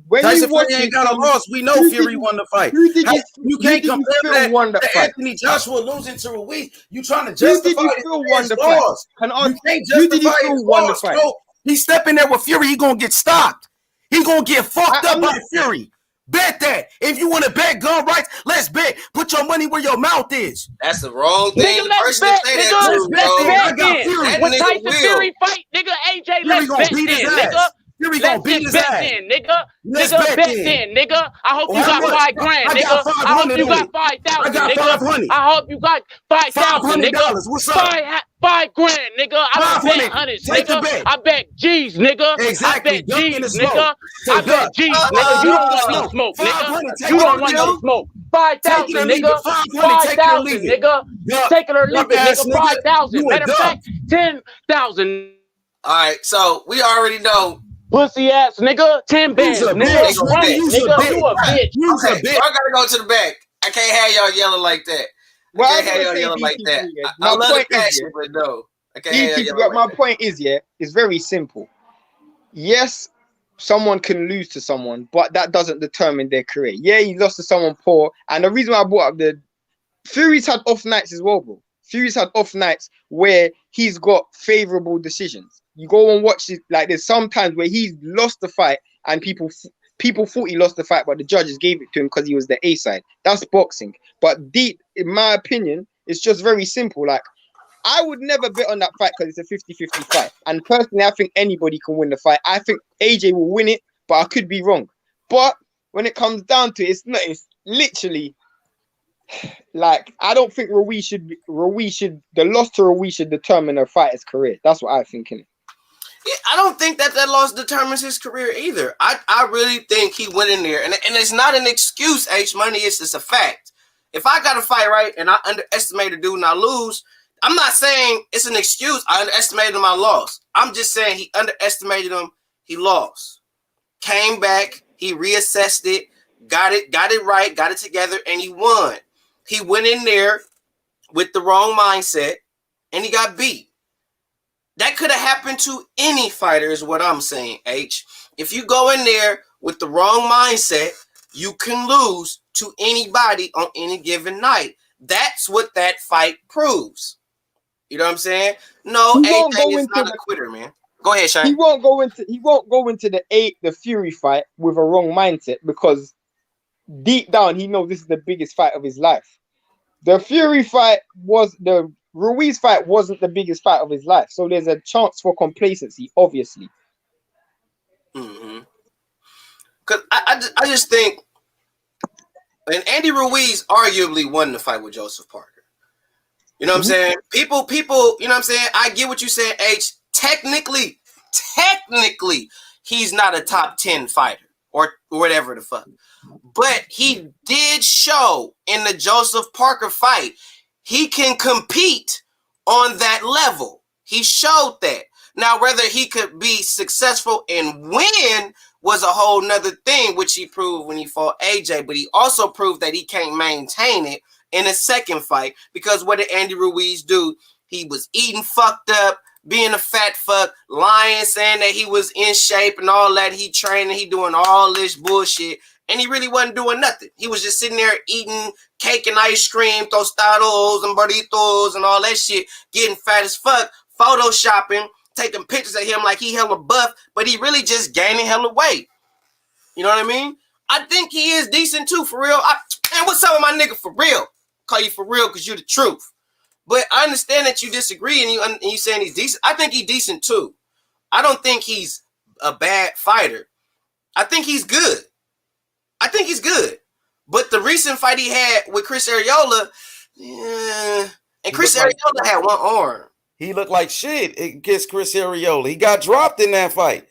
When Tyson you watch Fury ain't it, got a loss. We know Fury won the fight. You can't compare that to Anthony Joshua losing to Ruiz. You trying to justify his loss. You can't justify his loss, bro. He's stepping there with Fury. He gonna get stopped. He gonna get fucked up by Fury. Bet that. If you want to bet gun rights, let's bet. Put your money where your mouth is. That's the wrong thing. Nigga, let's bet, nigga. Let's bet then. When Tyson Fury fight, nigga, AJ, let's bet then, nigga. Fury gonna beat his ass. Then, nigga. Let's nigga, bet then, nigga. I hope you got $5,000, nigga. I hope you got 5,000, I got nigga. 500. I hope you got 5,000, nigga. What's up? $5,000, nigga. I don't bet hundreds, nigga. I bet G's, nigga. Exactly. I bet G's, nigga. I bet G's, nigga. You don't want no smoke, nigga. You don't want no smoke. 5,000, nigga. 5,000, nigga. Take it or leave it, nigga. 5,000. Matter of fact, 10,000. All right, so we already know. Pussy ass nigga, 10 bands, nigga. Nigga, you a bitch. Okay, so I gotta go to the back. I can't have y'all yelling like that. I can't have y'all yelling like that. I love the passion, but no. I can't have y'all yelling my like that. point is, yeah, it's very simple. Yes, someone can lose to someone, but that doesn't determine their career. Yeah, he lost to someone poor. And the reason why I brought up the Fury's had off nights as well, bro. Fury's had off nights where he's got favorable decisions. You go and watch it, like there's some times where he's lost the fight and people thought he lost the fight, but the judges gave it to him because he was the A side. That's boxing. But deep, in my opinion, it's just very simple. Like, I would never bet on that fight because it's a 50-50 fight. And personally, I think anybody can win the fight. I think AJ will win it, but I could be wrong. But when it comes down to it, it's literally like, I don't think the loss to Ruiz should determine a fighter's career. That's what I think, innit? Yeah, I don't think that loss determines his career either. I really think he went in there, and it's not an excuse, H Money. It's just a fact. If I got a fight right and I underestimate a dude and I lose, I'm not saying it's an excuse. I underestimated him, I lost. I'm just saying he underestimated him, he lost. Came back, he reassessed it, got it right, got it together, and he won. He went in there with the wrong mindset, and he got beat. That could have happened to any fighter is what I'm saying, H. If you go in there with the wrong mindset, you can lose to anybody on any given night. That's what that fight proves. You know what I'm saying? No, AJ is not a quitter, man. Go ahead, Shane. He won't go into the Fury fight with a wrong mindset because deep down, he knows this is the biggest fight of his life. The Ruiz fight wasn't the biggest fight of his life. So there's a chance for complacency, obviously. Because I just think, and Andy Ruiz arguably won the fight with Joseph Parker. You know what I'm saying? People, you know what I'm saying? I get what you're saying, H. Technically, he's not a top 10 fighter or whatever the fuck. But he did show in the Joseph Parker fight he can compete on that level. He showed that. Now, whether he could be successful and win was a whole nother thing, which he proved when he fought AJ. But he also proved that he can't maintain it in a second fight, because what did Andy Ruiz do? He was eating fucked up, being a fat fuck, lying, saying that he was in shape and all that. He training, he doing all this bullshit, and he really wasn't doing nothing. He was just sitting there eating cake and ice cream, tostados and burritos and all that shit, getting fat as fuck, photoshopping, taking pictures of him like he hella buff, but he really just gaining hella weight. You know what I mean? I think he is decent too, for real. And what's up with my nigga For Real? Call you For Real because you're the truth. But I understand that you disagree and you saying he's decent. I think he's decent too. I don't think he's a bad fighter. I think he's good. But the recent fight he had with Chris Arreola, and Chris Arreola had one arm. He looked like shit against Chris Arreola. He got dropped in that fight.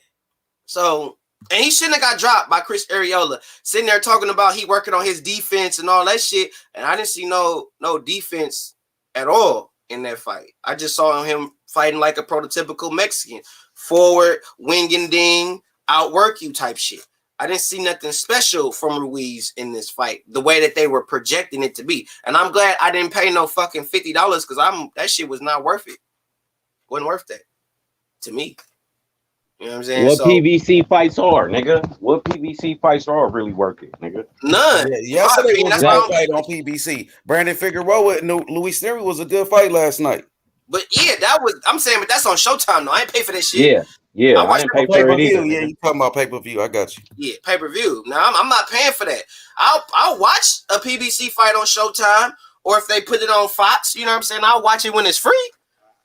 So, and he shouldn't have got dropped by Chris Arreola. Sitting there talking about he working on his defense and all that shit. And I didn't see no defense at all in that fight. I just saw him fighting like a prototypical Mexican. Forward, wing and ding, outwork you type shit. I didn't see nothing special from Ruiz in this fight, the way that they were projecting it to be. And I'm glad I didn't pay no fucking $50 because that shit was not worth it. Wasn't worth that to me. You know what I'm saying? What PBC fights are, nigga? What PBC fights are really worth it, nigga? None. Yesterday was a good fight on PBC. Brandon Figueroa and Luis Nery was a good fight last night. But yeah, I'm saying, but that's on Showtime though. I ain't pay for that shit. Yeah. I didn't pay for it either. Yeah, you talking about pay-per-view. I got you. Yeah, pay-per-view. Now I'm not paying for that. I'll watch a PBC fight on Showtime, or if they put it on Fox, you know what I'm saying? I'll watch it when it's free.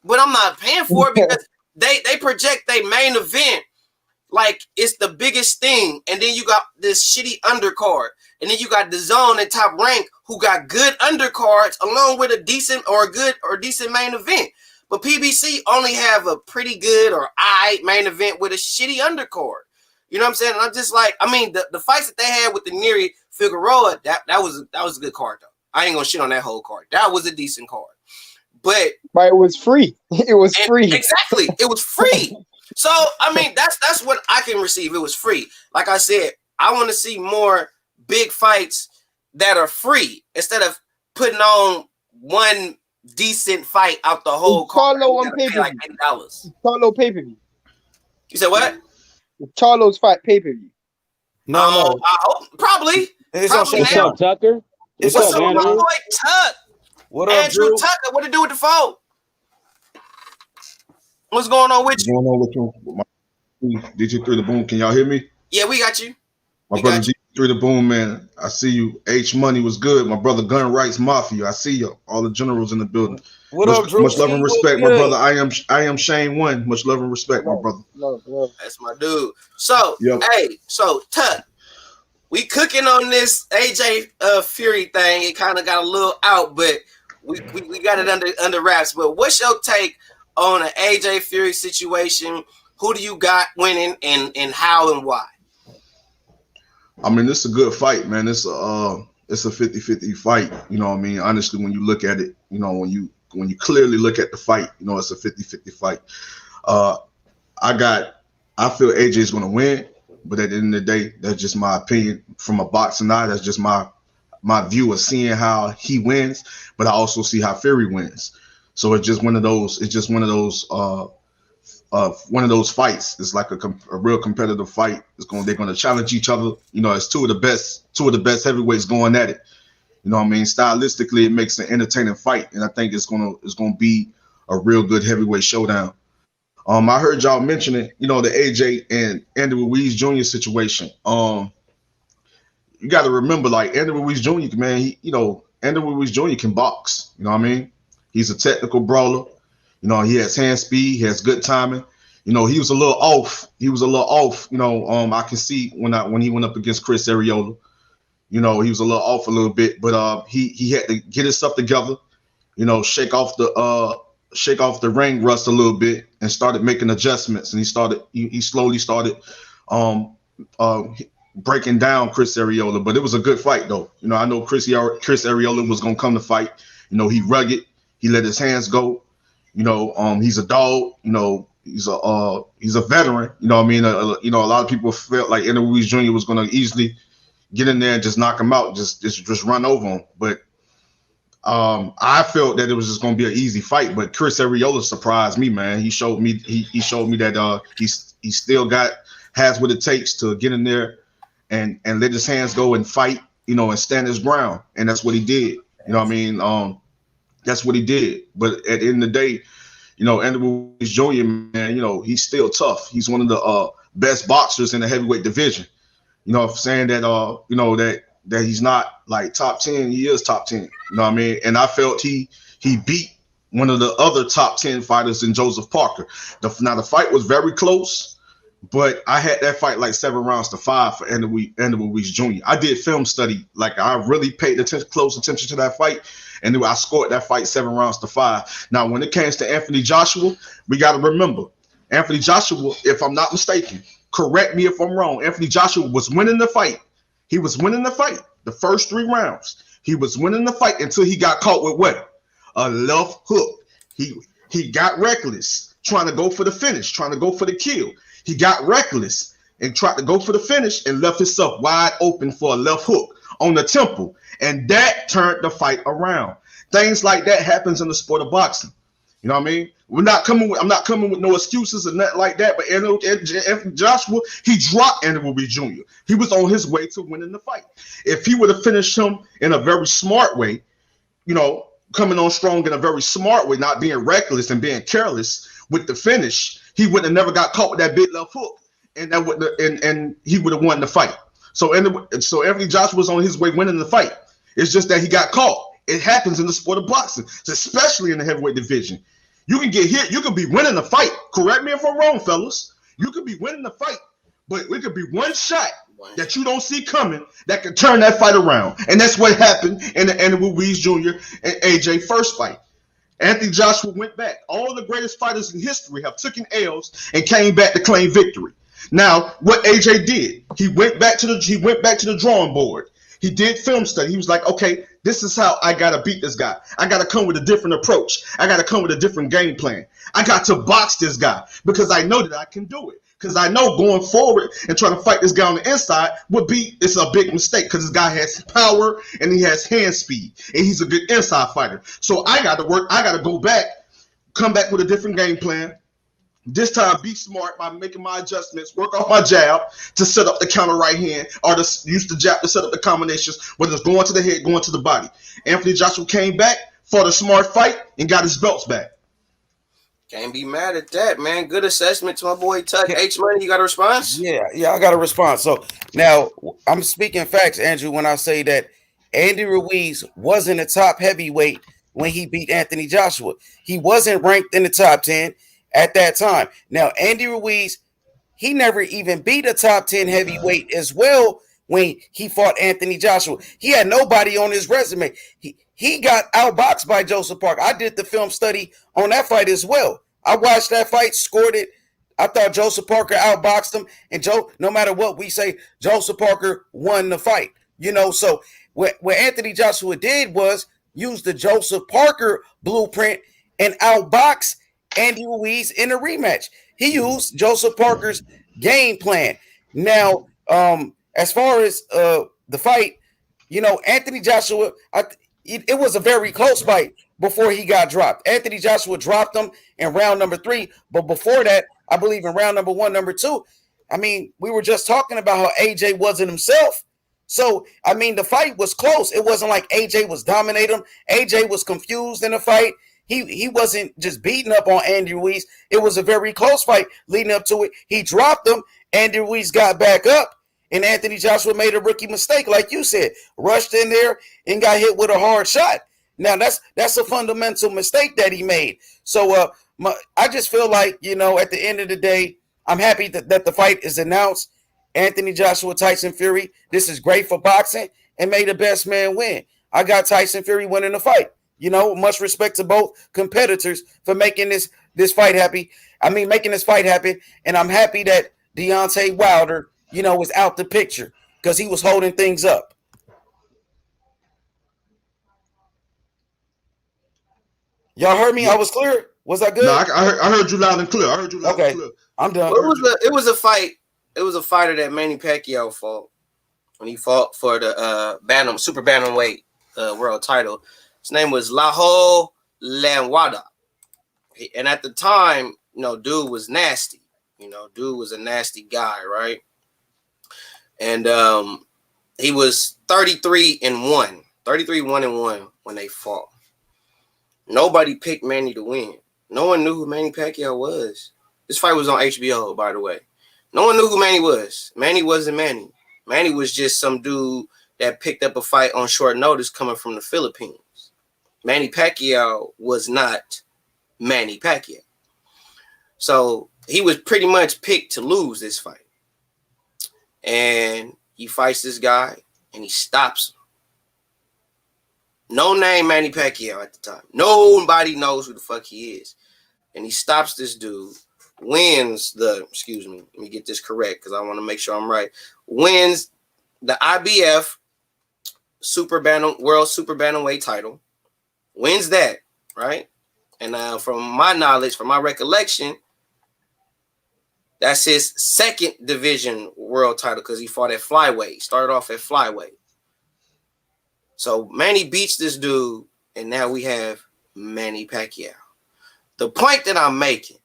But I'm not paying for it because they project their main event like it's the biggest thing, and then you got this shitty undercard, and then you got the Zone and Top Rank who got good undercards along with a decent main event. But PBC only have a pretty good or aight main event with a shitty undercard. You know what I'm saying? And I'm just like, I mean, the fights that they had with the Nery Figueroa, that was a good card though. I ain't gonna shit on that whole card. That was a decent card. But it was free. It was free. Exactly. It was free. So, I mean, that's what I can receive. It was free. Like I said, I want to see more big fights that are free instead of putting on one decent fight out the whole card. Charlo on pay-per-view. Like $80. Charlo pay-per-view. You said what? Charlo's fight pay-per-view. No. I hope, probably. What's up, Tucker? What's up, my boy Tuck? What up, Andrew Drew? Tucker? What to do with the phone? What's going on with you? What's going on with you? DJ3 the Boom. Can y'all hear me? Yeah, we got you. My brother DJ3 the Boom, man. I see you. H Money was good. My brother Gun Rights Mafia. I see you. All the generals in the building. What up, Drew? Much love and respect, my brother. I am Shane One. Much love and respect, my brother. That's my dude. So, hey, Tuck, we cooking on this AJ Fury thing. It kind of got a little out, but we got it under wraps. But what's your take on an AJ Fury situation? Who do you got winning and how and why? I mean, it's a good fight, man. It's a 50-50 fight. You know what I mean? Honestly, when you look at it, you know, when you clearly look at the fight, you know, it's a 50-50 fight. I feel AJ is going to win, but at the end of the day, that's just my opinion from a boxing eye. That's just my view of seeing how he wins, but I also see how Fury wins. So it's just one of those. It's just one of those fights. It's like a real competitive fight. They're going to challenge each other. You know, it's two of the best heavyweights going at it. You know what I mean? Stylistically, it makes an entertaining fight, and I think it's gonna be a real good heavyweight showdown. I heard y'all mentioning, you know, the AJ and Andy Ruiz Jr. situation. you got to remember, like Andy Ruiz Jr., man, Andy Ruiz Jr. can box. You know what I mean? He's a technical brawler. You know, he has hand speed. He has good timing. You know, he was a little off. You know, I can see when he went up against Chris Arreola. You know, he was a little off a little bit, but he had to get his stuff together. You know, shake off the ring rust a little bit and started making adjustments. And he slowly started breaking down Chris Arreola. But it was a good fight, though. You know, I know Chris Arreola was gonna come to fight. You know, he rugged. He let his hands go. You know, he's a dog. You know, he's a veteran. You know what I mean? You know, a lot of people felt like Andy Ruiz Jr. was gonna easily get in there and just knock him out, just run over him. But I felt that it was just gonna be an easy fight. But Chris Arreola surprised me, man. He showed me that he still has what it takes to get in there and let his hands go and fight, you know, and stand his ground. And that's what he did. You know what I mean? That's what he did. But at the end of the day, you know, Andy Ruiz Jr., man, you know, he's still tough. He's one of the best boxers in the heavyweight division. You know, saying that, you know, that he's not like top 10, he is top 10. You know what I mean? And I felt he beat one of the other top 10 fighters in Joseph Parker. Now, the fight was very close, but I had that fight like 7-5 for Andy Ruiz Jr. I did film study. Like, I really paid close attention to that fight. And I scored that fight 7-5. Now, when it comes to Anthony Joshua, we got to remember, Anthony Joshua, if I'm not mistaken, correct me if I'm wrong, Anthony Joshua was winning the fight. He was winning the fight the first 3 rounds. He was winning the fight until he got caught with what? A left hook. He got reckless, trying to go for the finish, trying to go for the kill. He got reckless and tried to go for the finish and left himself wide open for a left hook on the temple. And that turned the fight around. Things like that happens in the sport of boxing. You know what I mean? I'm not coming with no excuses and nothing like that. But Anthony Joshua, he dropped Andy Ruiz Jr. He was on his way to winning the fight. If he would have finished him in a very smart way, you know, coming on strong in a very smart way, not being reckless and being careless with the finish, he would have never got caught with that big left hook, and he would have won the fight. So Anthony Joshua was on his way winning the fight. It's just that he got caught. It happens in the sport of boxing, especially in the heavyweight division. You can get hit. You could be winning the fight. Correct me if I'm wrong, fellas. You could be winning the fight, but it could be one shot that you don't see coming that could turn that fight around. And that's what happened in the Andy Ruiz Jr. and AJ first fight. Anthony Joshua went back. All the greatest fighters in history have taken L's and came back to claim victory. Now, what AJ did, he went back to the drawing board. He did film study. He was like, okay, this is how I got to beat this guy. I got to come with a different approach. I got to come with a different game plan. I got to box this guy because I know that I can do it. Because I know going forward and trying to fight this guy on the inside it's a big mistake because this guy has power and he has hand speed and he's a good inside fighter. So I got to go back, come back with a different game plan. This time, be smart by making my adjustments, work off my jab to set up the counter right hand, or to use the jab to set up the combinations, whether it's going to the head, going to the body. Anthony Joshua came back, fought a smart fight, and got his belts back. Can't be mad at that, man. Good assessment to my boy Tuck. H-Money, you got a response? Yeah, I got a response. So now I'm speaking facts, Andrew, when I say that Andy Ruiz wasn't a top heavyweight when he beat Anthony Joshua. He wasn't ranked in the top 10 at that time. Now, Andy Ruiz, he never even beat a top 10 heavyweight as well when he fought Anthony Joshua. He had nobody on his resume. He got outboxed by Joseph Parker. I did the film study on that fight as well. I watched that fight, scored it. I thought Joseph Parker outboxed him. And no matter what we say, Joseph Parker won the fight. You know, so what Anthony Joshua did was use the Joseph Parker blueprint and outbox Andy Ruiz in a rematch. He used Joseph Parker's game plan. Now, as far as the fight, you know, Anthony Joshua, it was a very close fight before he got dropped. Anthony Joshua dropped him in round number 3, but before that, I believe in round number 1, number 2, I mean, we were just talking about how AJ wasn't himself. So, I mean, the fight was close. It wasn't like AJ was dominating him. AJ was confused in the fight. He wasn't just beating up on Andy Ruiz. It was a very close fight leading up to it. He dropped him. Andy Ruiz got back up, and Anthony Joshua made a rookie mistake, like you said, rushed in there and got hit with a hard shot. Now that's a fundamental mistake that he made. So I just feel like, you know, at the end of the day, I'm happy that the fight is announced. Anthony Joshua, Tyson Fury. This is great for boxing, and may the best man win. I got Tyson Fury winning the fight. You know, much respect to both competitors for making this fight happy. Making this fight happen, and I'm happy that Deontay Wilder, you know, was out the picture because he was holding things up. Y'all heard me? I was clear. Was I good? No, I heard you loud and clear. Okay. And clear. I'm done. Well, it was a fight. It was a fighter that Manny Pacquiao fought when he fought for the super bantamweight world title. His name was Laho Lanwada, and at the time, you know, dude was nasty. You know, dude was a nasty guy, right? And he was 33-1 when they fought. Nobody picked Manny to win. No one knew who Manny Pacquiao was. This fight was on HBO, by the way. No one knew who Manny was. Manny wasn't Manny. Manny was just some dude that picked up a fight on short notice coming from the Philippines. Manny Pacquiao was not Manny Pacquiao. So he was pretty much picked to lose this fight. And he fights this guy and he stops him. No name Manny Pacquiao at the time. Nobody knows who the fuck he is. And he stops this dude, wins let me get this correct because I want to make sure I'm right. Wins the IBF World Super Bantamweight title. Wins that, right? And from my knowledge, from my recollection, that's his second division world title because he fought at flyweight. Started off at flyweight. So Manny beats this dude, and now we have Manny Pacquiao. The point that I'm making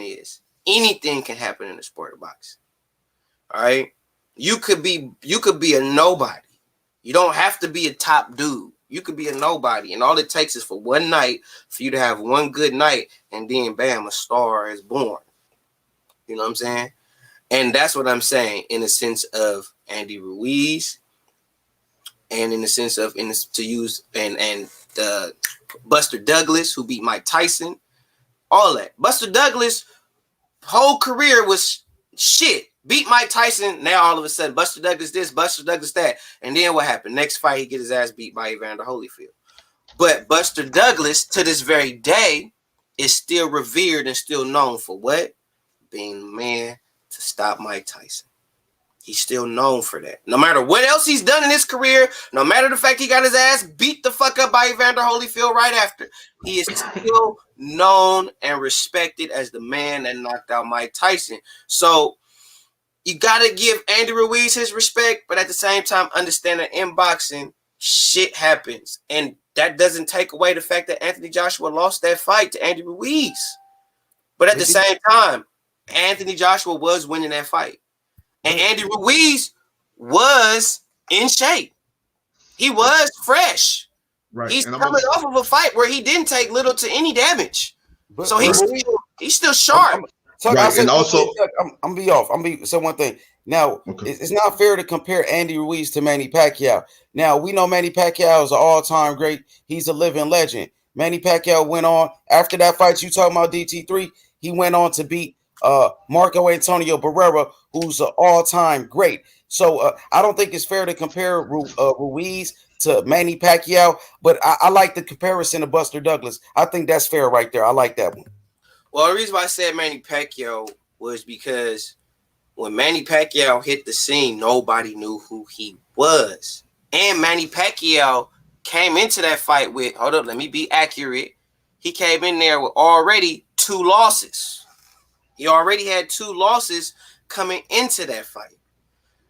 is anything can happen in the sport of boxing. All right? You could be a nobody. You don't have to be a top dude. You could be a nobody, and all it takes is for one night for you to have one good night, and then bam, a star is born. You know what I'm saying? And that's what I'm saying in the sense of Andy Ruiz, and in the sense of Buster Douglas, who beat Mike Tyson, all that. Buster Douglas' whole career was shit. Beat Mike Tyson. Now all of a sudden, Buster Douglas this, Buster Douglas that. And then what happened? Next fight, he get his ass beat by Evander Holyfield. But Buster Douglas, to this very day, is still revered and still known for what? Being the man to stop Mike Tyson. He's still known for that. No matter what else he's done in his career, no matter the fact he got his ass beat the fuck up by Evander Holyfield right after, he is still known and respected as the man that knocked out Mike Tyson. So you got to give Andy Ruiz his respect, but at the same time, understand that in boxing, shit happens. And that doesn't take away the fact that Anthony Joshua lost that fight to Andy Ruiz. But at the same time, Anthony Joshua was winning that fight. And Andy Ruiz was in shape. He was fresh. Right. He's coming off of a fight where he didn't take little to any damage. So he's still sharp. Right. And also, I'm be off. So one thing. Now, it's not fair to compare Andy Ruiz to Manny Pacquiao. Now, we know Manny Pacquiao is an all-time great. He's a living legend. Manny Pacquiao went on, after that fight you talking about, DT3, he went on to beat Marco Antonio Barrera, who's an all-time great. So I don't think it's fair to compare Ruiz to Manny Pacquiao, but I like the comparison to Buster Douglas. I think that's fair right there. I like that one. Well, the reason why I said Manny Pacquiao was because when Manny Pacquiao hit the scene, nobody knew who he was. And Manny Pacquiao came into that fight with, hold up, let me be accurate. He came in there with already 2 losses. He already had 2 losses coming into that fight.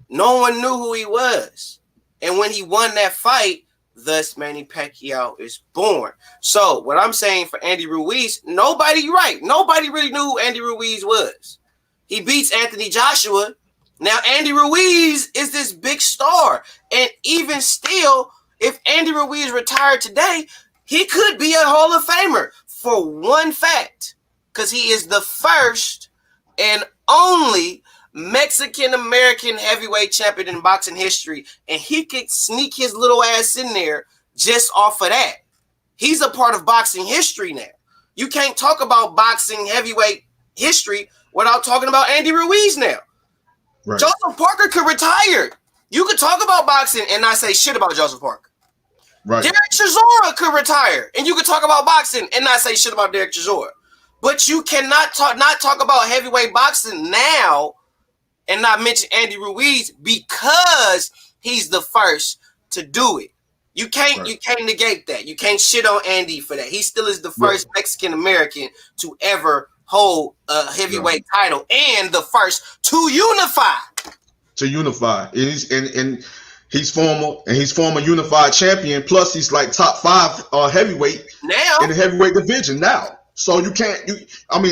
No one knew who he was. And when he won that fight, thus Manny Pacquiao is born. So what I'm saying for Andy Ruiz, nobody really knew who Andy Ruiz was. He beats Anthony Joshua. Now Andy Ruiz is this big star. And even still, if Andy Ruiz retired today, he could be a Hall of Famer for one fact. Because he is the first and only Mexican American heavyweight champion in boxing history, and he could sneak his little ass in there just off of that. He's a part of boxing history now. You can't talk about boxing heavyweight history without talking about Andy Ruiz now. Right. Joseph Parker could retire. You could talk about boxing and not say shit about Joseph Parker. Right. Derek Chisora could retire, and you could talk about boxing and not say shit about Derek Chisora. But you cannot talk about heavyweight boxing now and not mention Andy Ruiz because he's the first to do it. You can't negate that. You can't shit on Andy for that. He still is the first Mexican American to ever hold a heavyweight title and the first to unify. And he's former unified champion. Plus, he's like top 5 heavyweight now in the heavyweight division now. So you can't.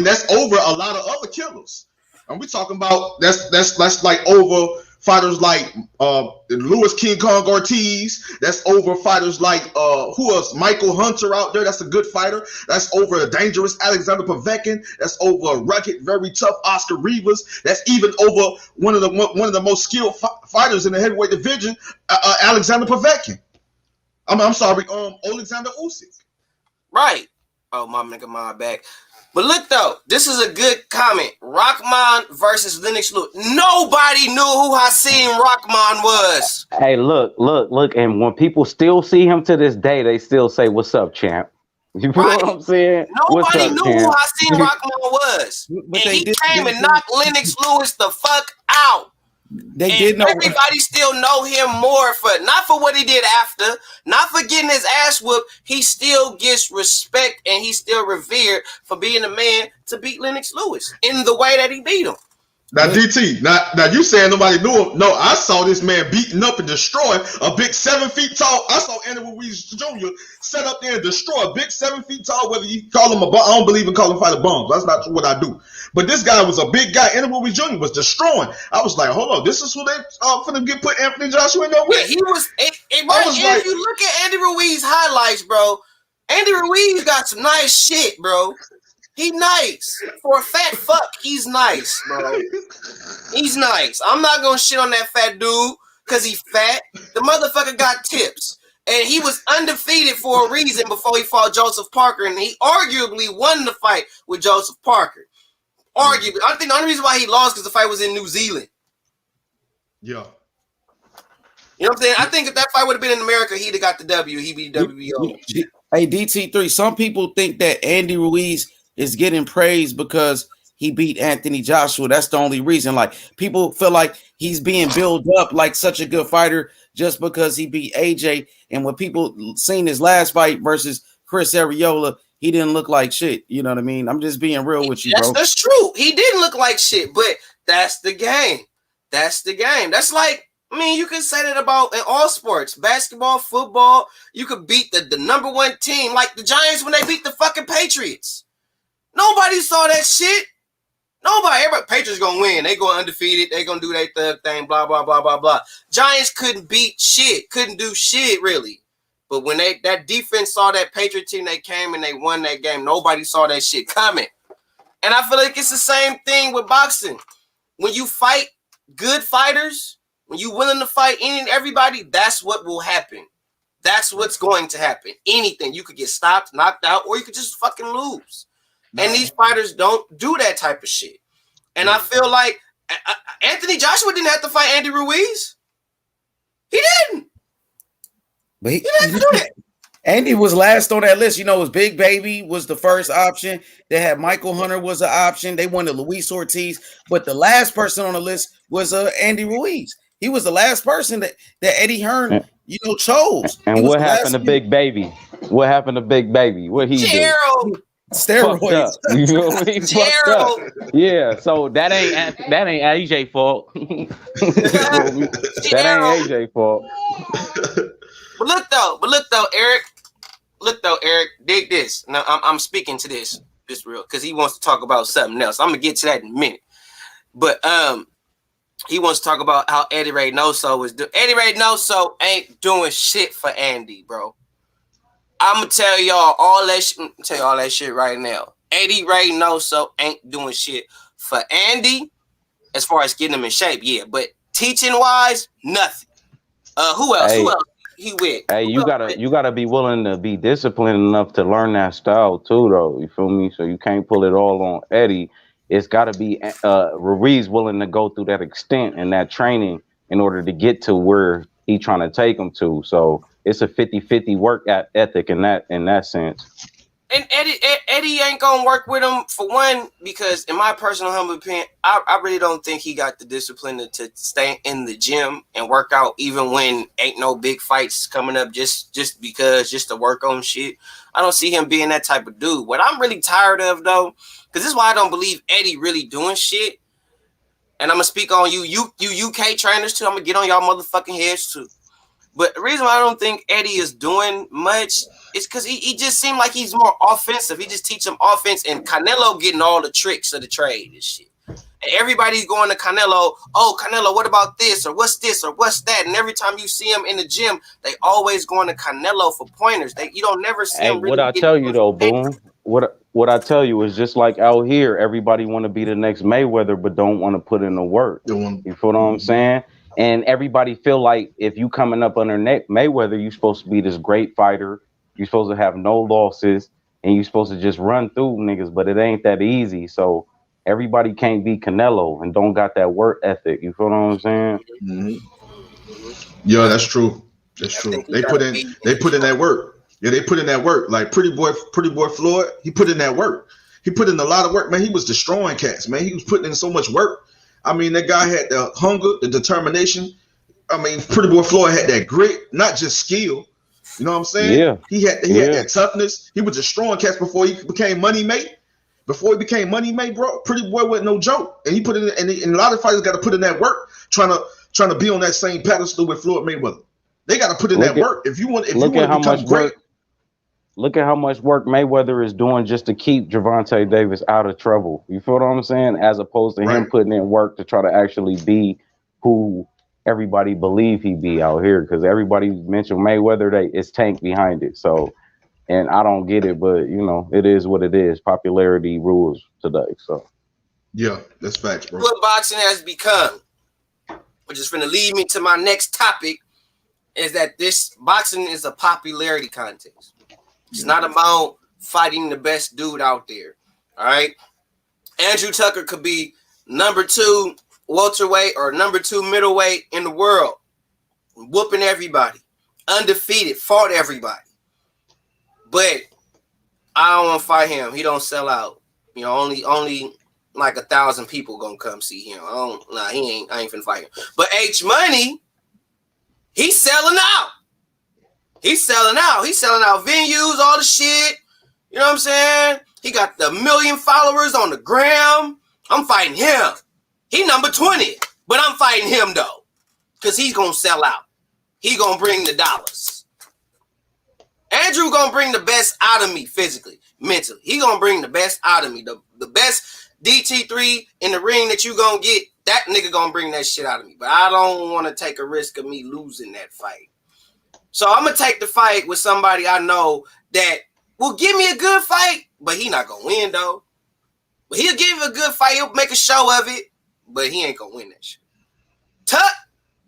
That's over a lot of other killers. And we're talking about that's like over fighters like Louis King Kong Ortiz. That's over fighters like who else? Michael Hunter out there. That's a good fighter. That's over a dangerous Alexander Povetkin. That's over a rugged, very tough Oscar Rivas. That's even over one of the most skilled fighters in the heavyweight division, Alexander Povetkin. I'm sorry, Alexander Usyk. Right. Oh, my nigga, my back. But look, though, this is a good comment. Rockman versus Lennox Lewis. Nobody knew who Hasim Rockman was. Hey, look. And when people still see him to this day, they still say, "What's up, champ?" You know what I'm saying? Nobody knew who Hasim Rockman was. And he came and knocked Lennox Lewis the fuck out. Everybody still know him more not for what he did after, not for getting his ass whooped. He still gets respect and he's still revered for being a man to beat Lennox Lewis in the way that he beat him. Now, DT, now you saying nobody knew him. No, I saw this man beating up and destroy a big 7 feet tall. I saw Andy Ruiz Jr. set up there and destroy a big 7 feet tall, whether you call him a bum. I don't believe in calling fighter bums. That's not what I do. But this guy was a big guy. Andy Ruiz Jr. was destroying. I was like, hold on, this is who they finna get put Anthony Joshua in there with? Yeah, he was. If you look at Andy Ruiz highlights, bro, Andy Ruiz got some nice shit, bro. He nice. For a fat fuck, he's nice, bro. He's nice. I'm not gonna shit on that fat dude because he's fat. The motherfucker got tips. And he was undefeated for a reason before he fought Joseph Parker, and he arguably won the fight with Joseph Parker. Arguably. I think the only reason why he lost because the fight was in New Zealand. Yeah. You know what I'm saying? I think if that fight would have been in America, he'd have got the W. He'd be WBO. Hey, DT3, some people think that Andy Ruiz is getting praised because he beat Anthony Joshua. That's the only reason. Like, people feel like he's being built up like such a good fighter just because he beat AJ. And when people seen his last fight versus Chris Arreola, he didn't look like shit. You know what I mean? I'm just being real with you, bro. That's true. He didn't look like shit, but that's the game. That's the game. That's like, I mean, you can say that about in all sports, basketball, football. You could beat the number one team, like the Giants when they beat the fucking Patriots. Nobody saw that shit. Nobody. Everybody, Patriots gonna win. They go undefeated. They gonna do their thug thing. Blah blah blah blah blah. Giants couldn't beat shit. Couldn't do shit really. But when that defense saw that Patriot team, they came and they won that game. Nobody saw that shit coming. And I feel like it's the same thing with boxing. When you fight good fighters, when you're willing to fight any and everybody, that's what will happen. That's what's going to happen. Anything. You could get stopped, knocked out, or you could just fucking lose. And these fighters don't do that type of shit. And I feel like Anthony Joshua didn't have to fight Andy Ruiz. He didn't. But he didn't do that. Andy was last on that list. You know, it was Big Baby was the first option. They had Michael Hunter was an option. They wanted Luis Ortiz. But the last person on the list was Andy Ruiz. He was the last person that Eddie Hearn, chose. And what happened to Big Baby? What happened to Big Baby? What he Gerald. do? Steroids. You know what I mean? Fucked up. Yeah, so that ain't AJ fault. That ain't AJ fault. But look though, Eric, dig this. Now I'm speaking to this real because he wants to talk about something else. I'm gonna get to that in a minute. But he wants to talk about how Eddie Reynoso was doing. Eddie Reynoso ain't doing shit for Andy, bro. I'm gonna tell y'all all that shit right now. Eddie Reynoso ain't doing shit for Andy, as far as getting him in shape, yeah. But teaching wise, nothing. Who else? Hey, Who else he with? hey, Who you else gotta with? you gotta be willing to be disciplined enough to learn that style too, though. You feel me? So you can't pull it all on Eddie. It's got to be Ruiz willing to go through that extent and that training in order to get to where he trying to take him to. So it's a 50-50 work ethic in that sense. And Eddie ain't gonna work with him for one, because in my personal humble opinion, I really don't think he got the discipline to stay in the gym and work out even when ain't no big fights coming up just to work on shit. I don't see him being that type of dude. What I'm really tired of though, because this is why I don't believe Eddie really doing shit. And I'm gonna speak on you UK trainers too. I'm gonna get on y'all motherfucking heads too. But the reason why I don't think Eddie is doing much is because he just seemed like he's more offensive. He just teach him offense, and Canelo getting all the tricks of the trade and shit. And everybody's going to Canelo. Oh, Canelo, what about this or what's that? And every time you see him in the gym, they always going to Canelo for pointers. You don't never see him. Hey, what I tell you though, Boom. What I tell you is just like out here, everybody want to be the next Mayweather, but don't want to put in the work. You feel what I'm saying? And everybody feel like if you coming up under Mayweather, you're supposed to be this great fighter. You're supposed to have no losses, and you're supposed to just run through niggas, but it ain't that easy. So everybody can't be Canelo and don't got that work ethic. You feel what I'm saying? Mm-hmm. Yeah, that's true. That's true. They put in that work. Yeah, they put in that work. Like pretty boy Floyd, he put in that work. He put in a lot of work, man. He was destroying cats, man. He was putting in so much work. I mean, that guy had the hunger, the determination. I mean, Pretty Boy Floyd had that grit, not just skill. You know what I'm saying? Yeah. He had that toughness. He was destroying cats before he became Money Mate. Before he became Money Mate, bro, Pretty Boy wasn't no joke. And he put in, and a lot of fighters got to put in that work, trying to be on that same pedestal with Floyd Mayweather. They got to put in that work. If you want to become great. Look at how much work Mayweather is doing just to keep Gervonta Davis out of trouble. You feel what I'm saying? As opposed to him putting in work to try to actually be who everybody believe he be out here. Because everybody mentioned Mayweather, it's Tank behind it. So, and I don't get it, but you know, it is what it is. Popularity rules today. So, yeah, that's facts, bro. What boxing has become, which is going to lead me to my next topic, is that this boxing is a popularity contest. It's not about fighting the best dude out there. All right. Andrew Tucker could be number 2 welterweight or number 2 middleweight in the world, whooping everybody, undefeated, fought everybody. But I don't want to fight him. He don't sell out. You know, only like 1,000 people gonna come see him. I ain't finna fight him. But H Money, he's selling out. He's selling out. He's selling out venues, all the shit. You know what I'm saying? He got the 1 million followers on the gram. I'm fighting him. He number 20, but I'm fighting him though, because he's going to sell out. He going to bring the dollars. Andrew going to bring the best out of me physically, mentally. He going to bring the best out of me. The best DT3 in the ring that you going to get, that nigga going to bring that shit out of me. But I don't want to take a risk of me losing that fight. So I'm going to take the fight with somebody I know that will give me a good fight, but he not going to win, though. But he'll give a good fight. He'll make a show of it, but he ain't going to win that shit. Tuck,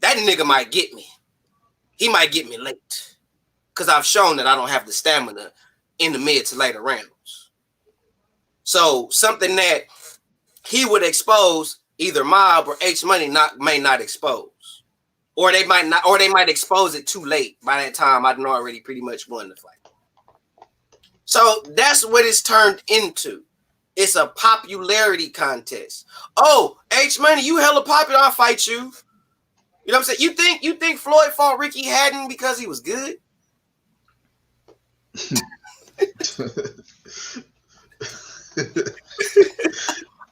that nigga might get me. He might get me late because I've shown that I don't have the stamina in the mid to later rounds. So something that he would expose either Mob or H Money may not expose. Or they might expose it too late. By that time, I'd already pretty much won the fight. So that's what it's turned into. It's a popularity contest. Oh, H Money, you hella popular, I'll fight you. You know what I'm saying? You think Floyd fought Ricky Hatton because he was good?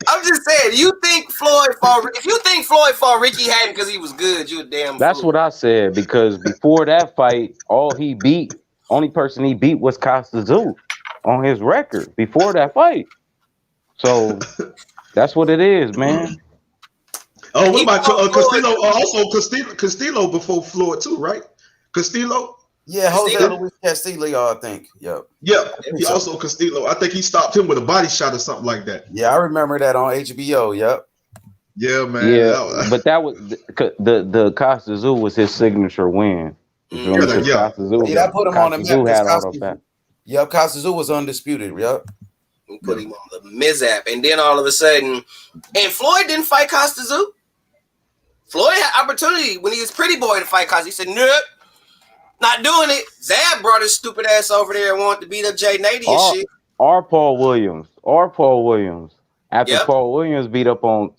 I'm just saying, if you think Floyd fought Ricky Hatton because he was good, you a damn That's fool. what I said, because before that fight, only person he beat was Costa Zoo on his record before that fight. So that's what it is, man. Oh, what about Castillo? Also Castillo before Floyd too, right? Castillo? Yeah, Jose Luis Castillo, I think. Yep. Yeah, he also Castillo. I think he stopped him with a body shot or something like that. Yeah, I remember that on HBO. Yep. Yeah, man. Yeah, but that was the Costa Zoo was his signature win. You feel me? 'Cause Costa Zoo, Yeah, I put him on the Costa Zoo map. had all the back. Yep, Costa Zoo was undisputed. Yep. We put him on the Mizap, and then all of a sudden, and Floyd didn't fight Costa Zoo. Floyd had opportunity when he was pretty boy to fight Costa. He said, "Nope, not doing it." Zab brought his stupid ass over there and wanted to beat up Jay Nady and shit. Or Paul Williams. After Paul Williams beat up on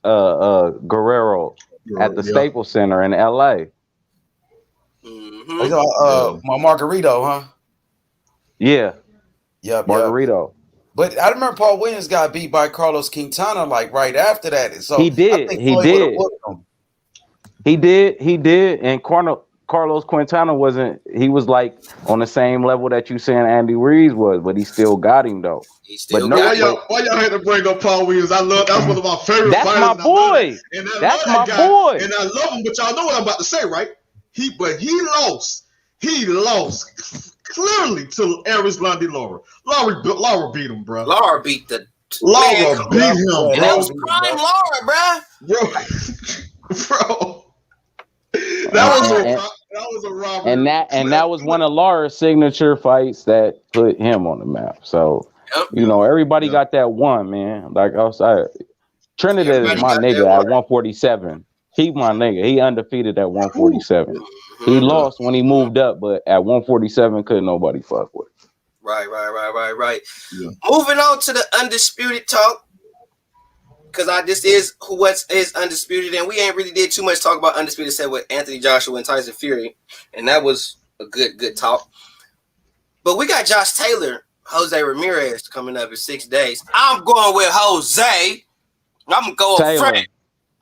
Guerrero at the Staples Center in LA. Margarito, huh? Yeah. Yep. Margarito. But I remember Paul Williams got beat by Carlos Quintana like right after that. So he did. He did. And Carlos Quintana wasn't. He was like on the same level that you saying Andy Ruiz was, but he still got him though. Why y'all had to bring up Paul Williams? That was one of my favorite. That's fighters, my boy. That's my boy. And I love him. But y'all know what I'm about to say, right? He lost. He lost clearly to Erislandy Lara. Lara beat him, bro. Lara beat him. And that was prime Lara, bro. That was a robbery. And that was one of Lara's signature fights that put him on the map. So everybody got that one, man. Like outside, Trinidad is my nigga at 147. He my nigga. He undefeated at 147. He lost when he moved up, but at 147 couldn't nobody fuck with. Right. Yeah. Moving on to the undisputed talk, because this is what is undisputed, and we ain't really did too much talk about undisputed said with Anthony Joshua and Tyson Fury, and that was a good talk. But we got Josh Taylor, Jose Ramirez coming up in 6 days. I'm going with Jose. I'm going front.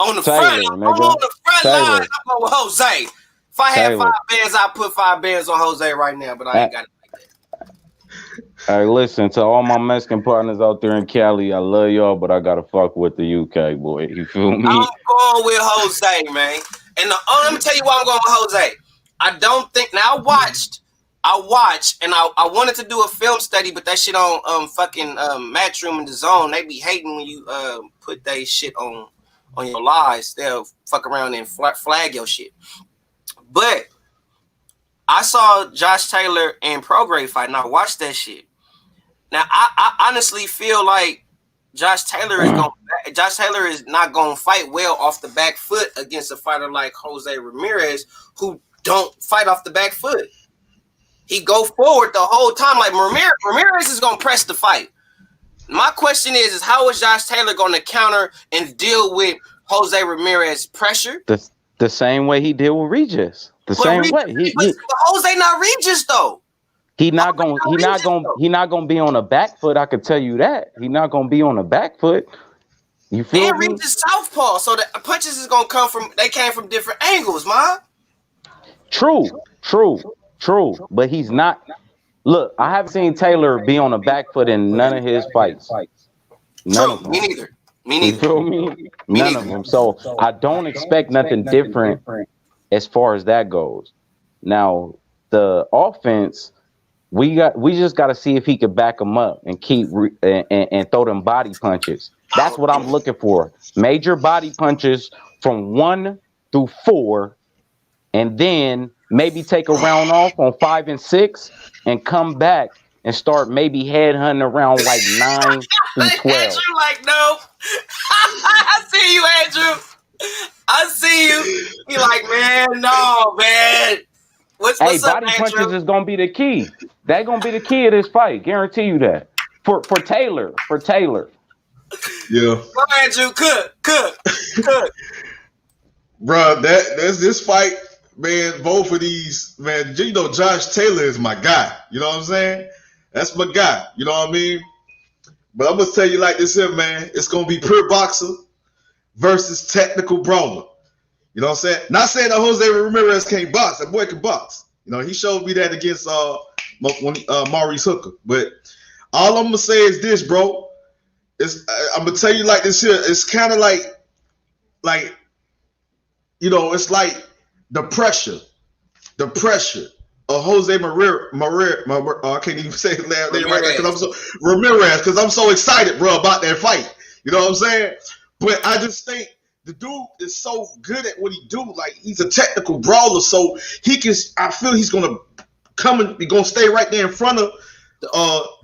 On the front, I'm on the front line. I'm going with Jose. If I had 5 bands, I'd put 5 bands on Jose right now, but I ain't got it like that. Hey, listen, to all my Mexican partners out there in Cali, I love y'all, but I gotta fuck with the UK, boy. You feel me? I'm going with Jose, man. And let me tell you why I'm going with Jose. I don't think now I watched, and I wanted to do a film study, but that shit on fucking Matchroom and the Zone, they be hating when you put that shit on your lives. They'll fuck around and flag your shit. But I saw Josh Taylor and Prograis fight, and I watched that shit. Now I honestly feel like Josh Taylor is not gonna fight well off the back foot against a fighter like Jose Ramirez, who don't fight off the back foot. He go forward the whole time. Like Ramirez is gonna press the fight. My question is how is Josh Taylor gonna counter and deal with Jose Ramirez pressure? The same way he did with Regis. Same way. But Jose not Regis though. He not gonna be on a back foot. I could tell you that. He not gonna be on a back foot. You feel me? Regis southpaw, so the punches is gonna came from different angles, man. True. But he's not. Look, I haven't seen Taylor be on a back foot in none of his fights. None of them. Me neither. You feel me? None of them. So I don't expect nothing different as far as that goes. Now the offense, we just got to see if he could back them up and keep and throw them body punches. That's what I'm looking for. Major body punches from 1 through 4, and then maybe take a round off on 5 and 6, and come back and start maybe headhunting around like 9 through 12. Andrew, like, no. I see you, Andrew. I see you. You're like, man, no, man. What's body up, Andrew? punches is gonna be the key. That's gonna be the key of this fight. Guarantee you that. For Taylor. Yeah. Go, Andrew. Cook. Bro, that's this fight, man. Both of these, man. You know, Josh Taylor is my guy. You know what I'm saying? That's my guy. You know what I mean? But I'm gonna tell you like this here, man. It's gonna be pure boxer versus technical brawler. You know what I'm saying? Not saying that Jose Ramirez can't box. That boy can box. You know, he showed me that against Maurice Hooker. But all I'm gonna say is this, bro. I'm gonna tell you like this here. It's kind of like, you know, it's like the pressure of Jose Ramirez. I can't even say his last name right now because I'm so excited, bro, about that fight. You know what I'm saying? But I just think the dude is so good at what he do. Like, he's a technical brawler, so he can. I feel he's gonna come and he's gonna stay right there in front of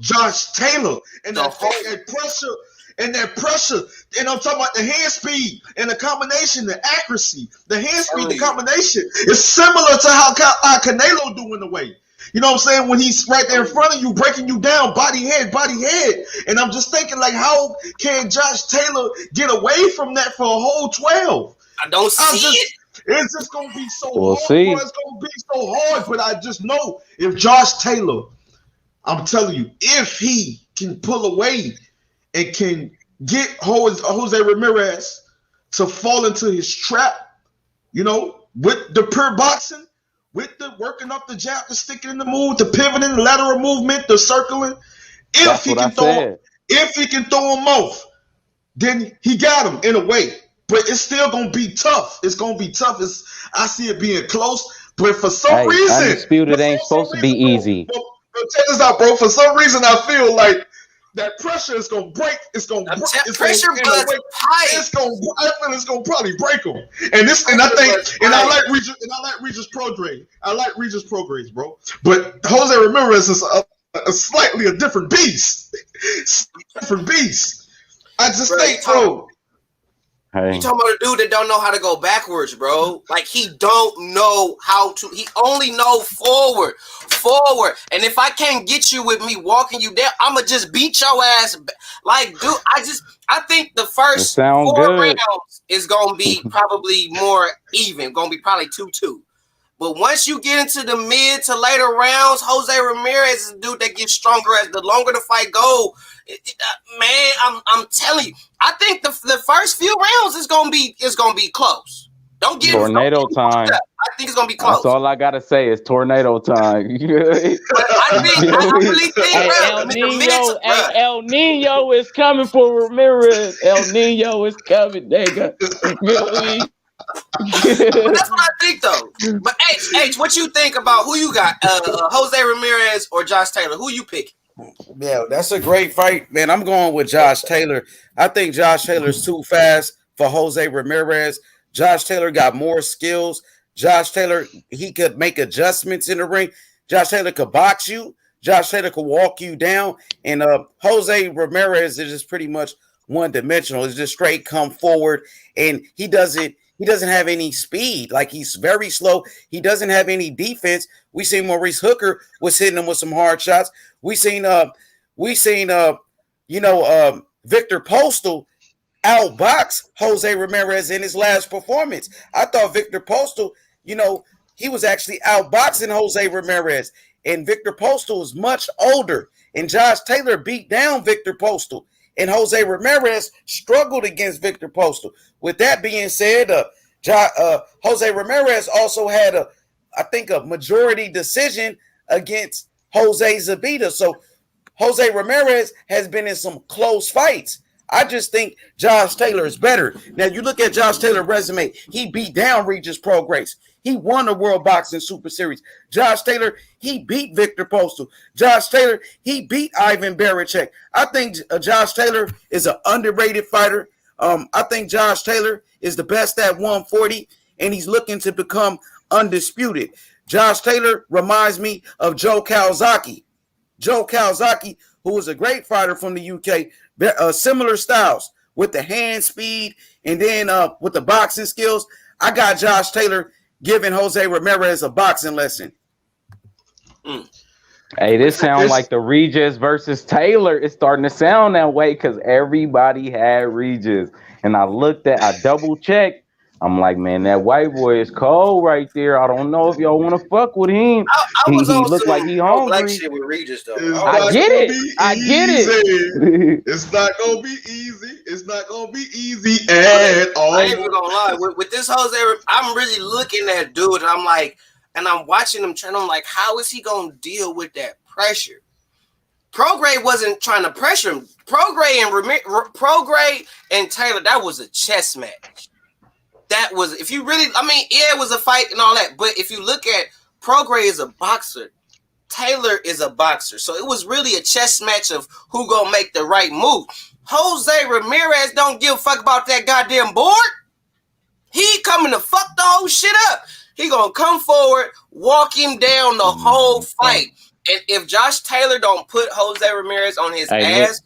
Josh Taylor, and that pressure. And that pressure, and I'm talking about the hand speed and the combination, the accuracy, the hand speed, the combination is similar to how Canelo do in a way. You know what I'm saying? When he's right there in front of you, breaking you down, body head. And I'm just thinking, like, how can Josh Taylor get away from that for a whole 12? I don't see it. It's just gonna be so hard. Bro. It's gonna be so hard. But I just know if Josh Taylor, I'm telling you, if he can pull away and can get Jose Ramirez to fall into his trap, you know, with the pure boxing, with the working up the jab, the sticking in the move, the pivoting, the lateral movement, the circling. If he can throw him off, then he got him in a way. But it's still gonna be tough. It's gonna be tough. I see it being close, but for some reason, Undisputed ain't supposed to be easy. But check this out, bro. For some reason, I feel like that pressure is gonna break. It's gonna break. I feel it's gonna probably break them. And I like Regis Prograis. I like Regis Prograis, bro. But Jose Ramirez is a slightly a different beast. I just think, bro. Hey. You talking about a dude that don't know how to go backwards, bro? Like, he don't know how to. He only know forward. And if I can't get you with me walking you down, I'ma just beat your ass. Like, dude, I think the first 4 rounds is gonna be probably more even. Gonna be probably 2-2. But once you get into the mid to later rounds, Jose Ramirez is a dude that gets stronger as the longer the fight goes. Man, I'm telling you, I think the first few rounds is gonna be close. Don't get tornado time. I think it's gonna be close. That's all I gotta say is tornado time. I really think El Nino is coming for Ramirez. El Nino is coming, nigga. That's what I think, though. But H, what you think about who you got? Jose Ramirez or Josh Taylor? Who you pick? Yeah, that's a great fight, man. I'm going with Josh Taylor. I think Josh Taylor's too fast for Jose Ramirez. Josh Taylor got more skills. Josh Taylor, he could make adjustments in the ring. Josh Taylor could box you. Josh Taylor could walk you down. And Jose Ramirez is just pretty much one-dimensional. It's just straight come forward, and he doesn't have any speed. Like, he's very slow. He doesn't have any defense. We seen Maurice Hooker was hitting him with some hard shots. We seen Victor Postal outbox Jose Ramirez in his last performance. I thought Victor Postal, he was actually outboxing Jose Ramirez, and Victor Postal is much older, and Josh Taylor beat down Victor Postal, and Jose Ramirez struggled against Victor Postal. With that being said, Jose Ramirez also had a majority decision against Jose Zabita. So Jose Ramirez has been in some close fights. I just think Josh Taylor is better. Now, you look at Josh Taylor's resume. He beat down Regis Prograis. He won the World Boxing Super Series. Josh Taylor, he beat Victor Postal. Josh Taylor, he beat Ivan Barichek. I think Josh Taylor is an underrated fighter. I think Josh Taylor is the best at 140, and he's looking to become undisputed. Josh Taylor reminds me of Joe Calzaghe. Joe Calzaghe, who is a great fighter from the UK, similar styles with the hand speed and then with the boxing skills. I got Josh Taylor giving Jose Ramirez a boxing lesson. Hey, this sounds like the Regis versus Taylor. It's starting to sound that way because everybody had Regis. And I double checked. I'm like, man, that white boy is cold right there. I don't know if y'all want to fuck with him. He looked like he hungry. Black shit with Regis, though. I get it. It's not gonna be easy. It's not gonna be easy at all. I ain't even gonna lie. With this Jose, I'm really looking at dude, and I'm like, and I'm watching him train. I'm like, how is he gonna deal with that pressure? Prograis wasn't trying to pressure him. Prograis and Taylor, that was a chess match. That was, if you really, it was a fight and all that, but if you look at Prograis is a boxer, Taylor is a boxer, so it was really a chess match of who gonna make the right move. Jose Ramirez don't give a fuck about that goddamn board. He coming to fuck the whole shit up. He gonna come forward, walk him down the whole fight. And if Josh Taylor don't put Jose Ramirez on his ass.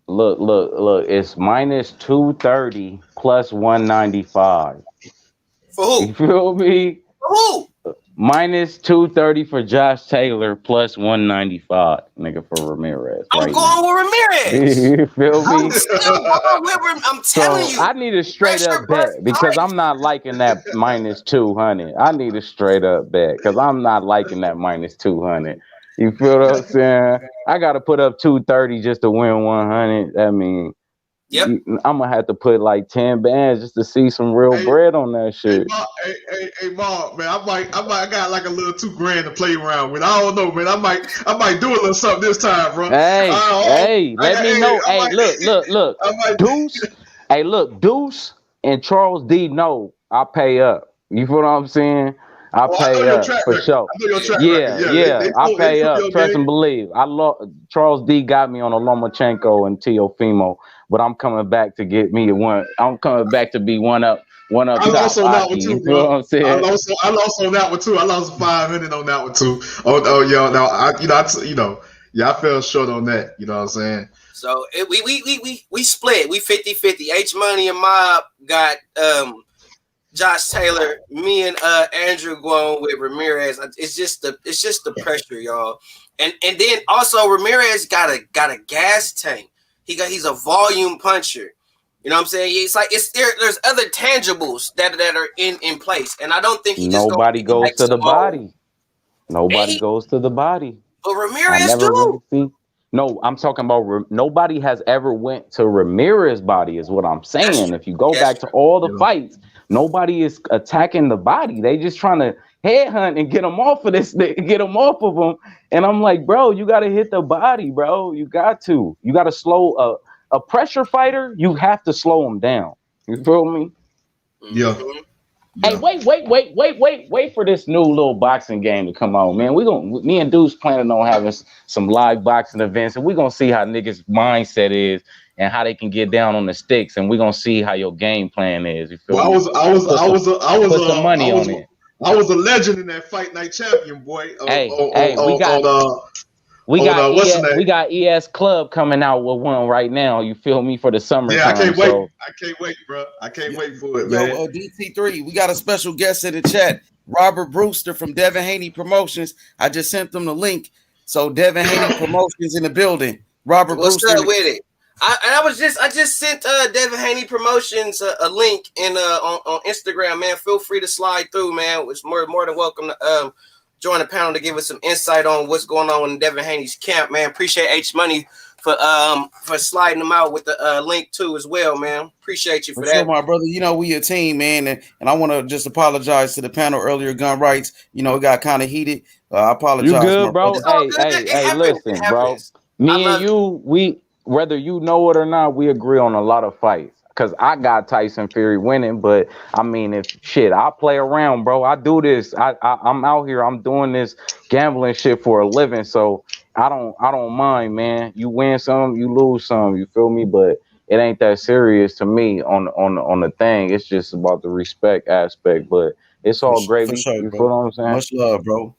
Look. It's minus 230 plus 195. For who? You feel me? For who? Minus 230 for Josh Taylor plus 195, nigga, for Ramirez. I'm going with Ramirez. You feel me? I'm still going with Ramirez. I'm telling you. I need a straight up bet because I'm not liking that minus 200. I need a straight up bet because I'm not liking that minus 200. You feel what I'm saying? I got to put up 230 just to win 100. I mean, I'm gonna have to put like 10 bands just to see some real bread on that shit. Hey, Mark, man, I got like a little $2,000 to play around with. I don't know, man. I might do a little something this time, bro. Hey, let me know. Hey, look, Deuce. Hey, look, Deuce and Charles D. No, I pay up. You feel what I'm saying? I pay up for sure. Yeah. I pay up. Trust and believe. Charles D got me on a Lomachenko and Teofimo, but I'm coming back to get me one. I'm coming back to be one up. I lost on that one too, bro. You know what I'm saying? I lost on that one too. I lost 500 on that one too. I fell short on that. You know what I'm saying? So we split. We 50-50. H Money and Mob got Josh Taylor, me and Andrew going with Ramirez. It's just the pressure, y'all. And then also Ramirez got a gas tank. He's a volume puncher. You know what I'm saying? It's like there's other tangibles that are in place. And I don't think nobody goes to the body. Nobody goes to the body. But Ramirez do. Really no, I'm talking about nobody has ever went to Ramirez's body is what I'm saying. If you go back to all the fights, nobody is attacking the body. They just trying to headhunt and get them off of this, get them off of them. And I'm like, bro, you got to hit the body, bro. You got to slow a pressure fighter. You have to slow him down. You feel me? Yeah. Hey, wait for this new little boxing game to come on, man. Me and Deuce planning on having some live boxing events, and we're gonna see how niggas' mindset is and how they can get down on the sticks, and we're gonna see how your game plan is. You feel me? I was put some money on it. I was a legend in that Fight Night Champion, boy. We got ES Club coming out with one right now. You feel me, for the summer? Yeah, I can't wait. I can't wait, bro. I can't wait for it, man. Yo, DT3, we got a special guest in the chat, Robert Brewster from Devin Haney Promotions. I just sent them the link. So Devin Haney Promotions in the building. Robert What's Brewster. up with it? I just sent Devin Haney Promotions a link on Instagram, man. Feel free to slide through, man. It's more than welcome to join the panel to give us some insight on what's going on in Devin Haney's camp, man. Appreciate H Money for sliding them out with the link too as well, man. Appreciate you for that. Sure, my brother. You know, we a team, man, and I want to just apologize to the panel earlier. Gun rights, you know, it got kind of heated. I apologize. You good, bro? Brother. Hey, listen, bro. Me and you, whether you know it or not, we agree on a lot of fights. Cause I got Tyson Fury winning, but I mean, I play around, bro. I do this. I'm out here. I'm doing this gambling shit for a living, so I don't mind, man. You win some, you lose some. You feel me? But it ain't that serious to me on the thing. It's just about the respect aspect. But it's all gravy. Sure, you feel what I'm saying? Much love, bro.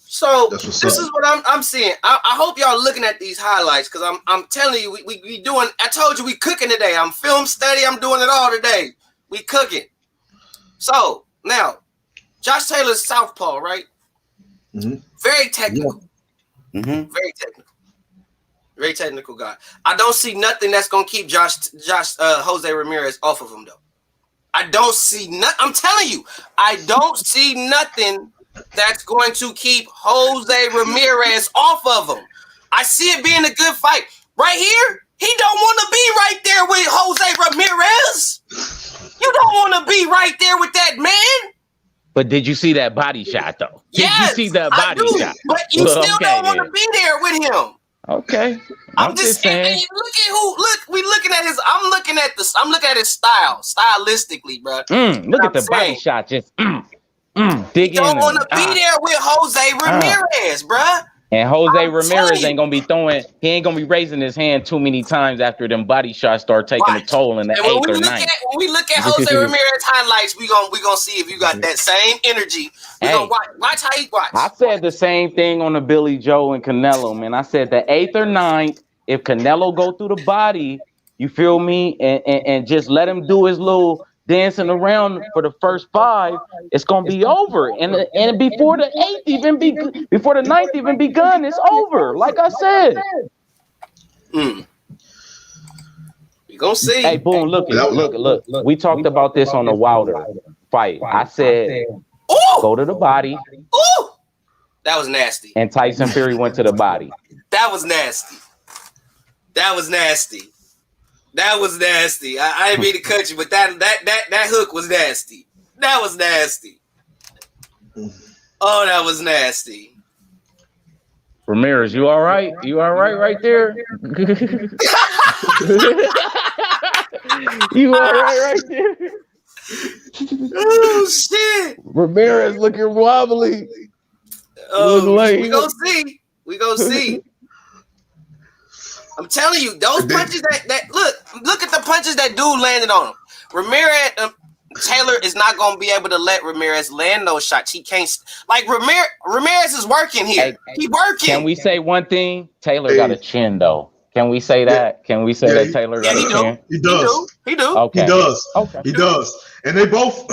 So this is what I'm seeing. I hope y'all looking at these highlights because I'm telling you we doing. I told you we cooking today. I'm film study. I'm doing it all today. We cooking. So now, Josh Taylor's southpaw, right? Mm-hmm. Very technical. Yeah. Mm-hmm. Very technical guy. I don't see nothing that's gonna keep Jose Ramirez off of him though. I don't see nothing. I'm telling you, I don't see nothing that's going to keep Jose Ramirez off of him. I see it being a good fight. Right here, he don't want to be right there with Jose Ramirez. You don't want to be right there with that man. But did you see that body shot, though? Yes, did you see that body shot? But you still don't want to be there with him. Okay. I'm just saying. We looking at his. I'm looking at his style, stylistically, bro. Look at the body shot, just dig in. You don't want to be there with Jose Ramirez, bruh. And Jose I'm Ramirez telling you. ain't gonna be throwing. He ain't gonna be raising his hand too many times after them body shots start taking a Watch. toll in the And when 8th or we 9th. when we look at Jose Ramirez highlights, we gonna see if you got that same energy. We gonna watch how he watch. I said the same thing on the Billy Joe and Canelo, man. I said the 8th or 9th, if Canelo go through the body, you feel me, and just let him do his little dancing around for the first 5, it's gonna be over. And before the 8th even before the 9th even begun, it's over. Like I said. You gonna see. Hey, boom, look. We talked about this on the Wilder fight. I said, go to the body. Ooh, that was nasty. And Tyson Fury went to the body. That was nasty. That was nasty. That was nasty. I didn't mean to cut you, but that hook was nasty. That was nasty. Oh, that was nasty. Ramirez, you all right? You all right there? You all right there? Oh shit! Ramirez looking wobbly. Oh, we gonna see. We gonna see. I'm telling you, those punches that look at the punches that dude landed on him. Ramirez, Taylor is not gonna be able to let Ramirez land those shots. He can't. Like Ramirez is working here. He working. Can we say one thing? Taylor got a chin though. Can we say that? Can we say that Taylor got a chin? He does. He do. Okay. He does. Okay. He does. And they both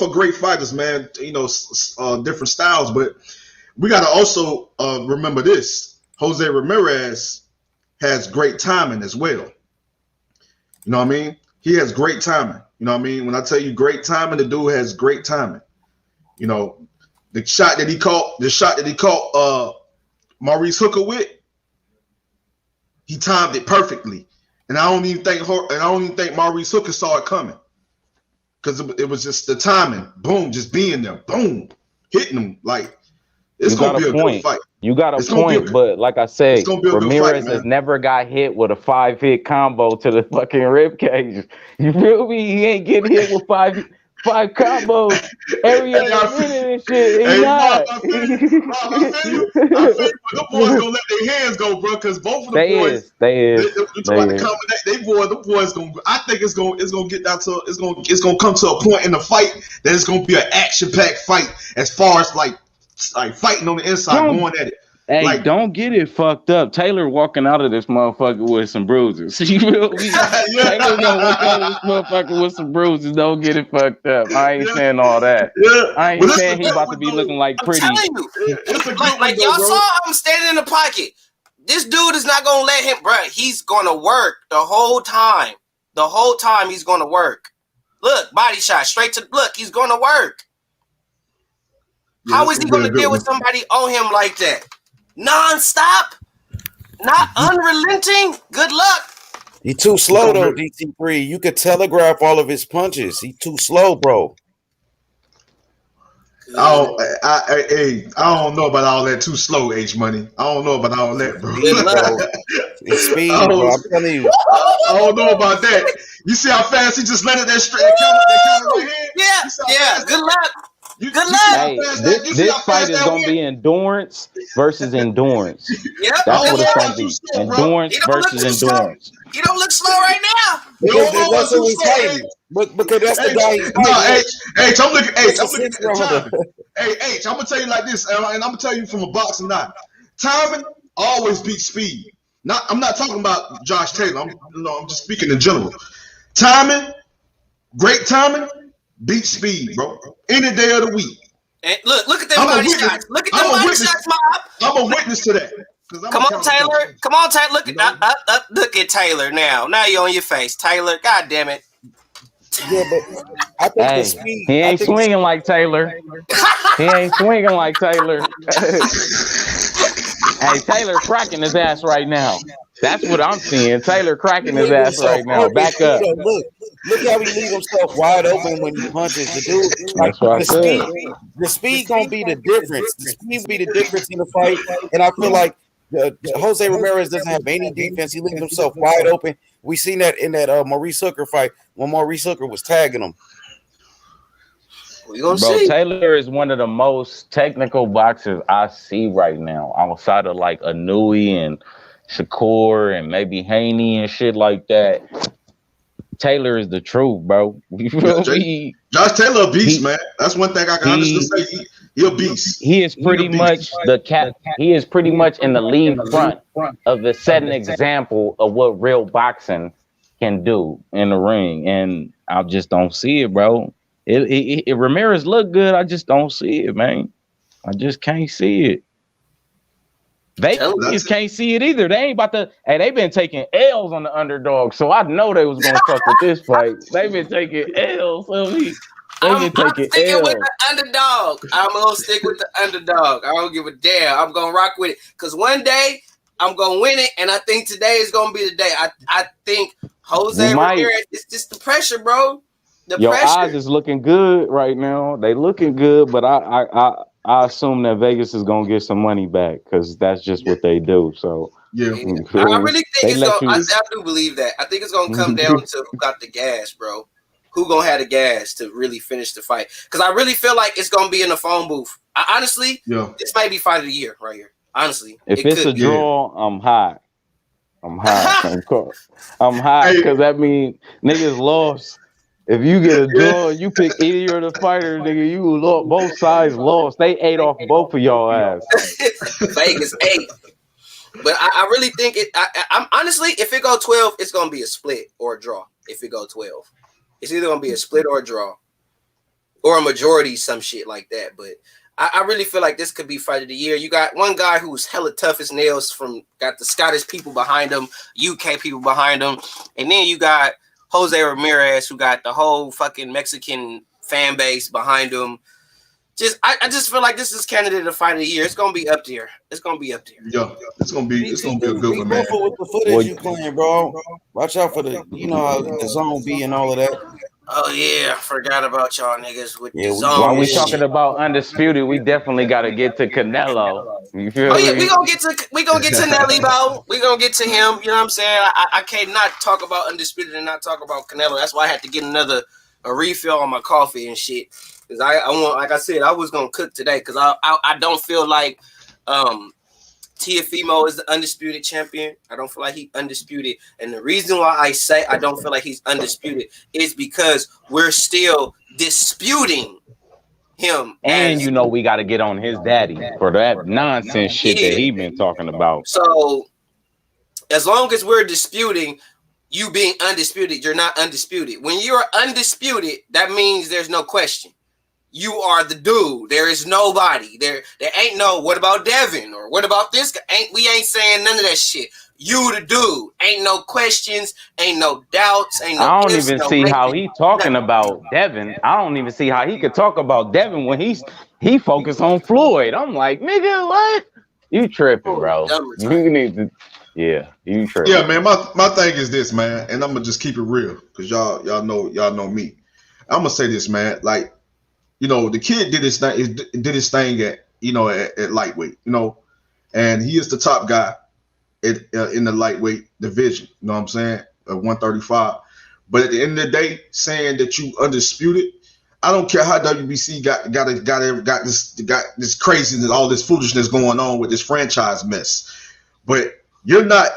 are great fighters, man. You know, different styles, but we got to also remember this: Jose Ramirez has great timing as well. You know what I mean? He has great timing. You know what I mean? When I tell you great timing, the dude has great timing. You know, the shot that he caught Maurice Hooker with, he timed it perfectly. And I don't even think Maurice Hooker saw it coming. Because it was just the timing. Boom, just being there. Boom. Hitting him. Like, it's going to be a good fight. You got a point, but like I said, Ramirez has never got hit with a 5-hit combo to the fucking rib cage. You feel me? He ain't getting hit with five combos every other minute and shit. He's not. I feel you. The boys gonna let their hands go, bro, because both of the boys. The boys gonna. I think it's gonna get down to it's gonna come to a point in the fight that it's gonna be an action-packed fight as far as like fighting on the inside, going at it. Hey, don't get it fucked up. Taylor walking out of this motherfucker with some bruises. You feel me? Taylor gonna walk out of this motherfucker with some bruises. Don't get it fucked up. I ain't saying all that. I ain't saying he about to be looking like pretty. I'm telling you, like y'all saw him standing in the pocket. This dude is not gonna let him, bro. He's gonna work the whole time. The whole time he's gonna work. Look, body shot straight to look. He's gonna work. How is he going to deal with somebody on him like that? Non-stop? Not unrelenting? Good luck. He too slow, though, DT3. You could telegraph all of his punches. He too slow, bro. I don't know about all that too slow, H-Money. I don't know about all that, bro. It's speed, bro. I'm telling you. I don't know about that. You see how fast he just landed that straight counter right here? Yeah. Good luck. Good luck. Hey, this fight is gonna be endurance versus endurance. Yep, that's what it's gonna be. Endurance versus endurance. He don't look slow right now. That's what he's fighting. Because that's the guy he's fighting. I'm looking at the time. H, I'm gonna tell you like this, and I'm gonna tell you from a boxing knot. Timing always beats speed. I'm not talking about Josh Taylor. I'm just speaking in general. Timing, great timing, beats speed, bro. Any day of the week. And look at them body shots. Look at them body shots, Mob. I'm a witness to that. Come on, Taylor. Come on, Taylor. Look at Taylor now. Now you're on your face, Taylor. God damn it. Yeah, but I think the speed. He ain't swinging like Taylor. He ain't swinging like Taylor. Hey, Taylor cracking his ass right now. That's what I'm seeing. Taylor cracking his ass right now. Back up. Look how he leaves himself wide open when he punches. The dude, like the speed gonna be the difference. The speed will be the difference in the fight. And I feel like Jose Ramirez doesn't have any defense. He leaves himself wide open. We seen that in that Maurice Hooker fight when Maurice Hooker was tagging him. We gonna Bro, see. Taylor is one of the most technical boxers I see right now, outside of like Anui and Shakur and maybe Haney and shit like that. Taylor is the truth, bro. You feel me? Josh Taylor a beast, man. That's one thing I can honestly say. He a beast. He is pretty much he is pretty much in the lead front of the setting example of what real boxing can do in the ring, and I just don't see it, bro. It Ramirez look good. I just don't see it, man. I just can't see it. Vegas can't see it either. They ain't about to. Hey, they've been taking L's on the underdog, so I know they was gonna fuck with this fight. They've been taking L's. I'm sticking with the underdog. I'm gonna stick with the underdog. I don't give a damn. I'm gonna rock with it because one day I'm gonna win it, and I think today is gonna be the day. I think Jose Ramirez. It's just the pressure, bro. Your eyes is looking good right now. They looking good, but I assume that Vegas is gonna get some money back because that's just what they do. So yeah, I really think it's gonna. I do believe that. I think it's gonna come down to who got the gas, bro. Who gonna have the gas to really finish the fight? Because I really feel like it's gonna be in the phone booth. Honestly, this might be fight of the year right here. Honestly, if it's a draw, I'm high. I'm high. I'm high because that means niggas lost. If you get a draw, you pick either of the fighters, nigga. You lost. Both sides lost. They ate off both of y'all ass. Vegas ate. But I really think it. I'm honestly, if it go 12, it's gonna be a split or a draw. If it go 12, it's either gonna be a split or a draw, or a majority, some shit like that. But I really feel like this could be fight of the year. You got one guy who's hella tough as nails. Got the Scottish people behind him, UK people behind him, and then you got Jose Ramirez, who got the whole fucking Mexican fan base behind him. I just feel like this is candidate to fight of the year. It's gonna be up there. It's gonna be up there. Yeah, it's gonna be a good one, man. With the footage you playing, bro. Watch out for the how the zone be and all of that. Oh yeah, I forgot about y'all niggas with the zone. While we talking about Undisputed, we definitely gotta get to Canelo. You feel me? we gonna get to Nelly, bro. We gonna get to him. You know what I'm saying? I can't not talk about Undisputed and not talk about Canelo. That's why I had to get a refill on my coffee and shit. Cause I want, like I said, I was gonna cook today because I don't feel like Teofimo is the undisputed champion. I don't feel like he's undisputed. And the reason why I say I don't feel like he's undisputed is because we're still disputing him. And we got to get on his daddy for that nonsense shit that he been talking about. So as long as we're disputing you being undisputed, you're not undisputed. When you're undisputed, that means there's no question. You are the dude. There is nobody. There ain't no what about Devin or what about this guy? We ain't saying none of that shit. You the dude. Ain't no questions, ain't no doubts, ain't no. I don't even see how he talking about Devin. I don't even see how he could talk about Devin when he focused on Floyd. I'm like, nigga, what? You tripping, bro. You need to you tripping. Yeah, man. My thing is this, man, and I'm gonna just keep it real because y'all know me. I'm gonna say this, man, like. The kid did his thing at lightweight, and he is the top guy in the lightweight division. You know what I'm saying? At 135. But at the end of the day, saying that you undisputed, I don't care how WBC got this craziness, all this foolishness going on with this franchise mess. But you're not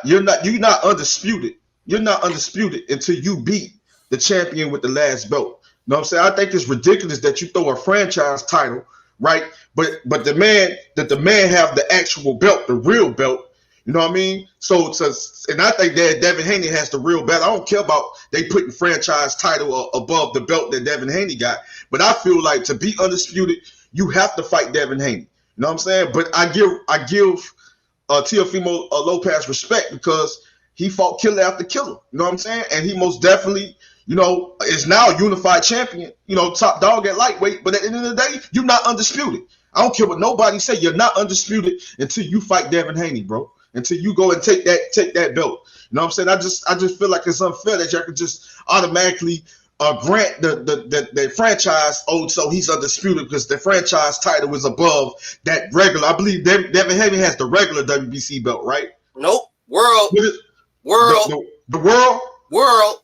undisputed. You're not undisputed until you beat the champion with the last belt. You know what I'm saying? I think it's ridiculous that you throw a franchise title, right? But the man have the actual belt, the real belt. You know what I mean? And I think that Devin Haney has the real belt. I don't care about they putting franchise title above the belt that Devin Haney got. But I feel like to be undisputed, you have to fight Devin Haney. You know what I'm saying? But I give Teofimo Lopez respect because he fought killer after killer. You know what I'm saying? And he most definitely. Is now a unified champion, top dog at lightweight. But at the end of the day, you're not undisputed. I don't care what nobody say. You're not undisputed until you fight Devin Haney, bro. Until you go and take that belt. You know what I'm saying? I just feel like it's unfair that y'all could just automatically grant the franchise so he's undisputed because the franchise title is above that regular. I believe Devin Haney has the regular WBC belt, right? Nope. World. The world.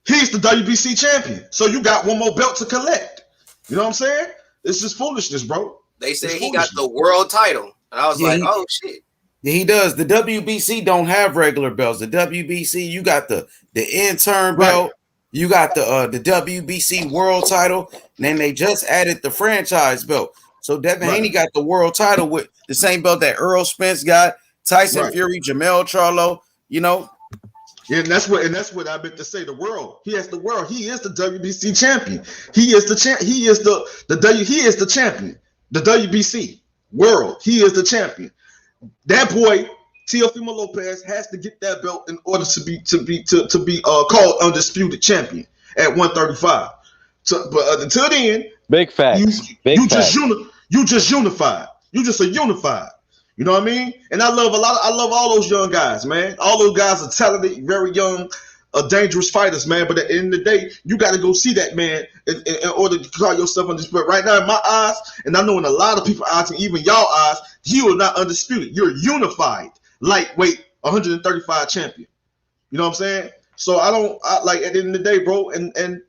He's the WBC champion. So you got one more belt to collect. You know what I'm saying? It's just foolishness, bro. They say It's he got the foolishness. world title. And I was Yeah, like, he- oh shit. Yeah, he does. The WBC don't have regular belts. The WBC, you got the intern belt, you got the WBC world title, and then they just added the franchise belt. So Devin Haney got the world title with the same belt that Earl Spence got, Tyson Fury, Jamel Charlo, you know. Yeah, and that's what I meant to say. The world. He has the world. He is the WBC champion. He is the he is the champion. The WBC world. He is the champion. That boy, Teofimo Lopez, has to get that belt in order to be called undisputed champion at 135. So, but until then, big facts. You just unified. You just a unified. You know what I mean? And I love all those young guys, man. All those guys are talented, very young, dangerous fighters, man. But at the end of the day, you got to go see that, man, in order to call yourself undisputed. Right now, in my eyes, and I know in a lot of people's eyes, and even y'all eyes, you are not undisputed. You're unified, lightweight, 135 champion. You know what I'm saying? So I like at the end of the day, bro, and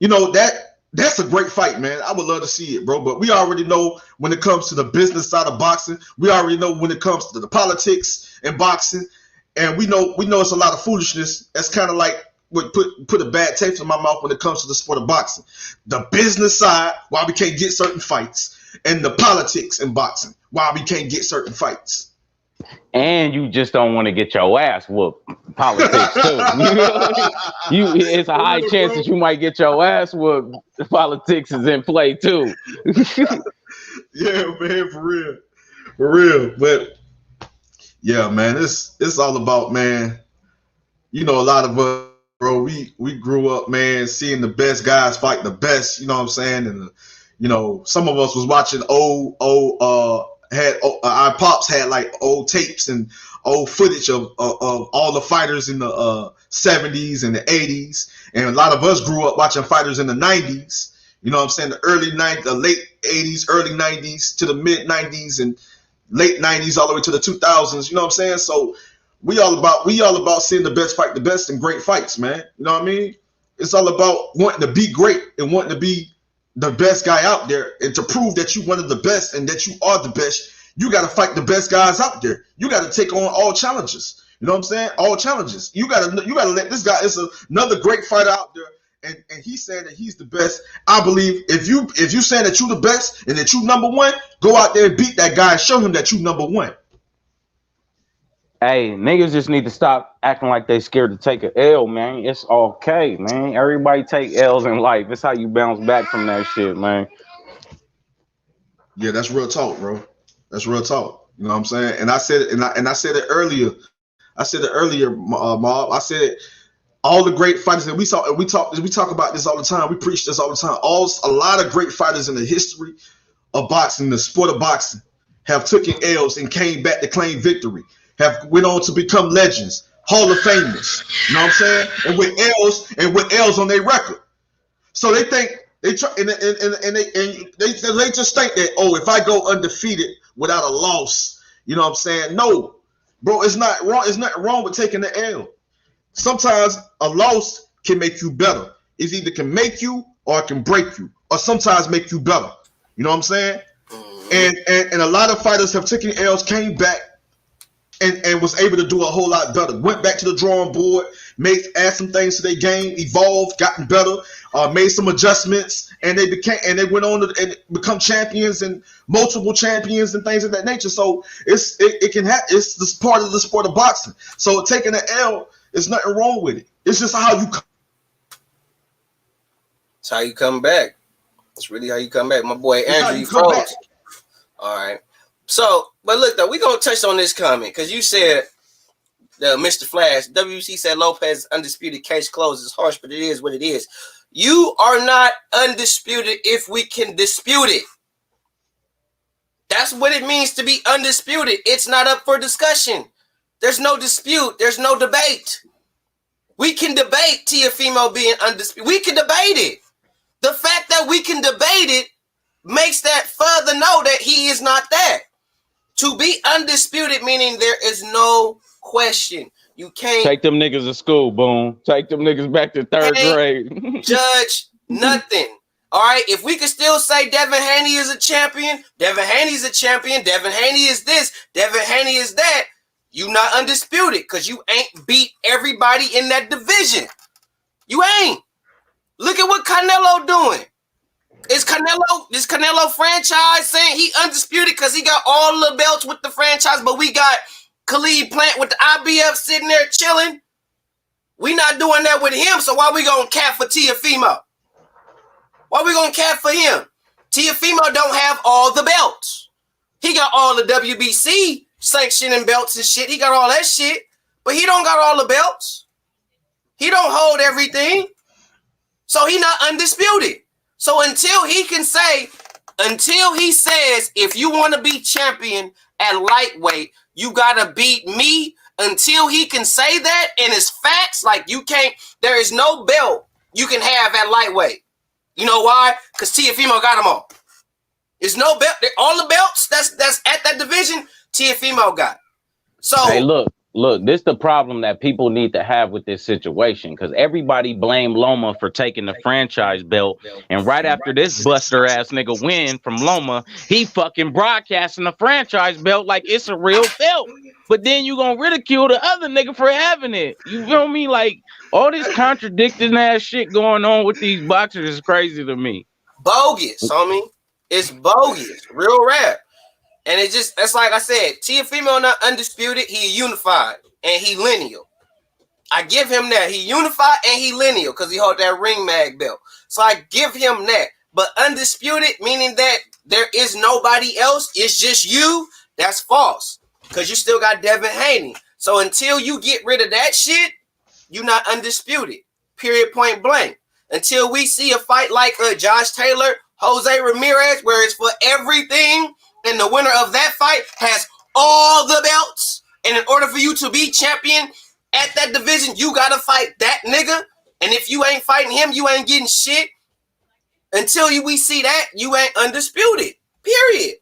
you know that's a great fight, man. I would love to see it, bro. But we already know when it comes to the business side of boxing, we already know when it comes to the politics in boxing, and we know it's a lot of foolishness. That's kind of like what put a bad taste in my mouth when it comes to the sport of boxing. The business side, why we can't get certain fights, and the politics in boxing, why we can't get certain fights. And you just don't want to get your ass whooped. Politics too. It's a high chance that you might get your ass whooped. The politics is in play too. Yeah, man, for real. But yeah, man, it's all about, man. You know, a lot of us, bro. We grew up, man, seeing the best guys fight the best. You know what I'm saying? And you know, some of us was watching our pops had like old tapes and old footage of all the fighters in the 70s and the 80s, and a lot of us grew up watching fighters in the 90s. You know what I'm saying? The late 80s, early 90s to the mid 90s and late 90s all the way to the 2000s. You know what I'm saying? So we all about seeing the best fight the best in great fights, man. You know what I mean? It's all about wanting to be great and wanting to be the best guy out there, and to prove that you're one of the best and that you are the best, you got to fight the best guys out there. You got to take on all challenges. You know what I'm saying? All challenges. You got to let this guy is another great fighter out there, and he's saying that he's the best. I believe if you saying that you the best and that you number one, go out there and beat that guy and show him that you number one. Hey, niggas just need to stop acting like they scared to take an L, man. It's okay, man. Everybody take L's in life. It's how you bounce back from that shit, man. Yeah, that's real talk, bro. That's real talk. You know what I'm saying? And I said it, and I said it earlier. Mob. I said all the great fighters that we talk about this all the time. We preach this all the time. A lot of great fighters in the history of boxing, the sport of boxing, have taken L's and came back to claim victory. Have went on to become legends, Hall of Famers. You know what I'm saying? And with L's on their record. So they think they try and they just think that, oh, if I go undefeated without a loss, you know what I'm saying? No, bro, it's not wrong. It's nothing wrong with taking the L. Sometimes a loss can make you better. It either can make you or it can break you, or sometimes make you better. You know what I'm saying? And a lot of fighters have taken L's, came back, and was able to do a whole lot better. Went back to the drawing board, add some things to their game, evolved, gotten better, made some adjustments, and they went on to become champions and multiple champions and things of that nature. So it's this part of the sport of boxing. So taking an L, there's nothing wrong with it. It's just how you. It's how you come back. It's really how you come back, my boy Andrew. You froze. All right. So, but look though, we're gonna touch on this comment because you said Mr. Flash, WC said Lopez undisputed, case closed. It's harsh, but it is what it is. You are not undisputed if we can dispute it. That's what it means to be undisputed. It's not up for discussion. There's no dispute. There's no debate. We can debate Teofimo being undisputed. We can debate it. The fact that we can debate it makes that further know that he is not that. To be undisputed, meaning there is no question. You can't take them niggas to school, boom. Take them niggas back to third grade. Judge nothing. All right, if we could still say Devin Haney is a champion, Devin Haney's a champion, Devin Haney is this, Devin Haney is that, you not undisputed because you ain't beat everybody in that division. You ain't. Look at what Canelo doing. Is Canelo franchise saying he undisputed because he got all the belts with the franchise, but we got Khalid Plant with the IBF sitting there chilling? We not doing that with him, so why we gonna cap for Teofimo? Why we gonna cap for him? Teofimo don't have all the belts. He got all the WBC sanctioning belts and shit. He got all that shit, but he don't got all the belts. He don't hold everything. So he not undisputed. So until he says, if you want to be champion at lightweight, you gotta beat me. Until he can say that, and it's facts, like you can't, there is no belt you can have at lightweight. You know why? Because Teofimo got them all. There's no belt. All the belts that's at that division, Teofimo got. So hey, look, this is the problem that people need to have with this situation, because everybody blame Loma for taking the franchise belt, and right after this buster ass nigga win from Loma, he fucking broadcasting the franchise belt like it's a real belt. But then you gonna ridicule the other nigga for having it. You feel me? Like all this contradicting ass shit going on with these boxers is crazy to me. Bogus, homie. It's bogus. Real rap. And that's like I said, Teofimo not undisputed, he unified and he lineal. I give him that. He unified and he lineal because he hold that ring mag belt. So I give him that. But undisputed, meaning that there is nobody else, it's just you, that's false. Because you still got Devin Haney. So until you get rid of that shit, you're not undisputed. Period, point blank. Until we see a fight like Josh Taylor, Jose Ramirez, where it's for everything, and the winner of that fight has all the belts. And in order for you to be champion at that division, you got to fight that nigga. And if you ain't fighting him, you ain't getting shit. Until we see that, you ain't undisputed. Period.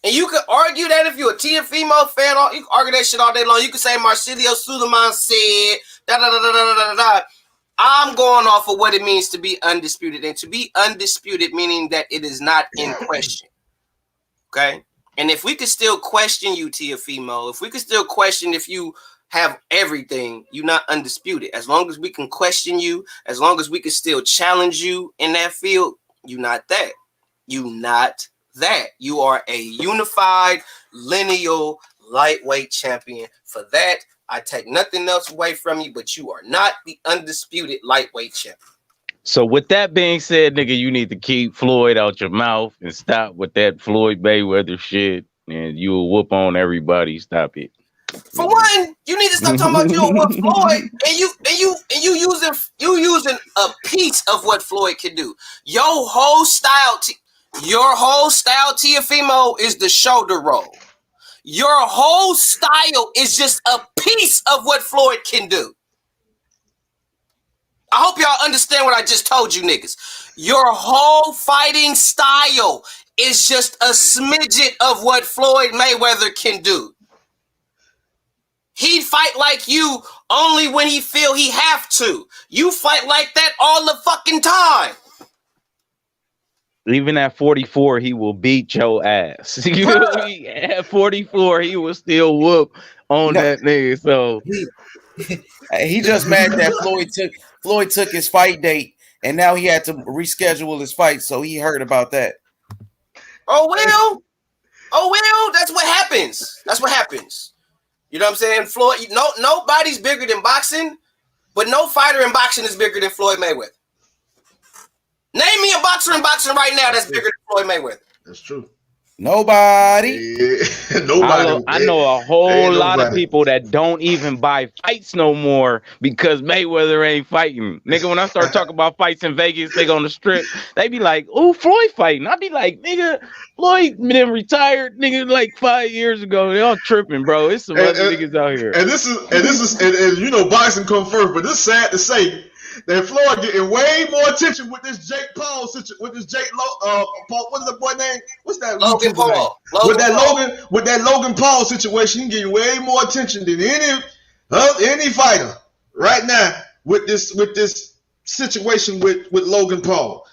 And you could argue that if you're a Teofimo fan, you can argue that shit all day long. You could say Marsilio Suleiman said, da-da-da-da-da-da-da. I'm going off of what it means to be undisputed. And to be undisputed, meaning that it is not in question. Okay? And if we could still question you, Teofimo, if we could still question if you have everything, you're not undisputed. As long as we can question you, as long as we can still challenge you in that field, you're not that. You're not that. You are a unified, lineal, lightweight champion. For that, I take nothing else away from you, but you are not the undisputed lightweight champion. So with that being said, nigga, you need to keep Floyd out your mouth and stop with that Floyd Mayweather shit, and you will whoop on everybody. Stop it. For one, you need to stop talking about you and what Floyd, and you using a piece of what Floyd can do. Your whole style, Teofimo, is the shoulder roll. Your whole style is just a piece of what Floyd can do. I hope y'all understand what I just told you niggas. Your whole fighting style is just a smidget of what Floyd Mayweather can do. He'd fight like you only when he feel he have to. You fight like that all the fucking time. Even at 44, he will beat your ass. You know what I mean? At 44, he will still whoop on that nigga. So he just mad that Floyd took his fight date, and now he had to reschedule his fight, so he heard about that. Oh well, that's what happens. That's what happens. You know what I'm saying? Floyd, nobody's bigger than boxing, but no fighter in boxing is bigger than Floyd Mayweather. Name me a boxer in boxing right now that's bigger than Floyd Mayweather. That's true. Nobody. Yeah. Nobody. I know a whole lot of people that don't even buy fights no more because Mayweather ain't fighting. Nigga, when I start talking about fights in Vegas, nigga on the strip, they be like, "Oh, Floyd fighting." I be like, "Nigga, Floyd been retired, nigga, like 5 years ago." They all tripping, bro. It's some other niggas out here. And this is you know, boxing come first, but this is sad to say that Floyd getting way more attention with this Jake Paul situation, with this Jake Paul, what is the boy name? What's that? Logan Paul. With that Logan Paul situation, he getting way more attention than any fighter right now with this situation with Logan Paul.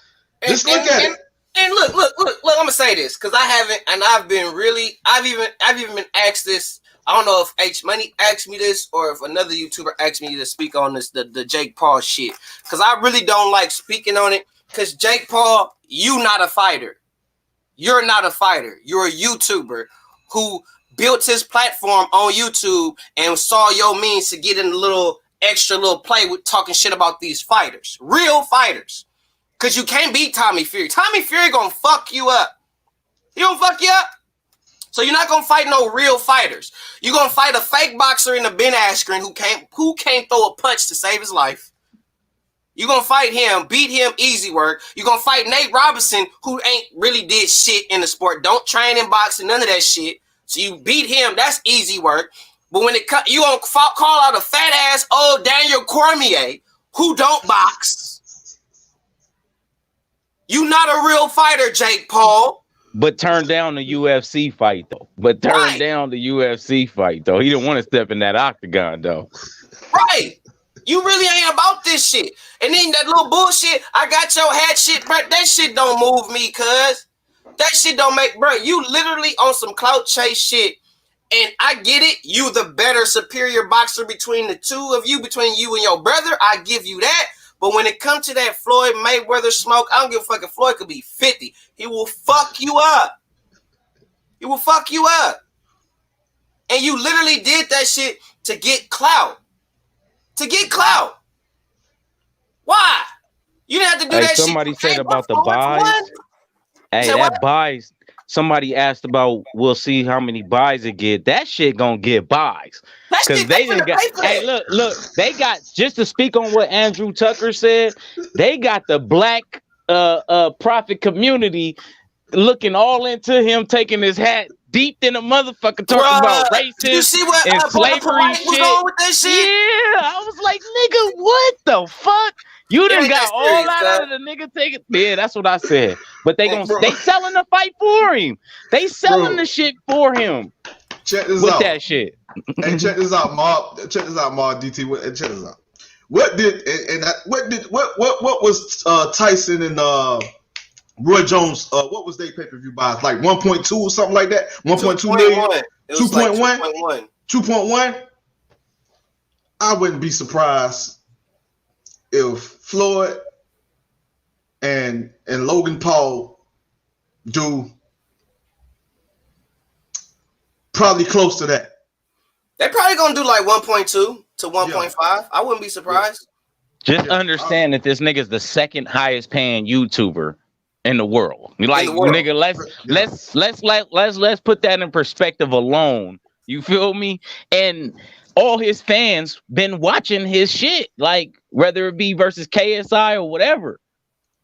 Just look at it. And look, I'm gonna say this because I've even been asked this. I don't know if H Money asked me this or if another YouTuber asked me to speak on this, the Jake Paul shit. Because I really don't like speaking on it. Because Jake Paul, you not a fighter. You're not a fighter. You're a YouTuber who built his platform on YouTube and saw your means to get in a little extra little play with talking shit about these fighters. Real fighters. Because you can't beat Tommy Fury. Tommy Fury gonna fuck you up. He gonna fuck you up. So you're not gonna fight no real fighters. You're gonna fight a fake boxer in the Ben Askren who can't throw a punch to save his life. You're gonna fight him, beat him, easy work. You're gonna fight Nate Robinson, who ain't really did shit in the sport. Don't train in boxing, none of that shit. So you beat him, that's easy work. But when you gonna call out a fat ass old Daniel Cormier who don't box. You not a real fighter, Jake Paul. But turn down the UFC fight though. He didn't want to step in that octagon though. Right. You really ain't about this shit. And then that little bullshit, I got your hat shit, bro. That shit don't move me, cuz. That shit don't make, bro. You literally on some clout chase shit. And I get it. You the better, superior boxer between the two of you, between you and your brother. I give you that. But when it comes to that Floyd Mayweather smoke, I don't give a fuck if Floyd could be 50. He will fuck you up. He will fuck you up. And you literally did that shit to get clout. To get clout. Why? You didn't have to do that shit. Somebody said about the buys. Hey, that buys. Somebody asked about, we'll see how many buys it get. That shit gonna get buys. Because they didn't got, hey, look, they got, just to speak on what Andrew Tucker said, they got the black prophet community looking all into him taking his hat deep in a motherfucker talking about racism you see what, and slavery shit. With that shit. Yeah, I was like, nigga, what the fuck? You done got all out of the nigga taking. Yeah, that's what I said. But they selling the fight for him. They selling the shit for him. Check this with out. That shit. Hey, check this out, Mob. Check this out, Mob DT. Check this out. What was Tyson and Roy Jones? What was their pay-per-view buys? Like 1.2 or something like that. 1.2 million. 2.1. 2.1. I wouldn't be surprised if Floyd and Logan Paul do probably close to that. They're probably gonna do like 1.2 to 1.5. Yeah. I wouldn't be surprised. Just understand that this nigga's the second highest paying YouTuber in the world. Like, nigga, let's put that in perspective alone. You feel me? And all his fans been watching his shit, like whether it be versus KSI or whatever.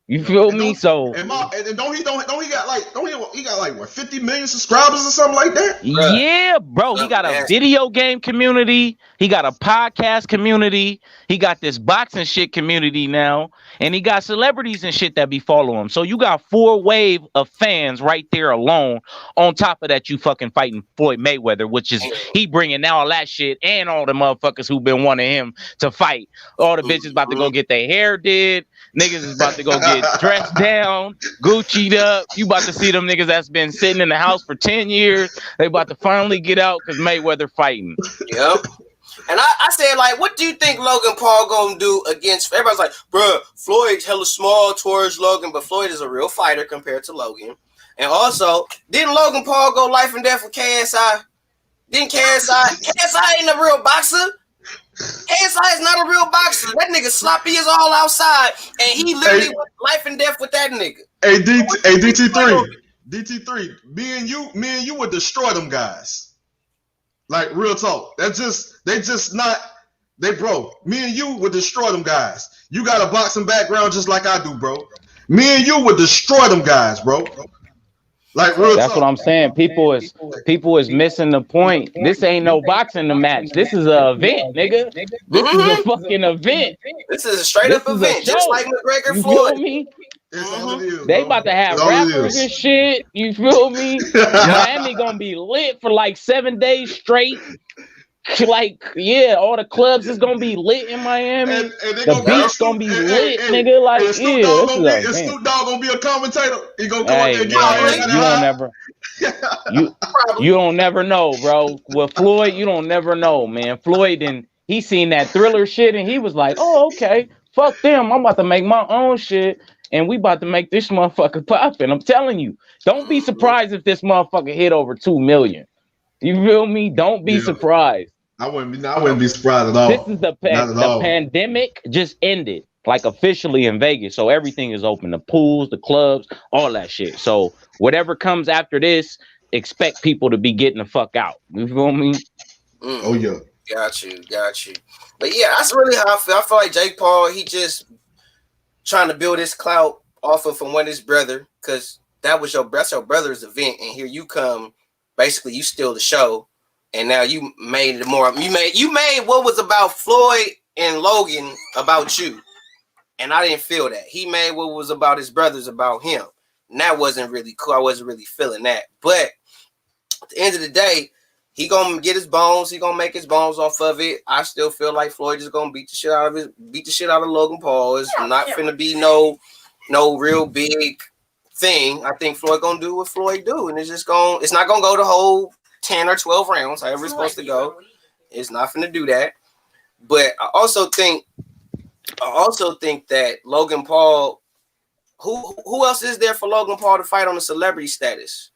You feel me? So and don't he got like what 50 million subscribers or something like that? Yeah, bro. He got a video game community. He got a podcast community. He got this boxing shit community now, and he got celebrities and shit that be following him. So you got 4 wave of fans right there alone. On top of that, you fucking fighting Floyd Mayweather, which is he bringing all that shit and all the motherfuckers who been wanting him to fight. All the bitches about to go get their hair did. Niggas is about to go get dressed down, Gucci'd up. You about to see them niggas that's been sitting in the house for 10 years. They about to finally get out because Mayweather fighting. Yep. And I said, like, what do you think Logan Paul gonna do against? Everybody's like, bruh, Floyd's hella small towards Logan, but Floyd is a real fighter compared to Logan. And also, didn't Logan Paul go life and death with KSI? Didn't KSI ain't a real boxer? KSI is not a real boxer. That nigga sloppy as all outside, and he literally went life and death with that nigga. Hey, DT3, me and you would destroy them guys. Like, real talk. Me and you would destroy them guys. You got a boxing background just like I do, bro. Me and you would destroy them guys, bro. Like, real That's talk. what I'm saying. People is missing the point. This ain't no boxing match. This is an event, nigga. This is a fucking event. This is a straight up event, just like McGregor Floyd. Me? They about to have rappers and shit. You feel me? Miami gonna be lit for like 7 days straight. Like, yeah, all the clubs is gonna be lit in Miami. And they The beach's gonna be lit, nigga. Like, and Snoop yeah, Dogg this is gonna a be, and man. Snoop Dogg gonna be a commentator. He gonna come out there Hey and get our man, ass you don't never, you don't never know, bro. With Floyd, you don't never know, man. Floyd and he seen that Thriller shit and he was like, oh, okay, fuck them. I'm about to make my own shit and we about to make this motherfucker poppin'. I'm telling you, don't be surprised if this motherfucker hit over 2 million. You feel me? Don't be surprised. I wouldn't be surprised at all. This is Not at the all. pandemic just ended, like officially in Vegas. So everything is open. The pools, the clubs, all that shit. So whatever comes after this, expect people to be getting the fuck out. You feel me? Oh yeah. Got you. But yeah, that's really how I feel. I feel like Jake Paul, he just trying to build his clout off of from when his brother, because that's your brother's event, and here you come, basically you steal the show, and now you made it more. You made what was about Floyd and Logan about you, and I didn't feel that. He made what was about his brothers about him, and that wasn't really cool. I wasn't really feeling that. But at the end of the day, he gonna get his bones. He gonna make his bones off of it. I still feel like Floyd is gonna beat the shit out of Logan Paul. It's not finna be no real big thing. I think Floyd gonna do what Floyd do, and it's not gonna go the whole 10 or 12 rounds, however it's supposed to go. It's not finna do that. But I also think that Logan Paul, who else is there for Logan Paul to fight on the celebrity status?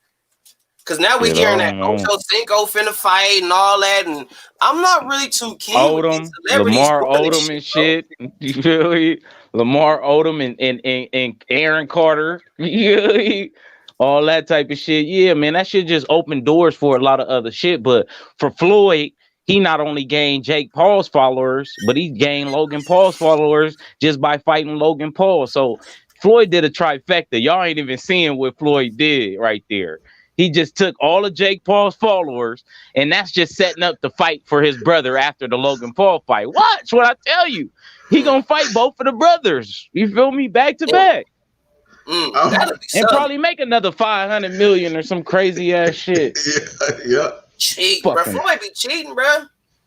Because now we're hearing that Ocho Cinco finna fight and all that, and I'm not really too keen with these celebrities. Lamar Odom and shit. You feel me? Lamar Odom and Aaron Carter. You feel me? All that type of shit. Yeah, man, that shit just opened doors for a lot of other shit. But for Floyd, he not only gained Jake Paul's followers, but he gained Logan Paul's followers just by fighting Logan Paul. So Floyd did a trifecta. Y'all ain't even seeing what Floyd did right there. He just took all of Jake Paul's followers, and that's just setting up the fight for his brother after the Logan Paul fight. Watch what I tell you. He gonna fight both of the brothers. You feel me? Back to back. And probably make another 500 million or some crazy ass shit. Yeah. Cheat, bro. Floyd be cheating, bro.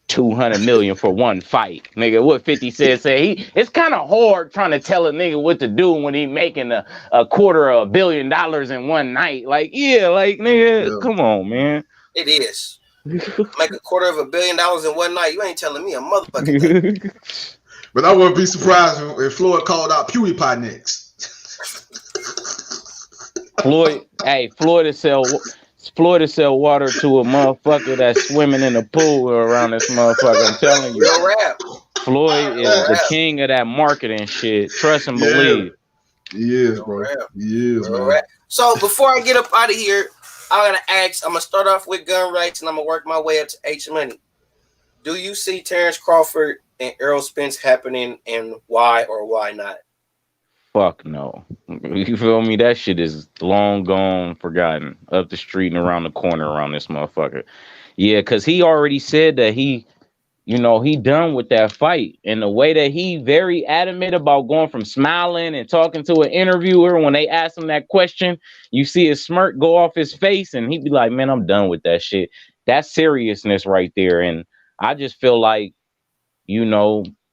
200 million for one fight, nigga. What 50 Cent say? It's kind of hard trying to tell a nigga what to do when he making a $250 million in one night. Like, yeah, like nigga, come on, man. It is. Make $250 million in one night. You ain't telling me a motherfucking thing. But I wouldn't be surprised if Floyd called out PewDiePie next. Floyd to sell water to a motherfucker that's swimming in a pool around this motherfucker. I'm telling you. Floyd is the king of that marketing shit. Trust and believe. He is, bro. He is, man. So before I get up out of here, I'm gonna start off with gun rights and I'm gonna work my way up to H Money. Do you see Terrence Crawford and Errol Spence happening, and why or why not? Fuck no. You feel me? That shit is long gone, forgotten. Up the street and around the corner around this motherfucker. Yeah, because he already said that he done with that fight. And the way that he very adamant about going from smiling and talking to an interviewer when they ask him that question, you see his smirk go off his face and he'd be like, man, I'm done with that shit. That's seriousness right there. And I just feel like,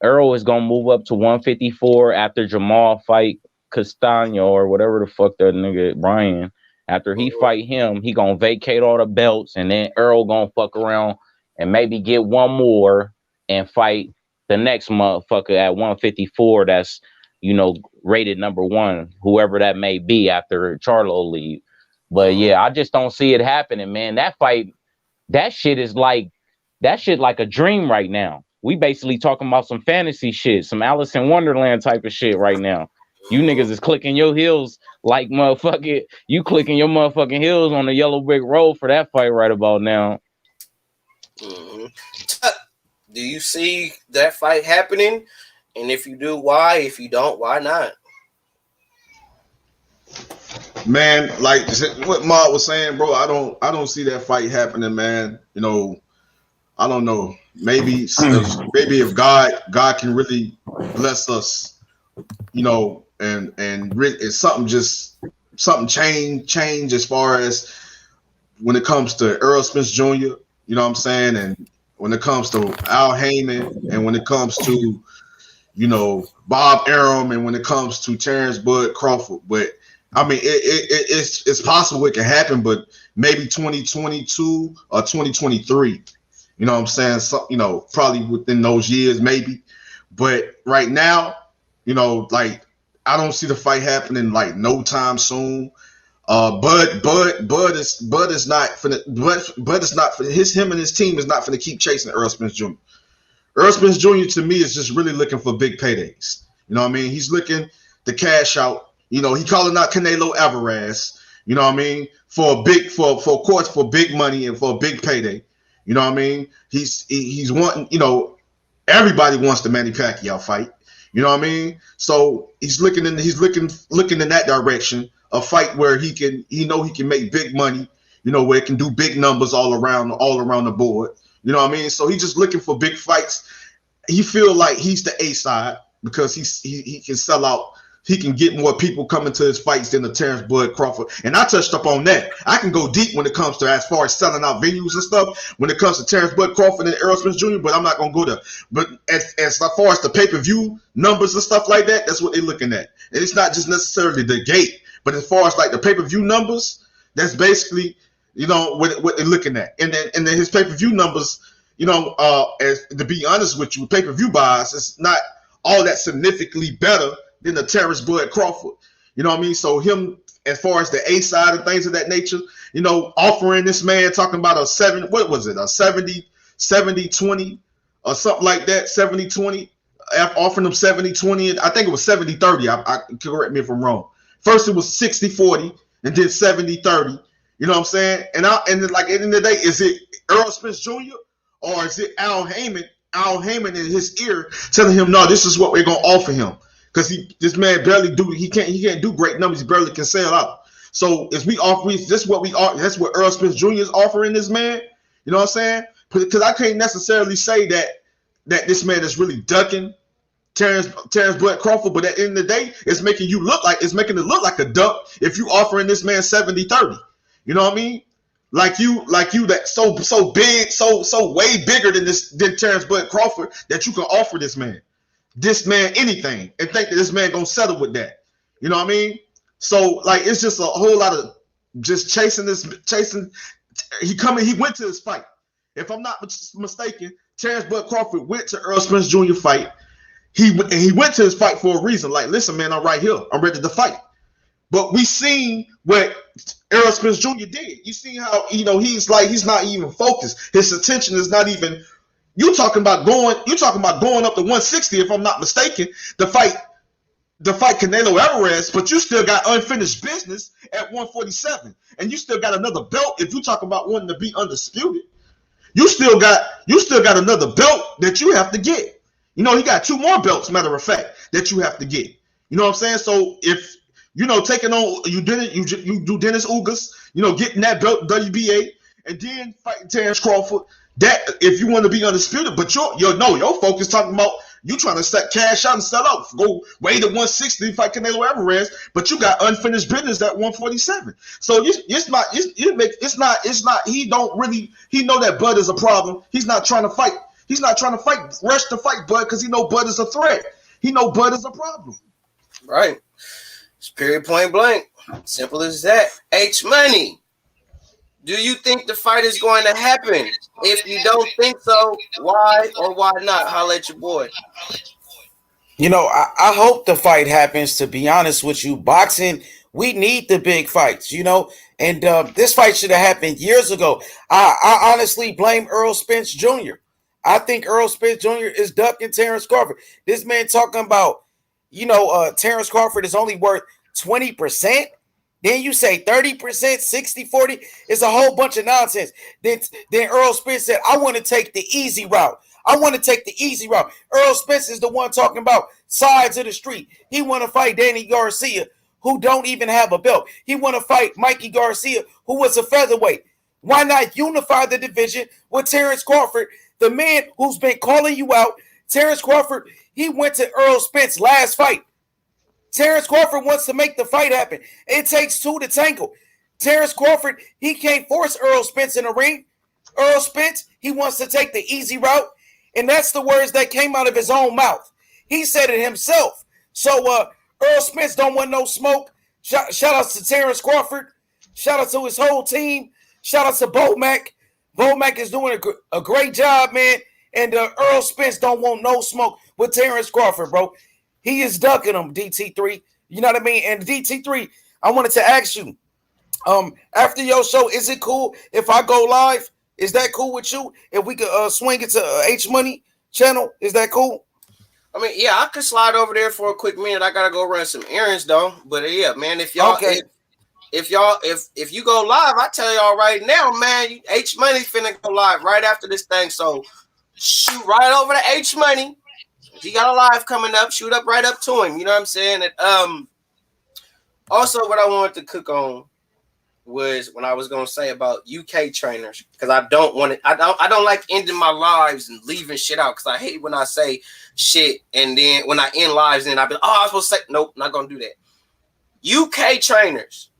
Earl is going to move up to 154 after Jamal fight Castano or whatever the fuck that nigga, Brian. After he fight him, he going to vacate all the belts, and then Earl going to fuck around and maybe get one more and fight the next motherfucker at 154 that's, rated number 1, whoever that may be after Charlo leave. But yeah, I just don't see it happening, man. That fight, that shit like a dream right now. We basically talking about some fantasy shit, some Alice in Wonderland type of shit right now. You niggas is clicking your heels like motherfucking, you clicking your motherfucking heels on the yellow brick road for that fight right about now. Mm-hmm. Do you see that fight happening? And if you do, why? If you don't, why not? Man, like what Mark was saying, bro, I don't see that fight happening, man. I don't know. Maybe if God can really bless us, and something change as far as when it comes to Errol Spence Jr. You know what I'm saying, and when it comes to Al Heyman and when it comes to, you know, Bob Arum and when it comes to Terrence Bud Crawford. But I mean, it's possible it can happen, but maybe 2022 or 2023. You know what I'm saying? So, you know, probably within those years, maybe. But right now, you know, like I don't see the fight happening like no time soon. Bud is not for him and his team is not for to keep chasing Earl Spence Jr. Earl Spence Jr. to me is just really looking for big paydays. You know what I mean? He's looking to cash out. You know, he calling out Canelo Alvarez. You know what I mean? For big money and for a big payday. You know what I mean? He's wanting. You know, everybody wants the Manny Pacquiao fight. You know what I mean? So he's looking in that direction. A fight where he can make big money, you know, where it can do big numbers all around the board. You know what I mean? So he's just looking for big fights. He feel like he's the A side because he can sell out. He can get more people coming to his fights than the Terrence Bud Crawford. And I touched up on that. I can go deep when it comes to as far as selling out venues and stuff when it comes to Terrence Bud Crawford and Errol Spence Jr., but I'm not going to go there. But as far as the pay-per-view numbers and stuff like that, that's what they're looking at. And it's not just necessarily the gate, but as far as like the pay-per-view numbers, that's basically, you know, what they're looking at. And then his pay-per-view numbers, you know, as to be honest with you, pay-per-view buys, it's not all that significantly better than the Terrence Bud Crawford. You know what I mean? So him, as far as the A side and things of that nature, you know, offering this man, talking about a 70-20 or something like that, 70-20, offering him 70-20. I think it was 70-30. I correct me if I'm wrong. First it was 60-40 and then 70-30. You know what I'm saying? And then like at the end of the day, is it Errol Spence Jr. or is it Al Heyman? Al Heyman in his ear telling him, no, this is what we're gonna offer him. Because this man he can't do great numbers, he barely can sell out. So as that's what Errol Spence Jr. is offering this man. You know what I'm saying? Because I can't necessarily say that this man is really ducking Terrence Bud Crawford, but at the end of the day, it's making it look like a duck if you offering this man 70-30. You know what I mean? Like you that so big, so way bigger than Terrence Bud Crawford that you can offer this man anything and think that this man gonna settle with that. You know what I mean? So like it's just a whole lot of just chasing. He went to his fight. If I'm not mistaken, Terrence Bud Crawford went to Errol Spence Jr. fight. He went to his fight for a reason. Like, listen, man, I'm right here. I'm ready to fight. But we seen what Errol Spence Jr. did. You see how, you know, he's not even focused. His attention is not even. You talking about going up to 160, if I'm not mistaken, to fight Canelo Alvarez, but you still got unfinished business at 147, and you still got another belt. If you talk about wanting to be undisputed, you still got another belt that you have to get. You know, he got 2 more belts, matter of fact, that you have to get. You know what I'm saying? So if you know taking on you do Dennis Ugas, you know, getting that belt WBA, and then fighting Terrence Crawford. That if you want to be undisputed, but your focus talking about you trying to set cash out and sell out, go way to 160 fight Canelo Alvarez, but you got unfinished business at 147. So it's not. He know that Bud is a problem. He's not trying to fight. Rush to fight Bud because he know Bud is a threat. He know Bud is a problem. Right. It's period, point blank. Simple as that. H Money. Do you think the fight is going to happen? If you don't think so, why or why not? Holla at your boy. You know, I hope the fight happens, to be honest with you. Boxing, we need the big fights, you know, and this fight should have happened years ago. I honestly blame Errol Spence Jr. I think Errol Spence Jr. is ducking Terrence Crawford. This man talking about, you know, Terrence Crawford is only worth 20%. Then you say 30%, 60-40. It's a whole bunch of nonsense. Then Errol Spence said, I want to take the easy route. Errol Spence is the one talking about sides of the street. He want to fight Danny Garcia, who don't even have a belt. He want to fight Mikey Garcia, who was a featherweight. Why not unify the division with Terrence Crawford, the man who's been calling you out? Terrence Crawford, he went to Errol Spence last fight. Terrence Crawford wants to make the fight happen. It takes 2 to tangle. Terrence Crawford, he can't force Errol Spence in the ring. Earl Spence, he wants to take the easy route. And that's the words that came out of his own mouth. He said it himself. So Earl Spence don't want no smoke. Shout out to Terrence Crawford. Shout out to his whole team. Shout out to Bo Mack. Bo Mack is doing a great job, man. And Earl Spence don't want no smoke with Terrence Crawford, bro. He is ducking him, DT3. You know what I mean? And DT3, I wanted to ask you, after your show, is it cool if I go live? Is that cool with you? If we could swing it to H Money channel, is that cool? I mean, yeah, I could slide over there for a quick minute. I gotta go run some errands though. But yeah, man, if y'all, Okay. if you go live, I tell y'all right now, man, H Money finna go live right after this thing. So shoot right over to H Money. If he got a live coming up, shoot up right up to him. You know what I'm saying? And also what I wanted to cook on was when I was gonna say about UK trainers, because I don't want it. I don't like ending my lives and leaving shit out, because I hate when I say shit and then when I end lives and I be like, oh, I was supposed to say nope, not gonna do that. UK trainers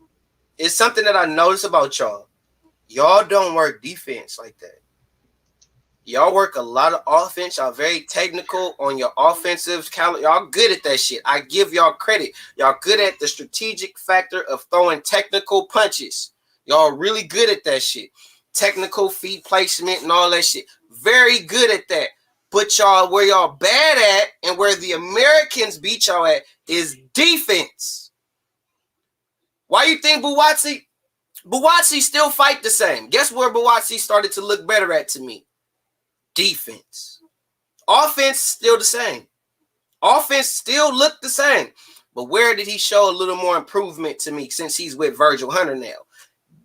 is something that I notice about y'all. Y'all don't work defense like that. Y'all work a lot of offense. Y'all very technical on your offensive calendar. Y'all good at that shit. I give y'all credit. Y'all good at the strategic factor of throwing technical punches. Y'all really good at that shit. Technical feet placement and all that shit. Very good at that. But y'all, where y'all bad at and where the Americans beat y'all at is defense. Why you think Buatsi still fight the same? Guess where Buatsi started to look better at to me? Defense. Offense still the same. Offense still looked the same. But where did he show a little more improvement to me since he's with Virgil Hunter now?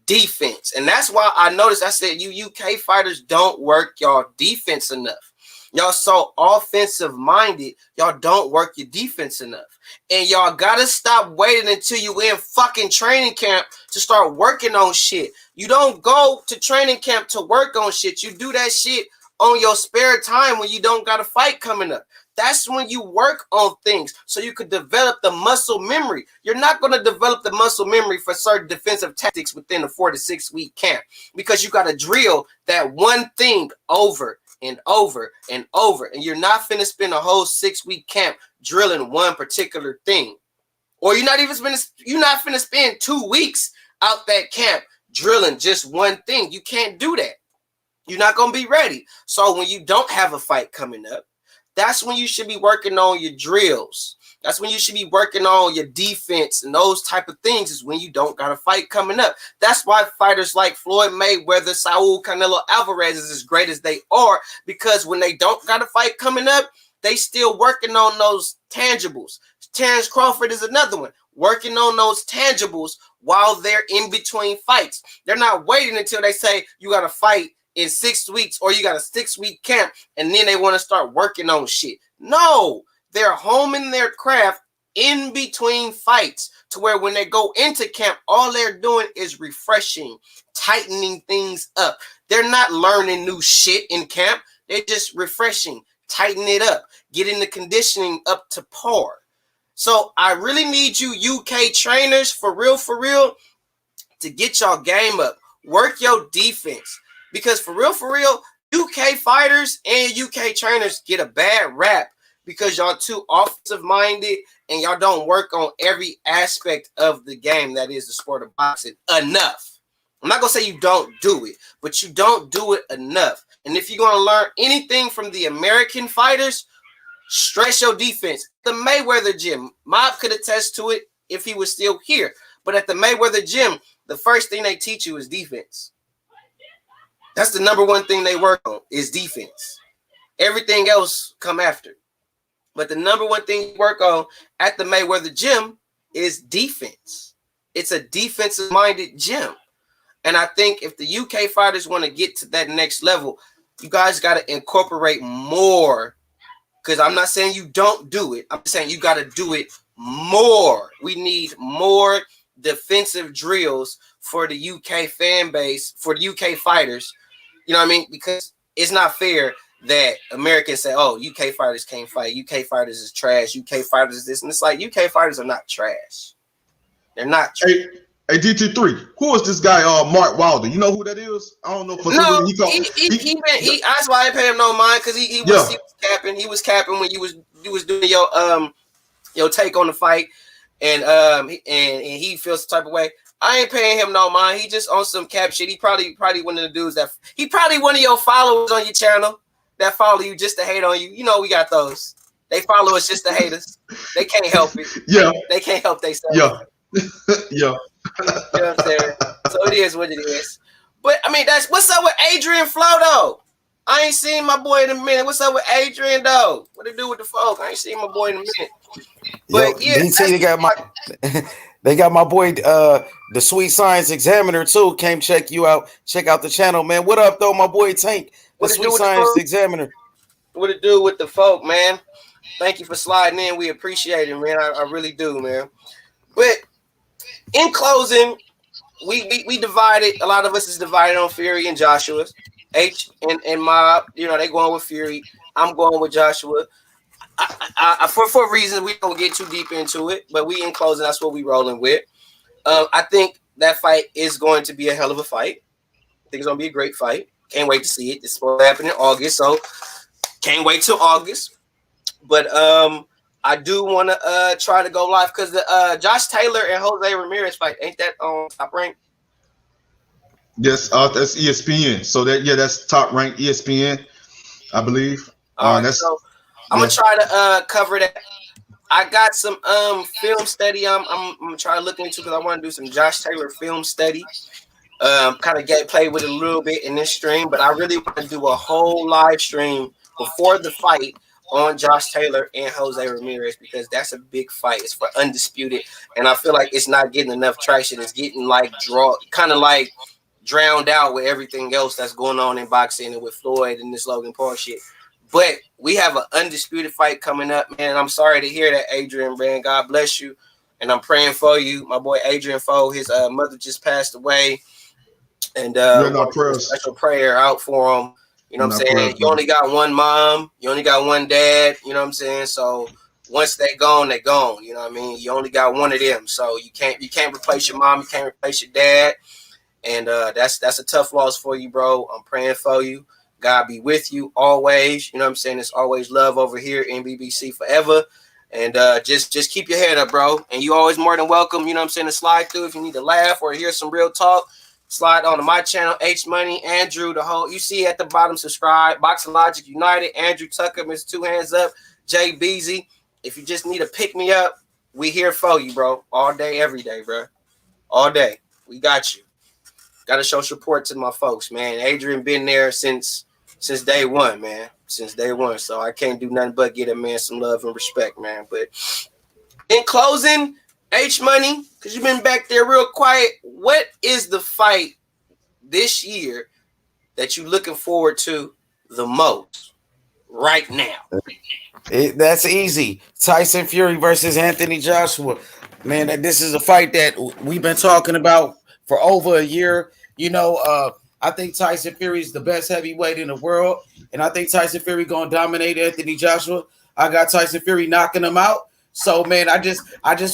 Defense. And that's why I noticed, I said, you UK fighters don't work y'all defense enough. Y'all so offensive minded, y'all don't work your defense enough. And y'all gotta stop waiting until you in fucking training camp to start working on shit. You don't go to training camp to work on shit. You do that shit on your spare time when you don't got a fight coming up. That's when you work on things so you could develop the muscle memory. You're not going to develop the muscle memory for certain defensive tactics within a 4 to 6 week camp, because you got to drill that one thing over and over and over. And you're not finna spend a whole 6 week camp drilling one particular thing. Or you're not finna spend 2 weeks out that camp drilling just one thing. You can't do that. You're not going to be ready. So when you don't have a fight coming up, that's when you should be working on your drills. That's when you should be working on your defense and those type of things, is when you don't got a fight coming up. That's why fighters like Floyd Mayweather, Saul Canelo Alvarez is as great as they are, because when they don't got a fight coming up, they still working on those tangibles. Terrence Crawford is another one, working on those tangibles while they're in between fights. They're not waiting until they say you got to fight in 6 weeks or you got a 6 week camp and then they want to start working on shit. No, they're homing their craft in between fights, to where when they go into camp, all they're doing is refreshing, tightening things up. They're not learning new shit in camp. They're just refreshing, tightening it up, getting the conditioning up to par. So I really need you UK trainers, for real, to get y'all game up. Work your defense. Because for real, UK fighters and UK trainers get a bad rap because y'all too offensive minded and y'all don't work on every aspect of the game that is the sport of boxing enough. I'm not going to say you don't do it, but you don't do it enough. And if you're going to learn anything from the American fighters, stress your defense. The Mayweather gym, Mob could attest to it if he was still here. But at the Mayweather gym, the first thing they teach you is defense. That's the number one thing they work on, is defense. Everything else come after. But the number one thing you work on at the Mayweather gym is defense. It's a defensive-minded gym. And I think if the UK fighters want to get to that next level, you guys got to incorporate more. Because I'm not saying you don't do it. I'm saying you got to do it more. We need more defensive drills for the UK fan base, for the UK fighters. You know what I mean? Because it's not fair that Americans say, oh, UK fighters can't fight. UK fighters is trash. UK fighters is this. And it's like, UK fighters are not trash. They're not trash. Hey, DT3, who is this guy? Mark Wilder. You know who that is? I don't know for some reason that's why I ain't pay him no mind because he was capping. He was capping when you was doing your take on the fight, and he feels the type of way. I ain't paying him no mind. He just on some cap shit. He probably one of the dudes he probably one of your followers on your channel that follow you just to hate on you. You know we got those. They follow us just to hate us. They can't help it. Yeah. They can't help themselves. Yeah. Yeah. You know what I'm saying? So it is what it is. But I mean, that's what's up with Adrian Flo though. I ain't seen my boy in a minute. What's up with Adrian though? What to do with the folk? I ain't seen my boy in a minute. But yo, DT, they got my boy the Sweet Science Examiner too. Came check you out. Check out the channel, man. What up though, my boy Tank, the Sweet Science Examiner. What it do with the folk, man? Thank you for sliding in. We appreciate it, man. I really do, man. But in closing, we divided. A lot of us is divided on Fury and Joshua. H and Mob, you know, they going with Fury. I'm going with Joshua. For reasons we don't get too deep into it, but we in closing, that's what we rolling with. I think that fight is going to be a hell of a fight. I think it's going to be a great fight. Can't wait to see it. It's supposed to happen in August, so can't wait till August. But I do want to try to go live because the Josh Taylor and Jose Ramirez fight, ain't that on Top Rank? Yes, that's ESPN. So that's Top Rank ESPN, I believe. All right, so I'm gonna try to cover that. I got some film study I'm gonna try to look into because I want to do some Josh Taylor film study. Kind of play with it a little bit in this stream, but I really want to do a whole live stream before the fight on Josh Taylor and Jose Ramirez because that's a big fight. It's for Undisputed, and I feel like it's not getting enough traction. It's getting drowned out with everything else that's going on in boxing and with Floyd and this Logan Paul shit. But we have an Undisputed fight coming up, man. And I'm sorry to hear that, Adrian, man. God bless you. And I'm praying for you. My boy Adrian Foe, his mother just passed away. And special prayer out for him. You know what I'm saying? You only got one mom. You only got one dad. You know what I'm saying? So once they gone, they gone. You know what I mean? You only got one of them. So you can't replace your mom. You can't replace your dad. And that's a tough loss for you, bro. I'm praying for you. God be with you always. You know what I'm saying? It's always love over here in BBC forever. And just keep your head up, bro. And you always more than welcome, you know what I'm saying, to slide through if you need to laugh or hear some real talk. Slide on to my channel, H Money, Andrew, you see at the bottom, subscribe. Boxing Logic United, Andrew Tucker, Mr. Two Hands Up, Jay Beasy. If you just need to pick me up, we here for you, bro. All day, every day, bro. All day. We got you. Got to show support to my folks, man. Adrian been there since day one, man. Since day one. So I can't do nothing but get a man some love and respect, man. But in closing, H Money, because you've been back there real quiet. What is the fight this year that you looking forward to the most right now? That's easy. Tyson Fury versus Anthony Joshua. Man, this is a fight that we've been talking about for over a year. You know, I think Tyson Fury is the best heavyweight in the world, and I think Tyson Fury gonna dominate Anthony Joshua. I got Tyson Fury knocking him out. So, man, I just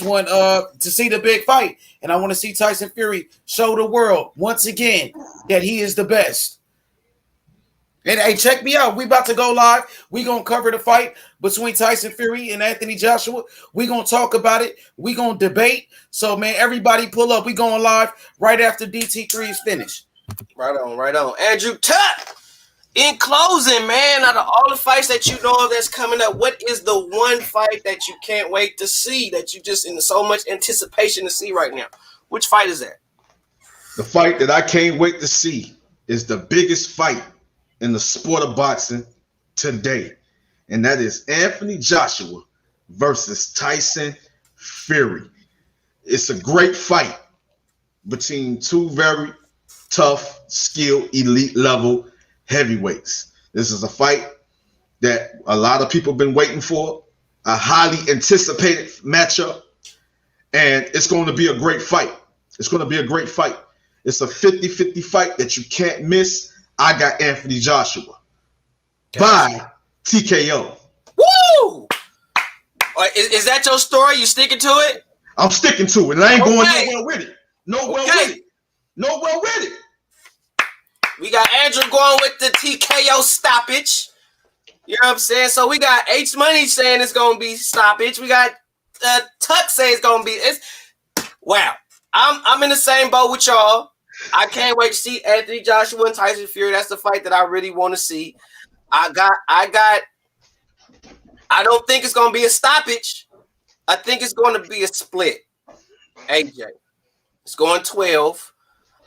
want to see the big fight, and I want to see Tyson Fury show the world once again that he is the best. And hey, check me out. We about to go live. We gonna cover the fight between Tyson Fury and Anthony Joshua. We gonna talk about it. We gonna debate. So, man, everybody pull up. We going live right after DT3 is finished. Right on. Andrew Tuck. In closing, man, out of all the fights that you know of that's coming up, what is the one fight that you can't wait to see, that you just in so much anticipation to see right now? Which fight is that? The fight that I can't wait to see is the biggest fight in the sport of boxing today, and that is Anthony Joshua versus Tyson Fury. It's a great fight between two very tough, skilled, elite level heavyweights. This is a fight that a lot of people have been waiting for, a highly anticipated matchup, and it's going to be a great fight. It's going to be a great fight. It's a 50-50 fight that you can't miss. I got Anthony Joshua by TKO. Woo! Is that your story? You sticking to it? I'm sticking to it, and I ain't going nowhere with it. Nowhere Okay. with it. Nowhere with it. We got Andrew going with the TKO stoppage. You know what I'm saying? So we got H Money saying it's gonna be stoppage. We got Tuck say it's gonna be. Wow. I'm in the same boat with y'all. I can't wait to see Anthony Joshua and Tyson Fury. That's the fight that I really want to see. I don't think it's gonna be a stoppage. I think it's going to be a split. AJ. It's going 12.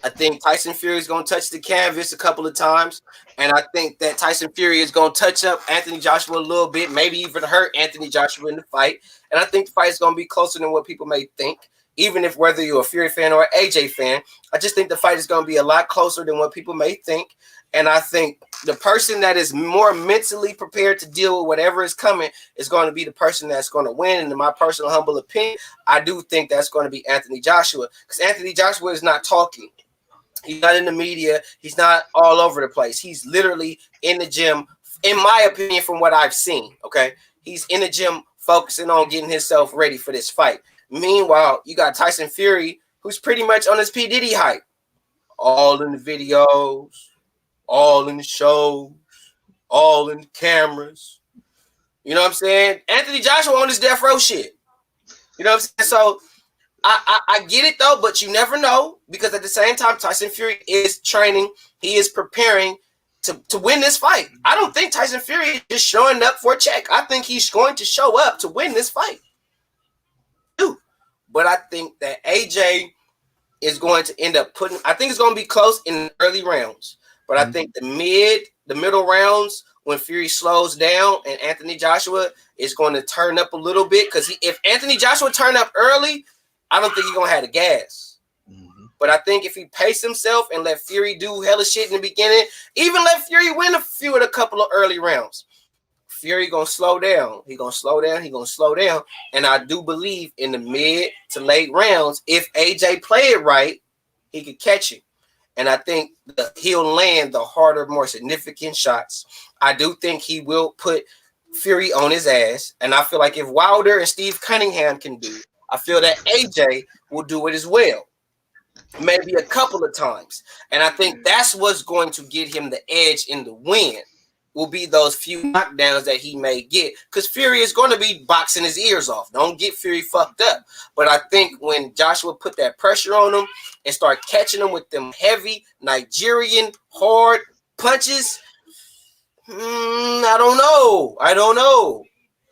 I think Tyson Fury is going to touch the canvas a couple of times. And I think that Tyson Fury is going to touch up Anthony Joshua a little bit, maybe even hurt Anthony Joshua in the fight. And I think the fight is going to be closer than what people may think, even if whether you're a Fury fan or an AJ fan. I just think the fight is going to be a lot closer than what people may think. And I think the person that is more mentally prepared to deal with whatever is coming is going to be the person that's going to win. And in my personal humble opinion, I do think that's going to be Anthony Joshua, because Anthony Joshua is not talking. He's not in the media. He's not all over the place. He's literally in the gym, in my opinion, from what I've seen. Okay. He's in the gym focusing on getting himself ready for this fight. Meanwhile, you got Tyson Fury, who's pretty much on his P. Diddy hype. All in the videos, all in the shows, all in the cameras. You know what I'm saying? Anthony Joshua on his death row shit. You know what I'm saying? So I get it though, but you never know, because at the same time, Tyson Fury is training. He is preparing to win this fight. I don't think Tyson Fury is just showing up for a check. I think he's going to show up to win this fight. But I think that AJ is going to end up I think it's going to be close in the early rounds. But I think the middle rounds, when Fury slows down and Anthony Joshua is going to turn up a little bit, because if Anthony Joshua turn up early, I don't think he's going to have the gas. But I think if he pace himself and let Fury do hella shit in the beginning, even let Fury win a couple of early rounds, Fury going to slow down. He going to slow down. He going to slow down. And I do believe in the mid to late rounds, if AJ play it right, he could catch him. And I think he'll land the harder, more significant shots. I do think he will put Fury on his ass. And I feel like if Wilder and Steve Cunningham can do it, I feel that AJ will do it as well. Maybe a couple of times. And I think that's what's going to get him the edge in the win, will be those few knockdowns that he may get. Because Fury is going to be boxing his ears off. Don't get Fury fucked up. But I think when Joshua put that pressure on him and start catching him with them heavy Nigerian hard punches, I don't know.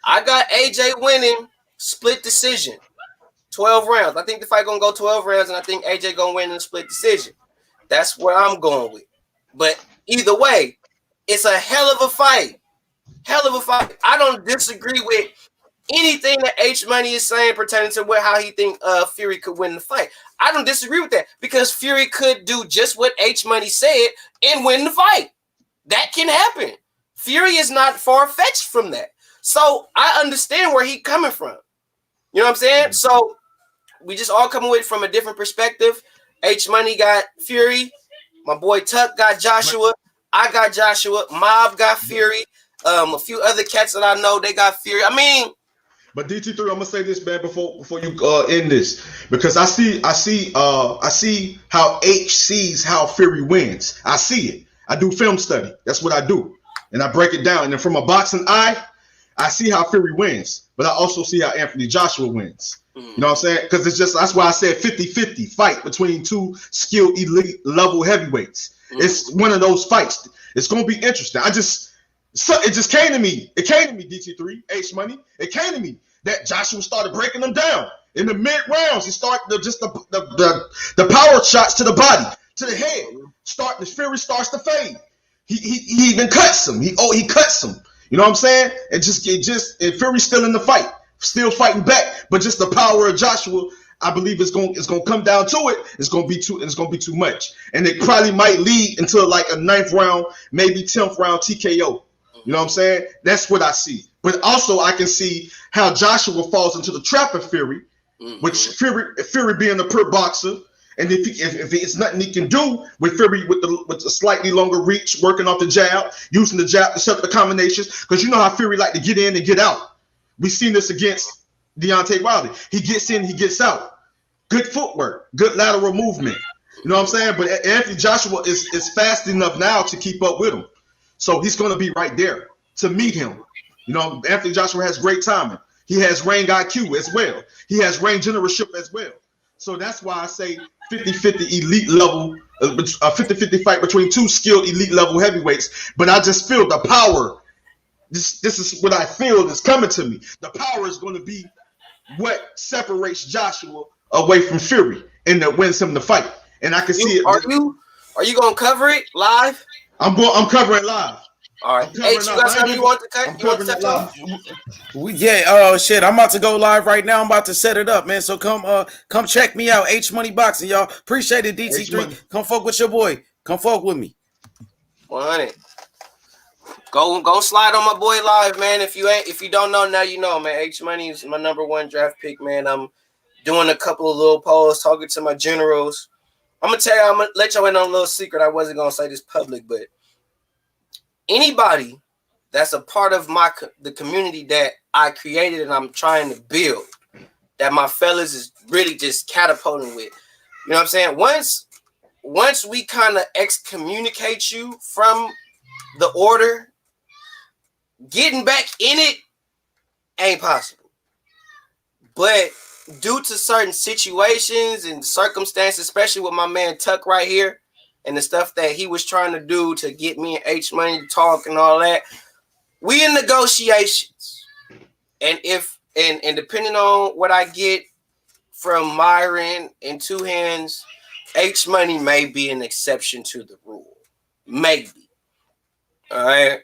I got AJ winning split decision. 12 rounds. I think the fight gonna go 12 rounds, and I think AJ gonna win in a split decision. That's where I'm going with. But either way, it's a hell of a fight. I don't disagree with anything that H Money is saying pertaining to how he think Fury could win the fight. I don't disagree with that, because Fury could do just what H Money said and win the fight. That can happen. Fury is not far-fetched from that. So I understand where he's coming from. You know what I'm saying? So we just all coming with it from a different perspective. H Money got Fury. My boy Tuck got Joshua. I got Joshua. Mob got Fury. A few other cats that I know, they got Fury. I mean, but DT3, I'm gonna say this, man, before you end this, because I see how H sees how Fury wins. I see it. I do film study. That's what I do, and I break it down. And then from a boxing eye, I see how Fury wins, but I also see how Anthony Joshua wins. You know what I'm saying? Because it's just, that's why I said 50-50 fight between two skilled elite level heavyweights. It's one of those fights. It's gonna be interesting. It just came to me. It came to me, DT3, H Money. It came to me that Joshua started breaking them down in the mid rounds. He started the power shots to the body, to the head. The Fury starts to fade. He even cuts him. He cuts him. You know what I'm saying? And Fury's still in the fight, still fighting back. But just the power of Joshua, I believe it's going to come down to it. It's going to be too much, and it probably might lead into like a 9th round, maybe 10th round TKO. You know what I'm saying? That's what I see. But also I can see how Joshua falls into the trap of Fury, which Fury being a pure boxer. And if it's nothing he can do with Fury with a slightly longer reach, working off the jab, using the jab to set up the combinations, because you know how Fury like to get in and get out. We've seen this against Deontay Wilder. He gets in, he gets out. good footwork, good lateral movement. You know what I'm saying? But Anthony Joshua is fast enough now to keep up with him. So he's going to be right there to meet him. You know, Anthony Joshua has great timing. He has ring IQ as well. He has ring generalship as well. So that's why I say 50-50 elite level, a 50-50 fight between two skilled elite level heavyweights. But I just feel the power. This is what I feel is coming to me. The power is going to be what separates Joshua away from Fury and that wins him the fight. And I can see it. Are you gonna cover it live? I'm covering live. All right. Hey, you got something you want to cut? I'm covering it live. Shit. I'm about to go live right now. I'm about to set it up, man. So come check me out. H Money Boxing, y'all. Appreciate it, DT3. Come fuck with your boy. Come fuck with me. 100. Go slide on my boy live, man. If you don't know, now you know, man. H Money is my #1 draft pick, man. I'm doing a couple of little polls, talking to my generals. I'm gonna let y'all in on a little secret. I wasn't gonna say this public, but anybody that's a part of the community that I created and I'm trying to build, that my fellas is really just catapulting with. You know what I'm saying? Once we kind of excommunicate you from the order, getting back in it ain't possible. But due to certain situations and circumstances, especially with my man Tuck right here and the stuff that he was trying to do to get me and H Money to talk and all that, we in negotiations. And and depending on what I get from Myron and Two Hands, H Money may be an exception to the rule. Maybe. All right.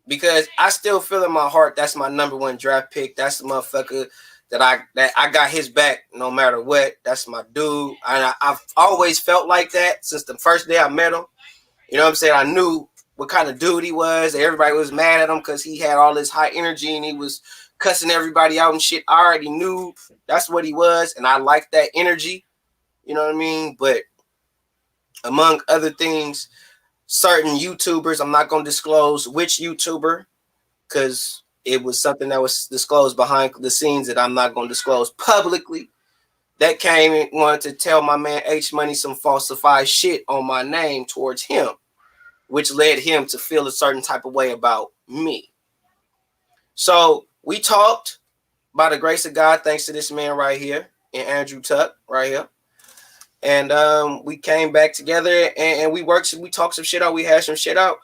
Because I still feel in my heart that's my #1 draft pick. That's the motherfucker that I got his back no matter what. That's my dude. I've always felt like that since the first day I met him. You know what I'm saying? I knew what kind of dude he was. Everybody was mad at him because he had all this high energy and he was cussing everybody out and shit. I already knew that's what he was, and I liked that energy. You know what I mean? But among other things, certain YouTubers, I'm not going to disclose which YouTuber because it was something that was disclosed behind the scenes that I'm not going to disclose publicly, that came and wanted to tell my man H Money some falsified shit on my name towards him, which led him to feel a certain type of way about me. So we talked by the grace of God, thanks to this man right here and Andrew Tuck right here. And we came back together and we talked some shit out. We hashed some shit out.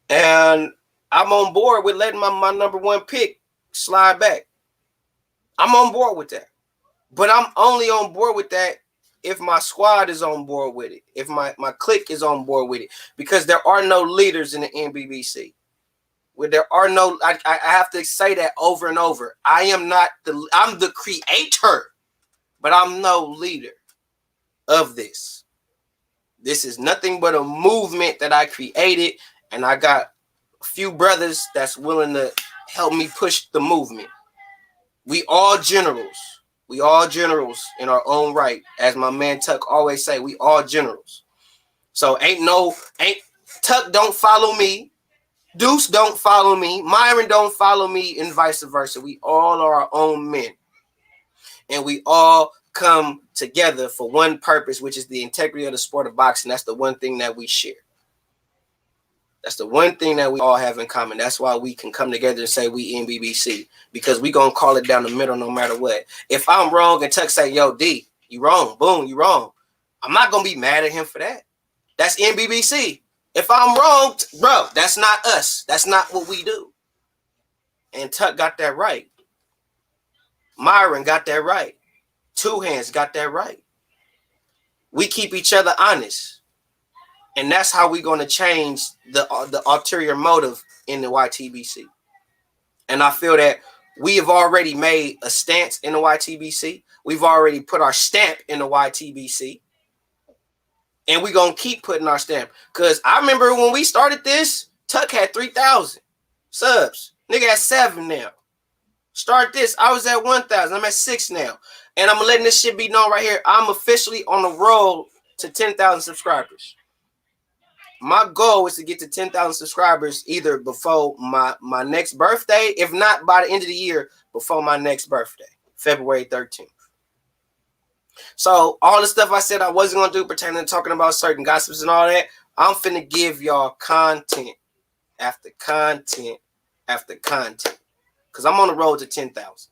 And I'm on board with letting my #1 pick slide back. I'm on board with that. But I'm only on board with that if my squad is on board with it, if my clique is on board with it, because there are no leaders in the NBBC. Where there are no, I have to say that over and over. I'm the creator, but I'm no leader of this. This is nothing but a movement that I created, and I got a few brothers that's willing to help me push the movement. We all generals. We all generals in our own right. As my man Tuck always say, we all generals. So Tuck don't follow me. Deuce don't follow me. Myron don't follow me, and vice versa. We all are our own men. And we all come together for one purpose, which is the integrity of the sport of boxing. That's the one thing that we share. That's the one thing that we all have in common. That's why we can come together and say we NBBC, because we gonna call it down the middle no matter what. If I'm wrong and Tuck say, yo, D, you wrong, boom, you wrong, I'm not gonna be mad at him for that. That's NBBC. If I'm wrong, bro, that's not us. That's not what we do. And Tuck got that right. Myron got that right. Two Hands got that right. We keep each other honest. And that's how we're going to change the ulterior motive in the YTBC. And I feel that we have already made a stance in the YTBC. We've already put our stamp in the YTBC. And we're going to keep putting our stamp. Because I remember when we started this, Tuck had 3,000 subs. Nigga at 7 now. Start this. I was at 1,000. I'm at 6 now. And I'm letting this shit be known right here. I'm officially on the road to 10,000 subscribers. My goal is to get to 10,000 subscribers either before my next birthday, if not by the end of the year, before my next birthday, February 13th. So all the stuff I said I wasn't gonna do pertaining to talking about certain gossips and all that, I'm finna give y'all content after content after content. Cause I'm on the road to 10,000.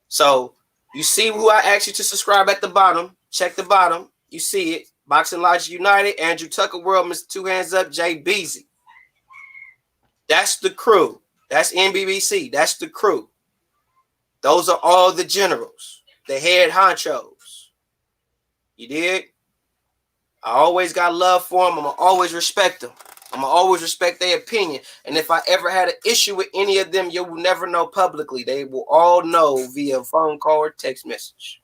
So you see who I asked you to subscribe at the bottom. Check the bottom. You see it. Boxing Logic United, Andrew Tucker World, Mr. Two Hands Up, Jay Beasy. That's the crew. That's NBBC. That's the crew. Those are all the generals, the head honchos. You did? I always got love for them. I'm going to always respect them. I'm going to always respect their opinion. And if I ever had an issue with any of them, you will never know publicly. They will all know via phone call or text message.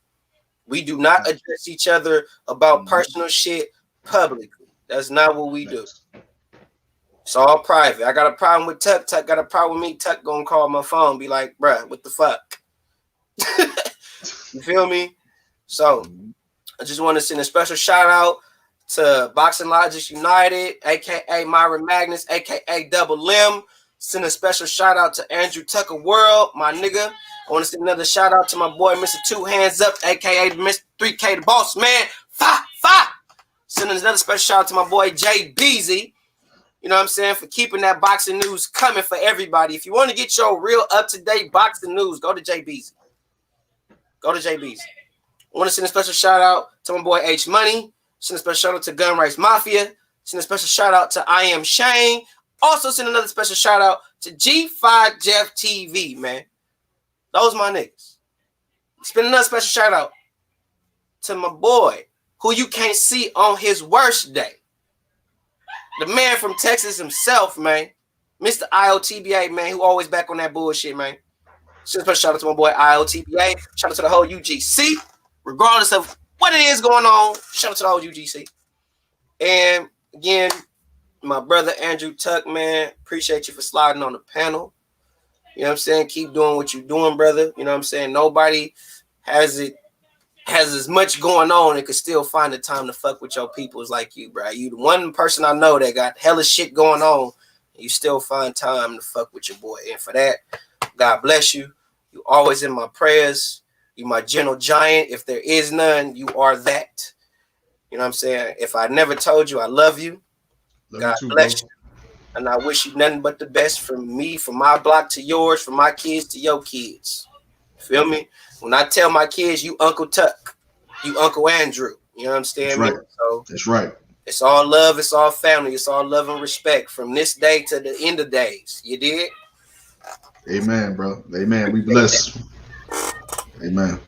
We do not address each other about personal shit publicly. That's not what we do. It's all private. I got a problem with Tuck. Tuck got a problem with me. Tuck gonna call my phone, be like, bruh, what the fuck? You feel me? So I just want to send a special shout out to Boxing Logic United, aka Myra Magnus, aka Double Lim. Send a special shout out to Andrew Tucker World, my nigga. I want to send another shout out to my boy, Mr. Two Hands Up, aka Mr. 3K the Boss Man. Fa. Sending another special shout out to my boy Jay Beasy. You know what I'm saying? For keeping that boxing news coming for everybody. If you want to get your real up-to-date boxing news, go to Jay Beasy. Go to Jay Beasy. I want to send a special shout out to my boy H Money. Send a special shout out to Gun Rights Mafia. Send a special shout out to I Am Shane. Also send another special shout out to G5 Jeff TV, man. Those my niggas. Spend another special shout out to my boy who you can't see on his worst day. The man from Texas himself, man. Mr. IOTBA, man, who always back on that bullshit, man. Send a special shout out to my boy IOTBA. Shout out to the whole UGC. Regardless of what it is going on, shout out to the whole UGC. And again, my brother Andrew Tuck, man, appreciate you for sliding on the panel. You know what I'm saying? Keep doing what you're doing, brother. You know what I'm saying? Nobody has as much going on and can still find the time to fuck with your peoples like you, bro. You the one person I know that got hella shit going on. And you still find time to fuck with your boy. And for that, God bless you. You always in my prayers. You my gentle giant. If there is none, you are that. You know what I'm saying? If I never told you I love you, God bless you. And I wish you nothing but the best from me, from my block to yours, from my kids to your kids. Feel me? When I tell my kids, you Uncle Tuck, you Uncle Andrew. You know what I'm saying? That's right. So that's right. It's all love. It's all family. It's all love and respect from this day to the end of days. You did? Amen, bro. Amen. We bless. Amen.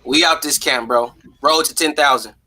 We out this camp, bro. Road to 10,000.